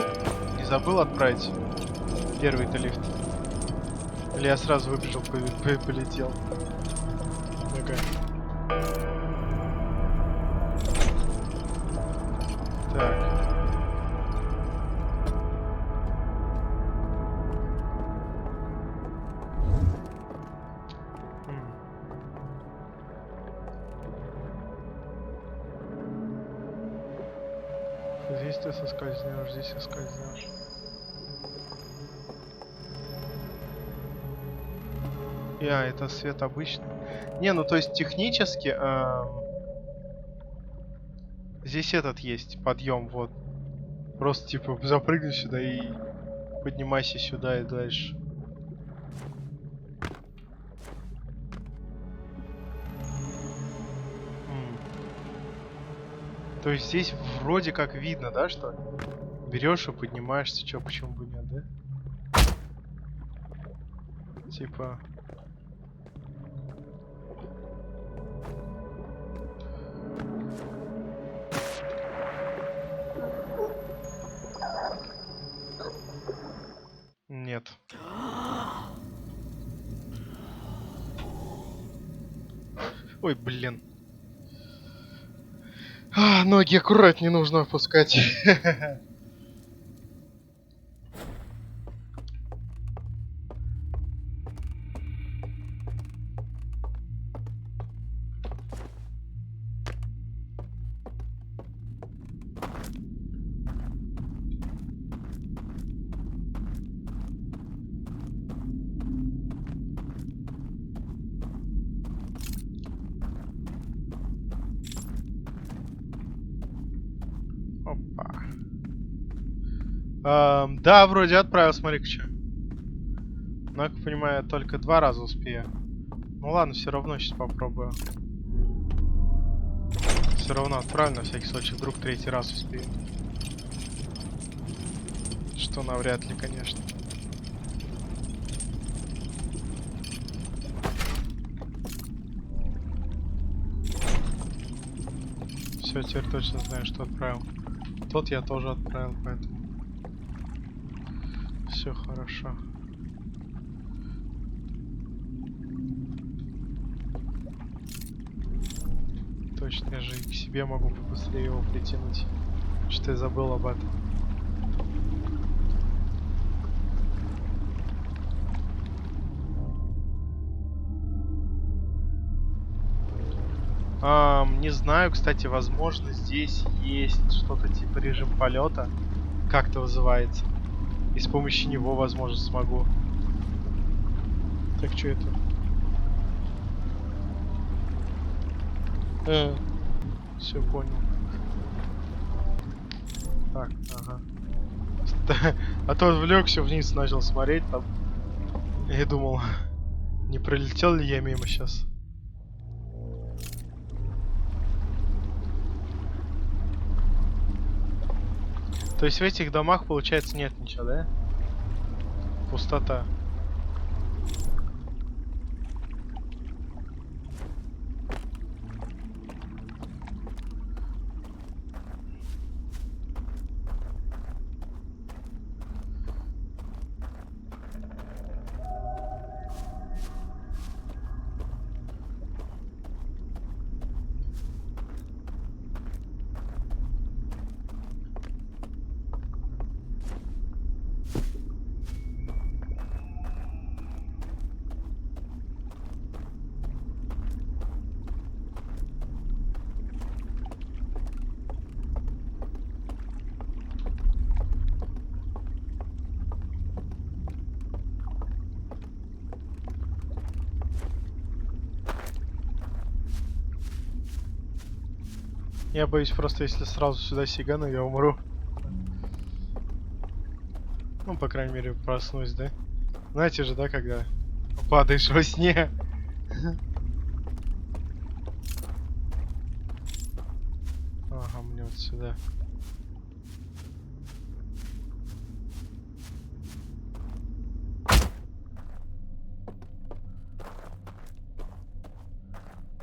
не забыл отправить первый-то лифт. Или я сразу выбежал, полетел. Ага. Так. Здесь ты соскользнешь, здесь соскользнешь. Это свет обычный. Не, ну то есть технически здесь этот есть подъем, вот. Просто типа запрыгни сюда и поднимайся сюда и дальше. То есть здесь вроде как видно, да, что берешь и поднимаешься, чё, почему бы нет, да? Типа... Нет. Ой, блин. Ноги аккуратнее нужно опускать. Опа. Да, вроде отправил, смотри-ка что. Но, я понимаю, я только 2 раза успею. Ну ладно, все равно сейчас попробую. Все равно отправлю на всякий случай, вдруг 3-й раз успею. Что навряд ли, конечно. Все, теперь точно знаю, что отправил. Тот я тоже отправил, поэтому все хорошо. Точно, я же и к себе могу побыстрее его притянуть. Что я забыл об этом. Не знаю, кстати, возможно, здесь есть что-то типа режим полета. Как-то вызывается. И с помощью него, возможно, смогу. Так, что это? Все понял. Так, ага. А то отвлекся вниз, начал смотреть там. И думал, не пролетел ли я мимо сейчас. То есть в этих домах, получается, нет ничего, да? Пустота. Я боюсь просто, если сразу сюда сигану, я умру. Ну, по крайней мере, проснусь, да? Знаете же, да, когда падаешь во сне? Ага, мне вот сюда.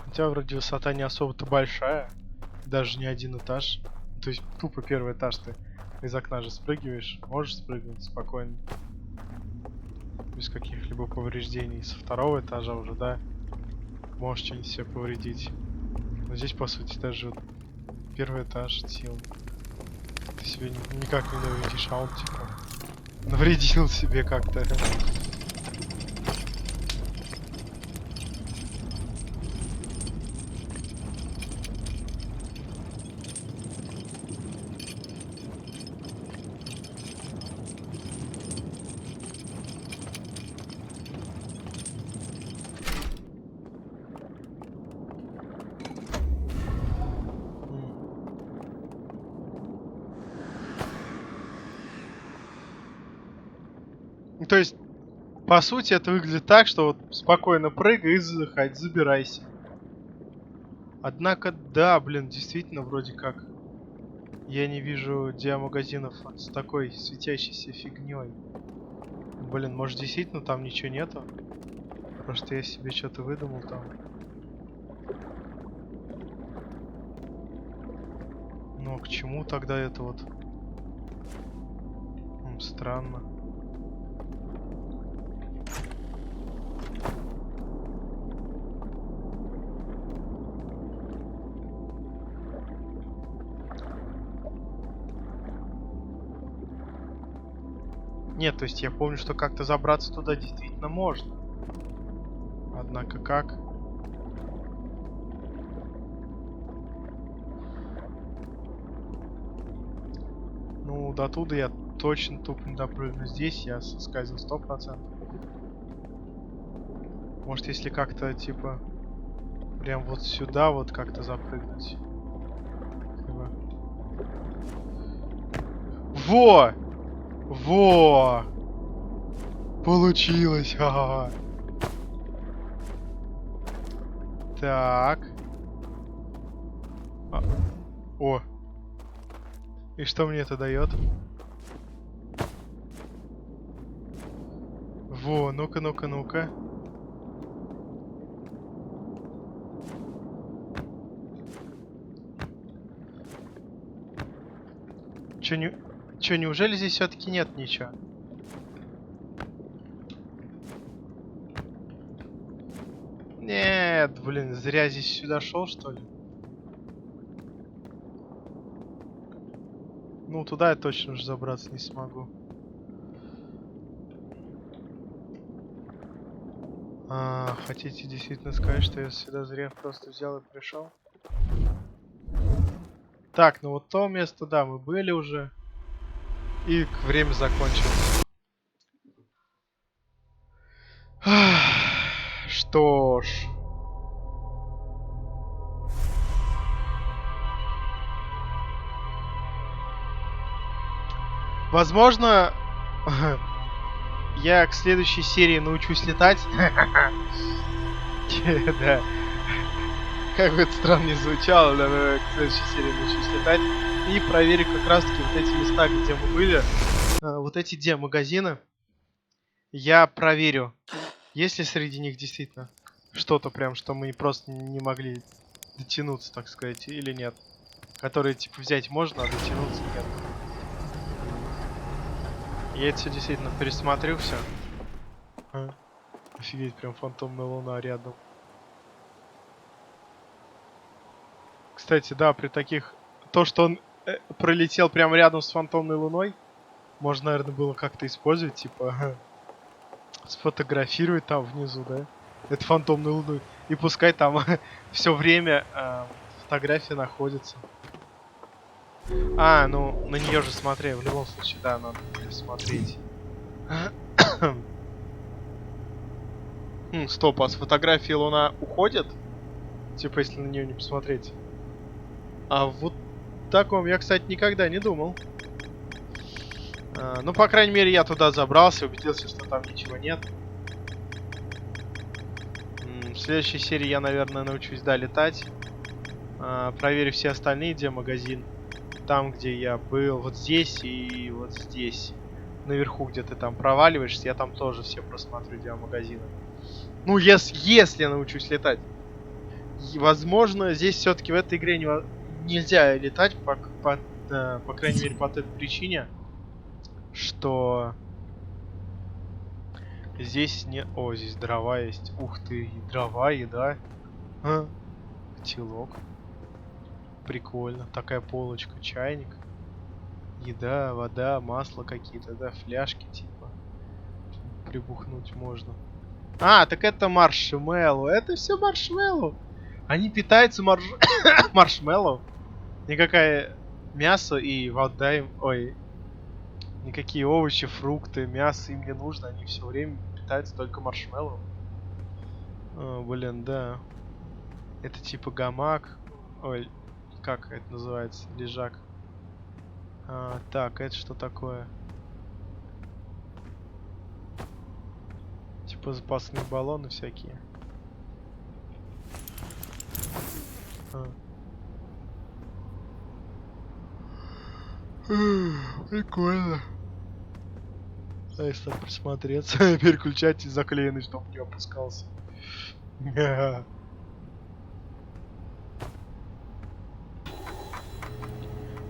У тебя вроде высота не особо-то большая. Даже не один этаж. То есть тупо первый этаж ты из окна же спрыгиваешь. Можешь спрыгнуть спокойно. Без каких-либо повреждений. Со второго этажа уже, да, можешь что-нибудь себе повредить. Но здесь, по сути, даже вот первый этаж сил. Ты себе никак не навредишь, а он типа навредил себе как-то. Ну, то есть, по сути, это выглядит так, что вот спокойно прыгай и заходи, забирайся. Однако, да, блин, действительно, вроде как. Я не вижу диамагазинов вот с такой светящейся фигней. Блин, может действительно там ничего нету? Может я себе что-то выдумал там? Но к чему тогда это вот? Странно. Нет, то есть я помню, что как-то забраться туда действительно можно. Однако как? Ну, до туда я точно тупо не допрыгну. Здесь я соскальзил 100%. Может, если как-то, типа, прям вот сюда вот как-то запрыгнуть. Типа. Во! Во! Получилось! Ха-ха-ха. Так. А, О! И что мне это дает? Во, ну-ка, ну-ка, ну-ка. Чё, не... Чё, неужели здесь все-таки нет ничего? Нет, блин, зря здесь сюда шел, что ли? Ну, туда я точно уже забраться не смогу. Хотите действительно сказать, что я сюда зря просто взял и пришел? Так, ну вот то место, да, мы были уже. И время закончилось. Что ж. Возможно, я к следующей серии научусь летать. Да. Как бы это странно не звучало, да, но к следующей серии научусь летать. И проверю как раз таки вот эти места, где мы были. Вот эти где магазины. Я проверю, есть ли среди них действительно что-то прям, что мы просто не могли дотянуться, так сказать, или нет. Которые, типа, взять можно, а дотянуться нет. Я это все действительно пересмотрю все. Офигеть, прям фантомная луна рядом. Кстати, да, при таких... То, что он пролетел прямо рядом с фантомной луной, можно, наверное, было как-то использовать, типа, сфотографировать там внизу, да? Это фантомную луну. И пускай там все время фотография находится. А, ну, на нее же смотри. В любом случае, да, надо смотреть. Стоп, а с фотографии луна уходит? Типа, если на нее не посмотреть. А вот таком я, кстати, никогда не думал. Ну, по крайней мере, я туда забрался, убедился, что там ничего нет. В следующей серии я, наверное, научусь, да, летать. Проверю все остальные, где магазин. Там, где я был, вот здесь и вот здесь. Наверху, где ты там проваливаешься, я там тоже все просмотрю, где магазины. Ну, если я научусь летать. И, возможно, здесь все-таки в этой игре нельзя летать, по крайней мере, по той причине, что здесь не... О, здесь дрова есть. Ух ты, дрова, еда. Котелок. Прикольно. Такая полочка, чайник. Еда, вода, масло какие-то, да, фляжки типа. Прибухнуть можно. А, так это маршмеллоу. Это все маршмеллоу. Они питаются маршмеллоу. Никакое мясо и вода им... Ой. Никакие овощи, фрукты, мясо им не нужно. Они все время питаются только маршмеллоу. О, блин, да. Это типа гамак. Ой, как это называется? Лежак. Так, это что такое? Типа запасные баллоны всякие. Прикольно. А если так присмотреться, переключатель заклеенный, чтобы не опускался.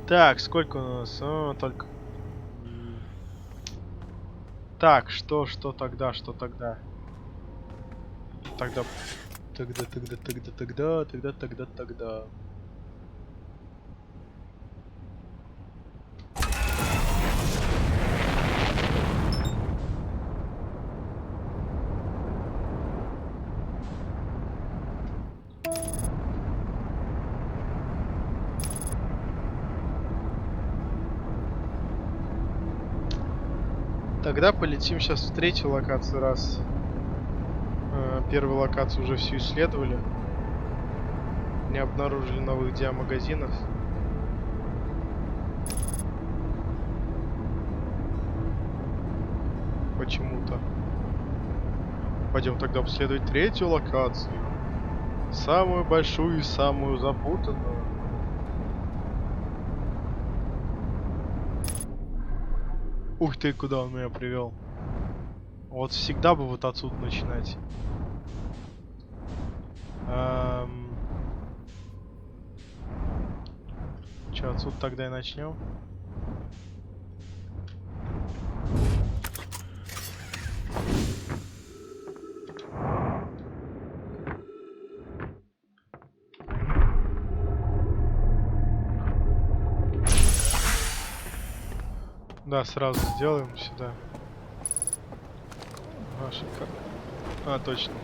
Так, сколько у нас? Только... Так, что тогда, что тогда? Тогда... Тогда. Тогда полетим сейчас в третью локацию, раз первую локацию уже всю исследовали. Не обнаружили новых диамагазинов. Почему-то. Пойдем тогда обследовать третью локацию. Самую большую и самую запутанную. Ух ты, куда он меня привел. Вот всегда бы вот отсюда начинать. Че, отсюда тогда и начнем? Да, сразу сделаем сюда. Шикарно. Точно.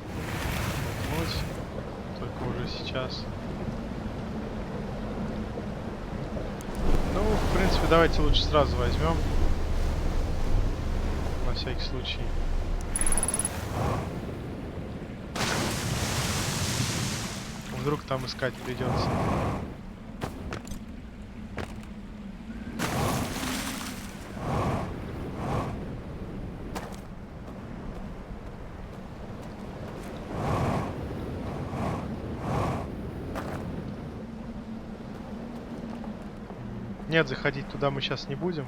Только уже сейчас. Ну, в принципе, давайте лучше сразу возьмем. На всякий случай. Вдруг там искать придется. Нет, заходить туда мы сейчас не будем.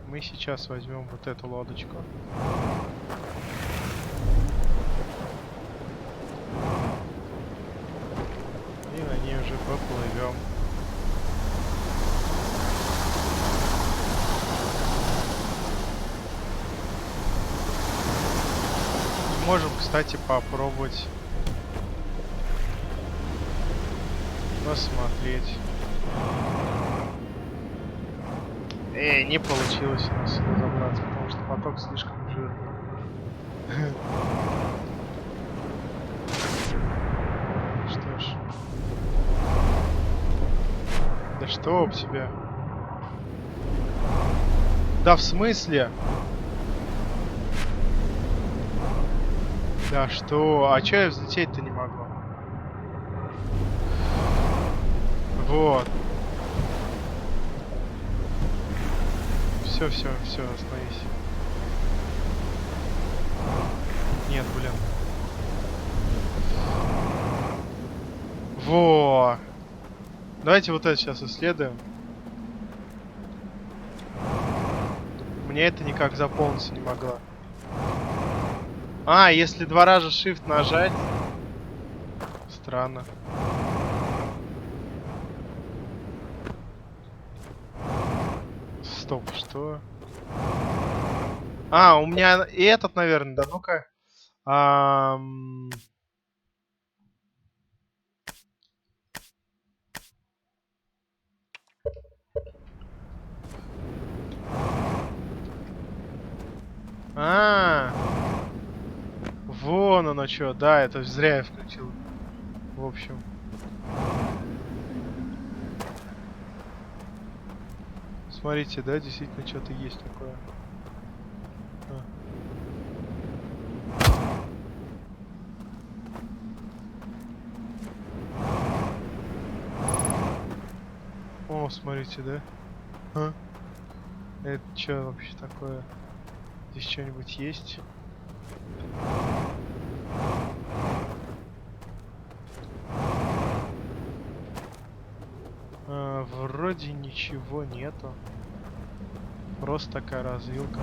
Мы сейчас возьмем вот эту лодочку. И на ней уже поплывем. Можем, кстати, попробовать посмотреть. Не получилось у нас сюда забраться, потому что поток слишком жирный. Что ж. Да что об тебя? Да в смысле? Да что? А чё я взлететь-то не могу? Вот. Все, остановись. Нет, блин. Во. Давайте вот это сейчас исследуем. Мне это никак заполниться не могло. А, если два раза Shift нажать. Странно. Стоп, что? А, у меня и этот, наверное, да, ну-ка. Вон оно что, да, это зря я включил. В общем. Смотрите, да, действительно что-то есть такое. О, смотрите, да? Это что вообще такое? Здесь что-нибудь есть? Вроде ничего нету. Просто такая развилка.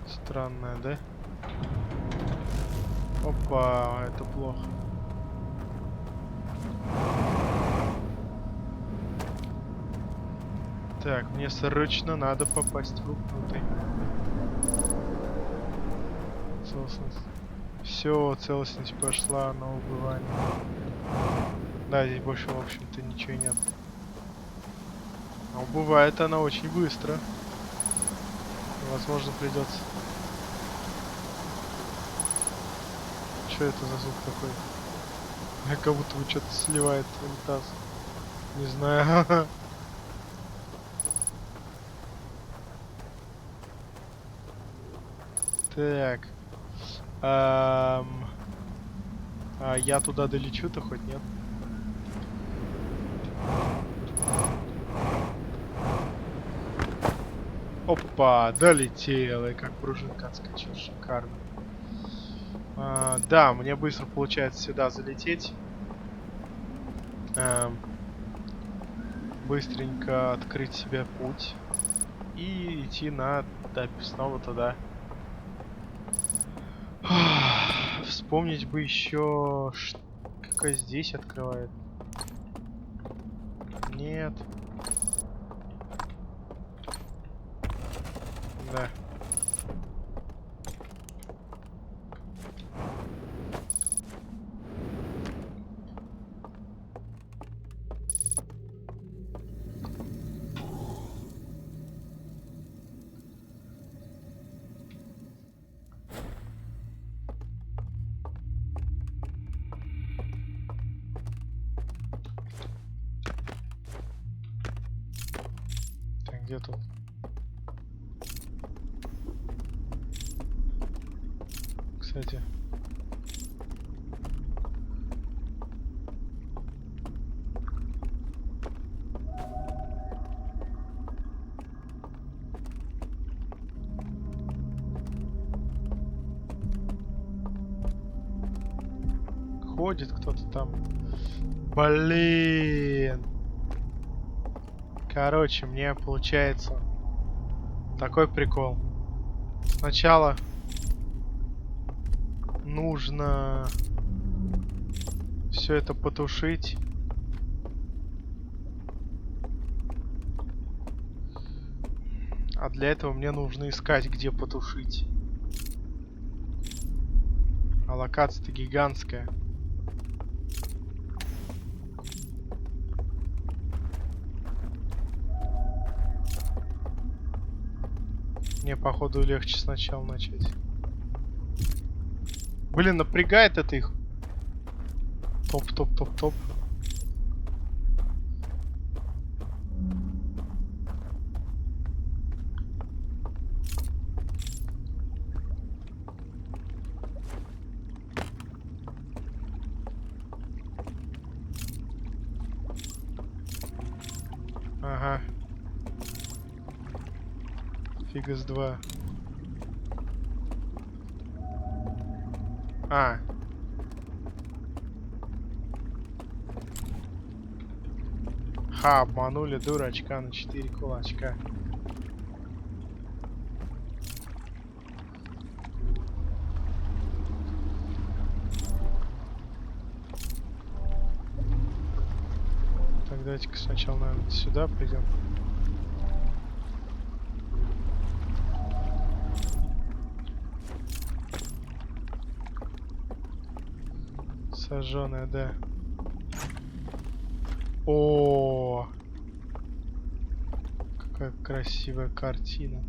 Странная, да? Опа, это плохо. Так, мне срочно надо попасть внутрь. Целостность. Все, целостность пошла на убывание. Да, здесь больше, в общем-то, ничего нет. Но убывает она очень быстро. Возможно, придется. Что это за звук такой? Как будто бы что-то сливает унитаз. Не знаю. Так. А я туда долечу-то хоть нет? Опа, долетел. И как пружинка отскочил. Шикарно. Да, мне быстро получается сюда залететь. Быстренько открыть себе путь. И идти снова туда. Вспомнить бы еще, какая здесь открывает. Нет. Да. где тут? Кстати. Ходит кто-то там. Блин. Короче, мне получается такой прикол. Сначала нужно все это потушить. А для этого мне нужно искать, где потушить. А локация-то гигантская. Мне, походу, легче сначала начать. Блин, напрягает это их. Топ. Ага. Фига с два. А. Ха, обманули дурачка на 4 кулачка. Так, давайте-ка сначала, наверное, сюда придем. Сожжёная, да. О, какая красивая картина.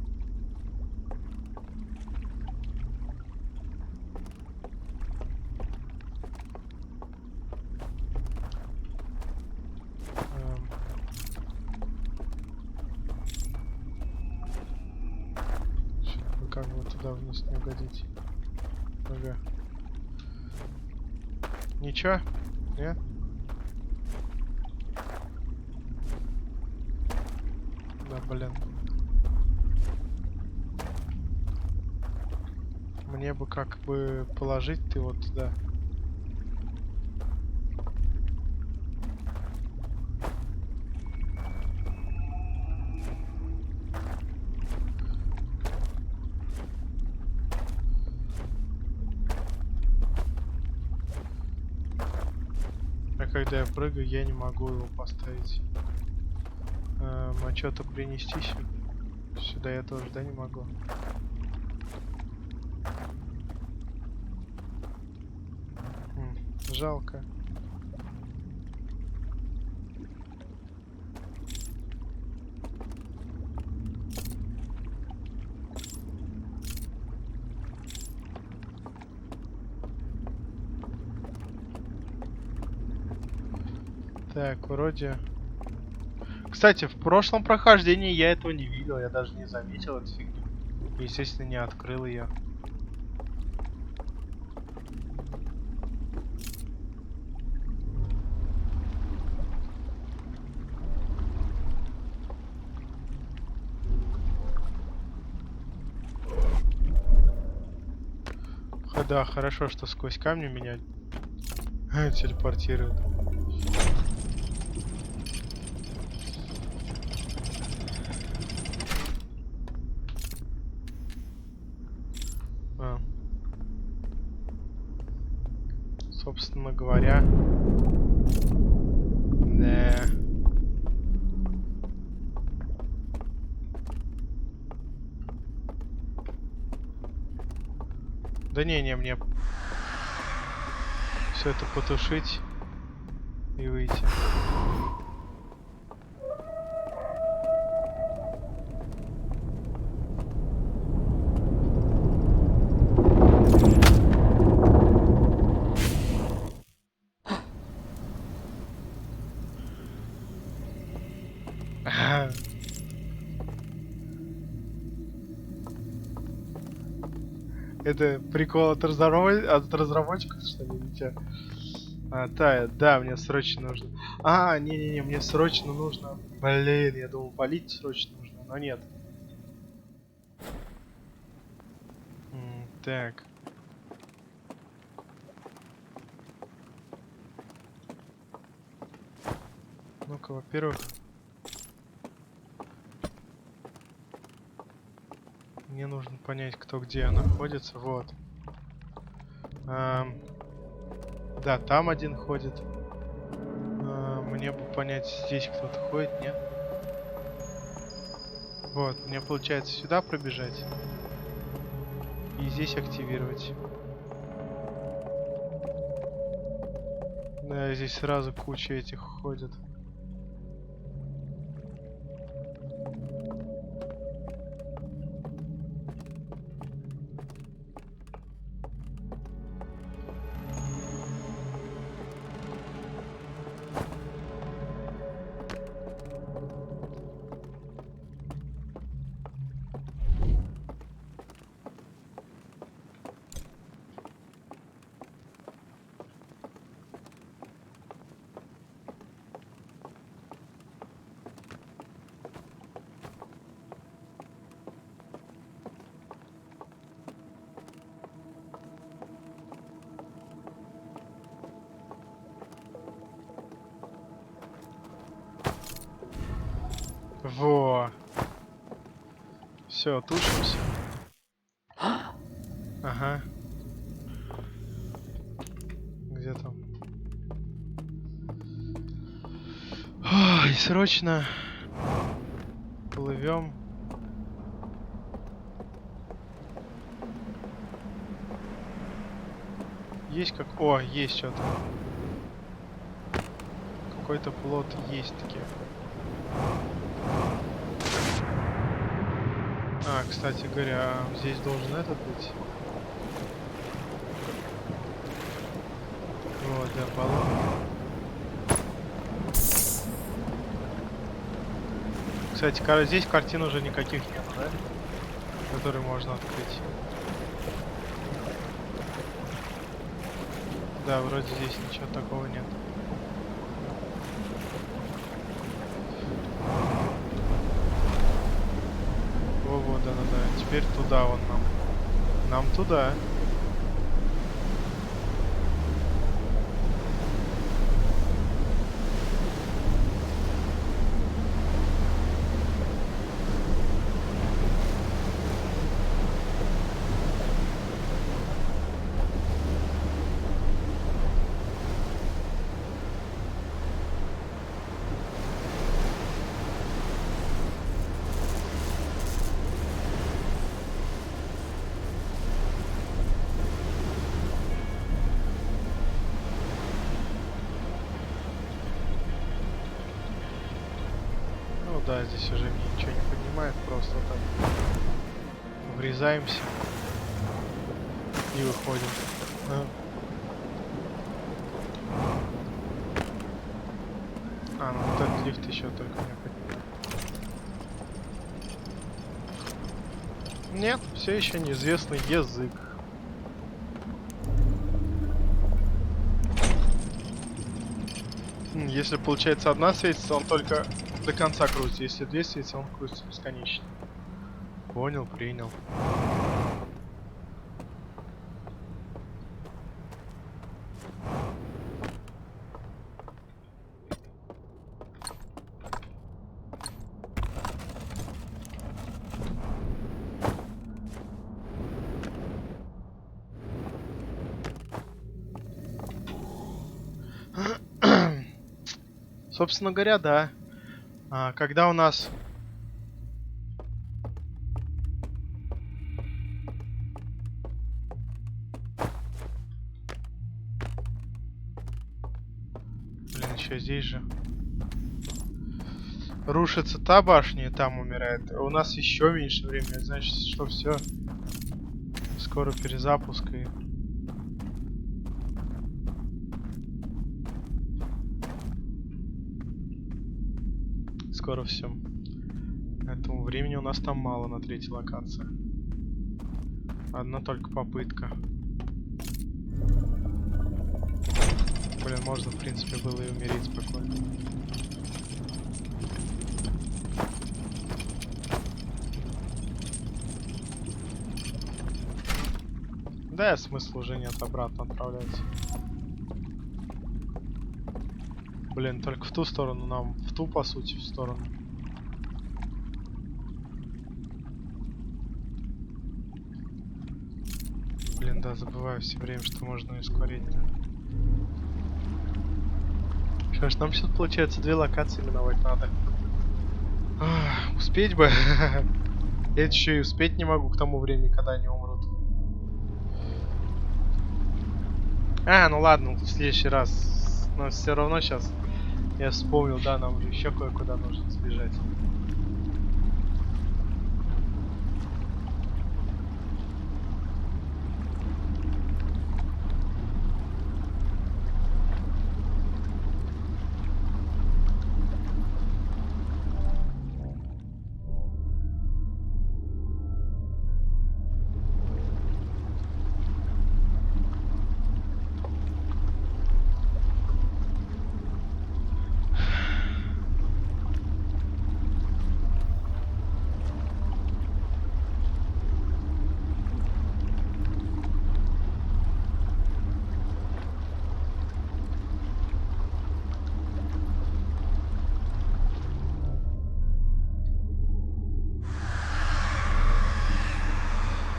Как бы туда вниз не угодить. Ага. Ничего? Нет? Да, блин. Мне бы как бы положить ты вот туда. А когда я прыгаю, я не могу его поставить. А что-то принести сюда я тоже, да, не могу. Жалко. Так, вроде... Кстати, в прошлом прохождении я этого не видел, я даже не заметил эту фигню. Естественно, не открыл ее. Да, хорошо, что сквозь камни меня телепортирует. Собственно говоря. Да. Да не, мне все это потушить и выйти. Это прикол от разработчиков, что ли, или чё? Да, мне срочно нужно. Не-не-не, мне срочно нужно. Блин, я думал, полить срочно нужно, но нет. Так. Ну-ка, во-первых, мне нужно понять, кто где находится. Вот. Да, там один ходит. Мне бы понять, здесь кто-то ходит, нет? Вот, мне получается сюда пробежать. И здесь активировать. Да, здесь сразу куча этих ходит. Во. Все, тушимся. Ага. Где там? Ой, срочно плывем. Есть как... О, есть что-то. Какой-то плот есть таки. Кстати говоря, здесь должен этот быть. Вот, да, баллон. Кстати, здесь картин уже никаких нет, да? Которые можно открыть. Да, вроде здесь ничего такого нет. Во, да. Теперь туда вон нам. Нам туда. Ну да, здесь уже ничего не поднимает, просто так врезаемся и выходим. Ну вот этот лифт еще только не поднимает. Нет, все еще неизвестный язык. Если получается одна светится, он только до конца крутится. Если две светится, он крутится бесконечно. Понял, принял. Собственно говоря, да. Когда у нас... Блин, еще здесь же. Рушится та башня и там умирает. У нас еще меньше времени. Это значит, что все. Скоро перезапуск и... Скоро все. Поэтому времени у нас там мало на третьей локации. Одна только попытка. Блин, можно, в принципе, было и умереть спокойно. Да, смысла уже нет обратно отправляться. Блин, только в ту сторону нам, в ту, по сути, в сторону. Блин, да, забываю все время, что можно ускорить. Что ж, нам сейчас, получается, 2 локации миновать надо. Успеть бы. Я еще и успеть не могу к тому времени, когда они умрут. Ну ладно, в следующий раз. Но все равно сейчас я вспомнил, да, нам же еще кое-куда нужно сбежать.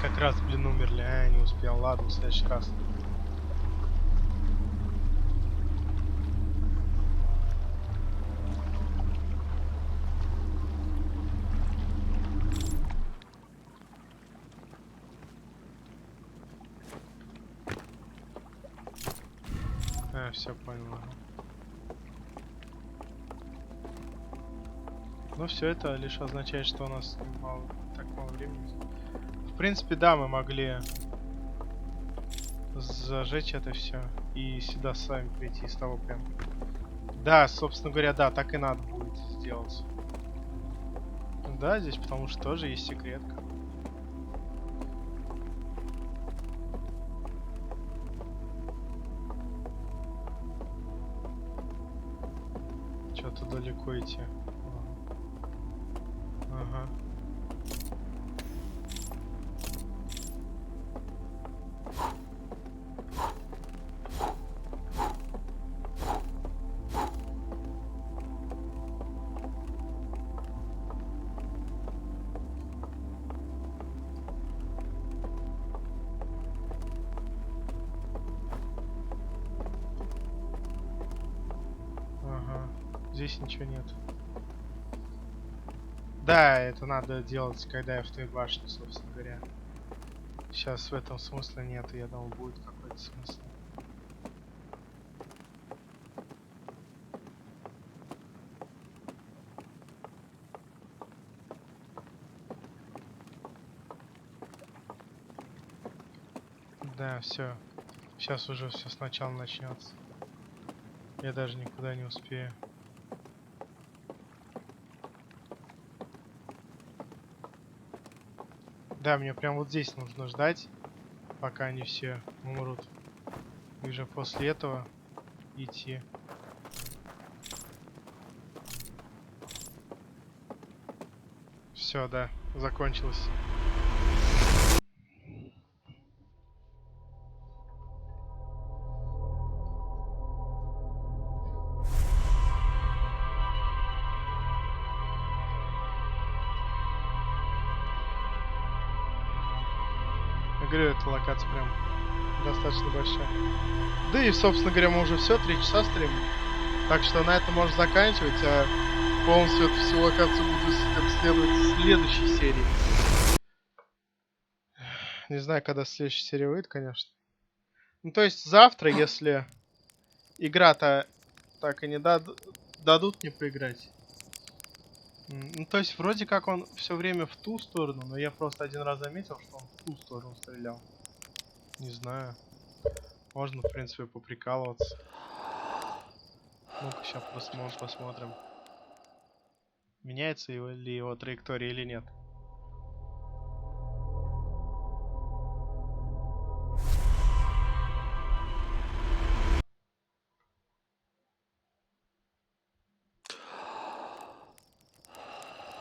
Как раз, блин, умерли. Не успел. Ладно, в следующий раз. Все понял. Но все это лишь означает, что у нас так мало времени. В принципе, да, мы могли зажечь это все и сюда сами прийти с того прям. Да, собственно говоря, да, так и надо будет сделать. Да, здесь потому что тоже есть секретка. Что-то далеко идти. Ага. Ага. Здесь ничего нет. Да, это надо делать, когда я в той башне, собственно говоря. Сейчас в этом смысла нет, я думал, будет какой-то смысл. Да, все. Сейчас уже все сначала начнется. Я даже никуда не успею. Да, мне прям вот здесь нужно ждать, пока они все умрут. И уже после этого идти. Все, да, закончилось. Я говорю, эта локация прям достаточно большая. Да и, собственно говоря, мы уже все, 3 часа стримим. Так что на этом можно заканчивать, а полностью эту всю локацию буду обследовать в следующей серии. Не знаю, когда следующая серия выйдет, конечно. Ну, то есть завтра, если игра-то так и не дадут мне поиграть. Ну, то есть вроде как он все время в ту сторону, но я просто один раз заметил, что он в ту сторону стрелял. Не знаю. Можно, в принципе, поприкалываться. Ну-ка, сейчас посмотрим. Меняется ли его траектория или нет.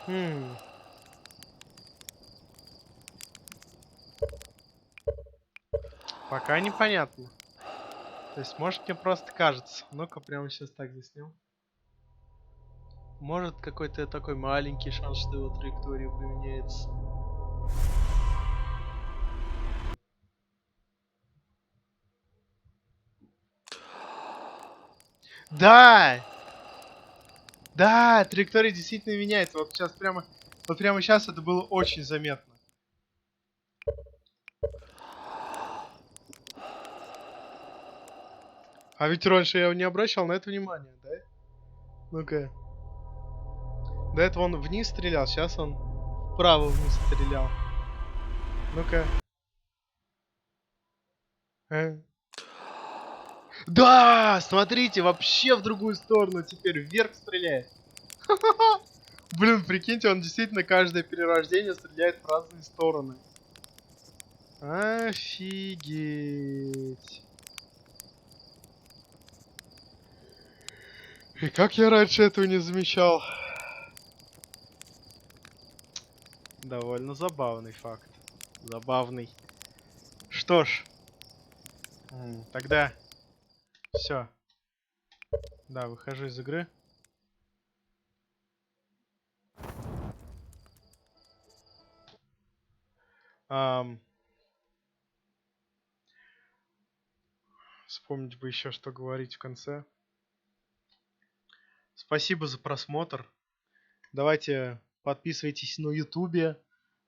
Хм. Пока непонятно. То есть, может, мне просто кажется. Ну-ка, прямо сейчас так заснем. Может, какой-то такой маленький шанс, что его траектория поменяется. Да! Да, траектория действительно меняется. Вот прямо сейчас это было очень заметно. А ведь раньше я не обращал на это внимания, да? Ну-ка. До этого он вниз стрелял, сейчас он вправо вниз стрелял. Ну-ка. Да, смотрите, вообще в другую сторону теперь вверх стреляет. Блин, прикиньте, он действительно каждое перерождение стреляет в разные стороны. Офигеть. И как я раньше этого не замечал? Довольно забавный факт. Забавный. Что ж, тогда все. Да, выхожу из игры. Ам, Вспомнить бы еще, что говорить в конце. Спасибо за просмотр. Давайте подписывайтесь на Ютубе.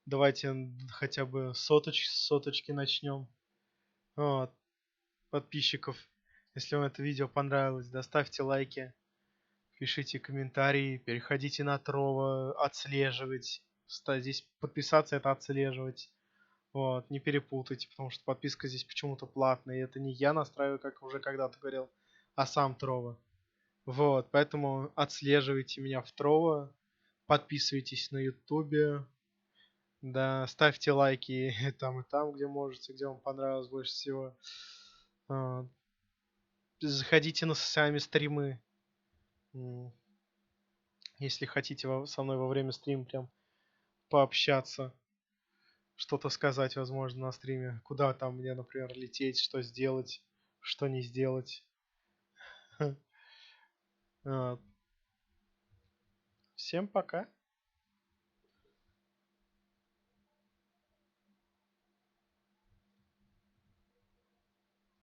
Давайте хотя бы с соточки начнем. Вот. Подписчиков. Если вам это видео понравилось, доставьте лайки, пишите комментарии, переходите на Трова, отслеживать. Здесь подписаться — это отслеживать. Вот, не перепутайте, потому что подписка здесь почему-то платная. И это не я настраиваю, как уже когда-то говорил, а сам Трова. Вот, поэтому отслеживайте меня в Трова, подписывайтесь на Ютубе, да, ставьте лайки и там, где можете, где вам понравилось больше всего. А, Заходите на сами стримы, если хотите со мной во время стрима прям пообщаться, что-то сказать, возможно, на стриме. Куда там мне, например, лететь, что сделать, что не сделать. Вот. Всем пока.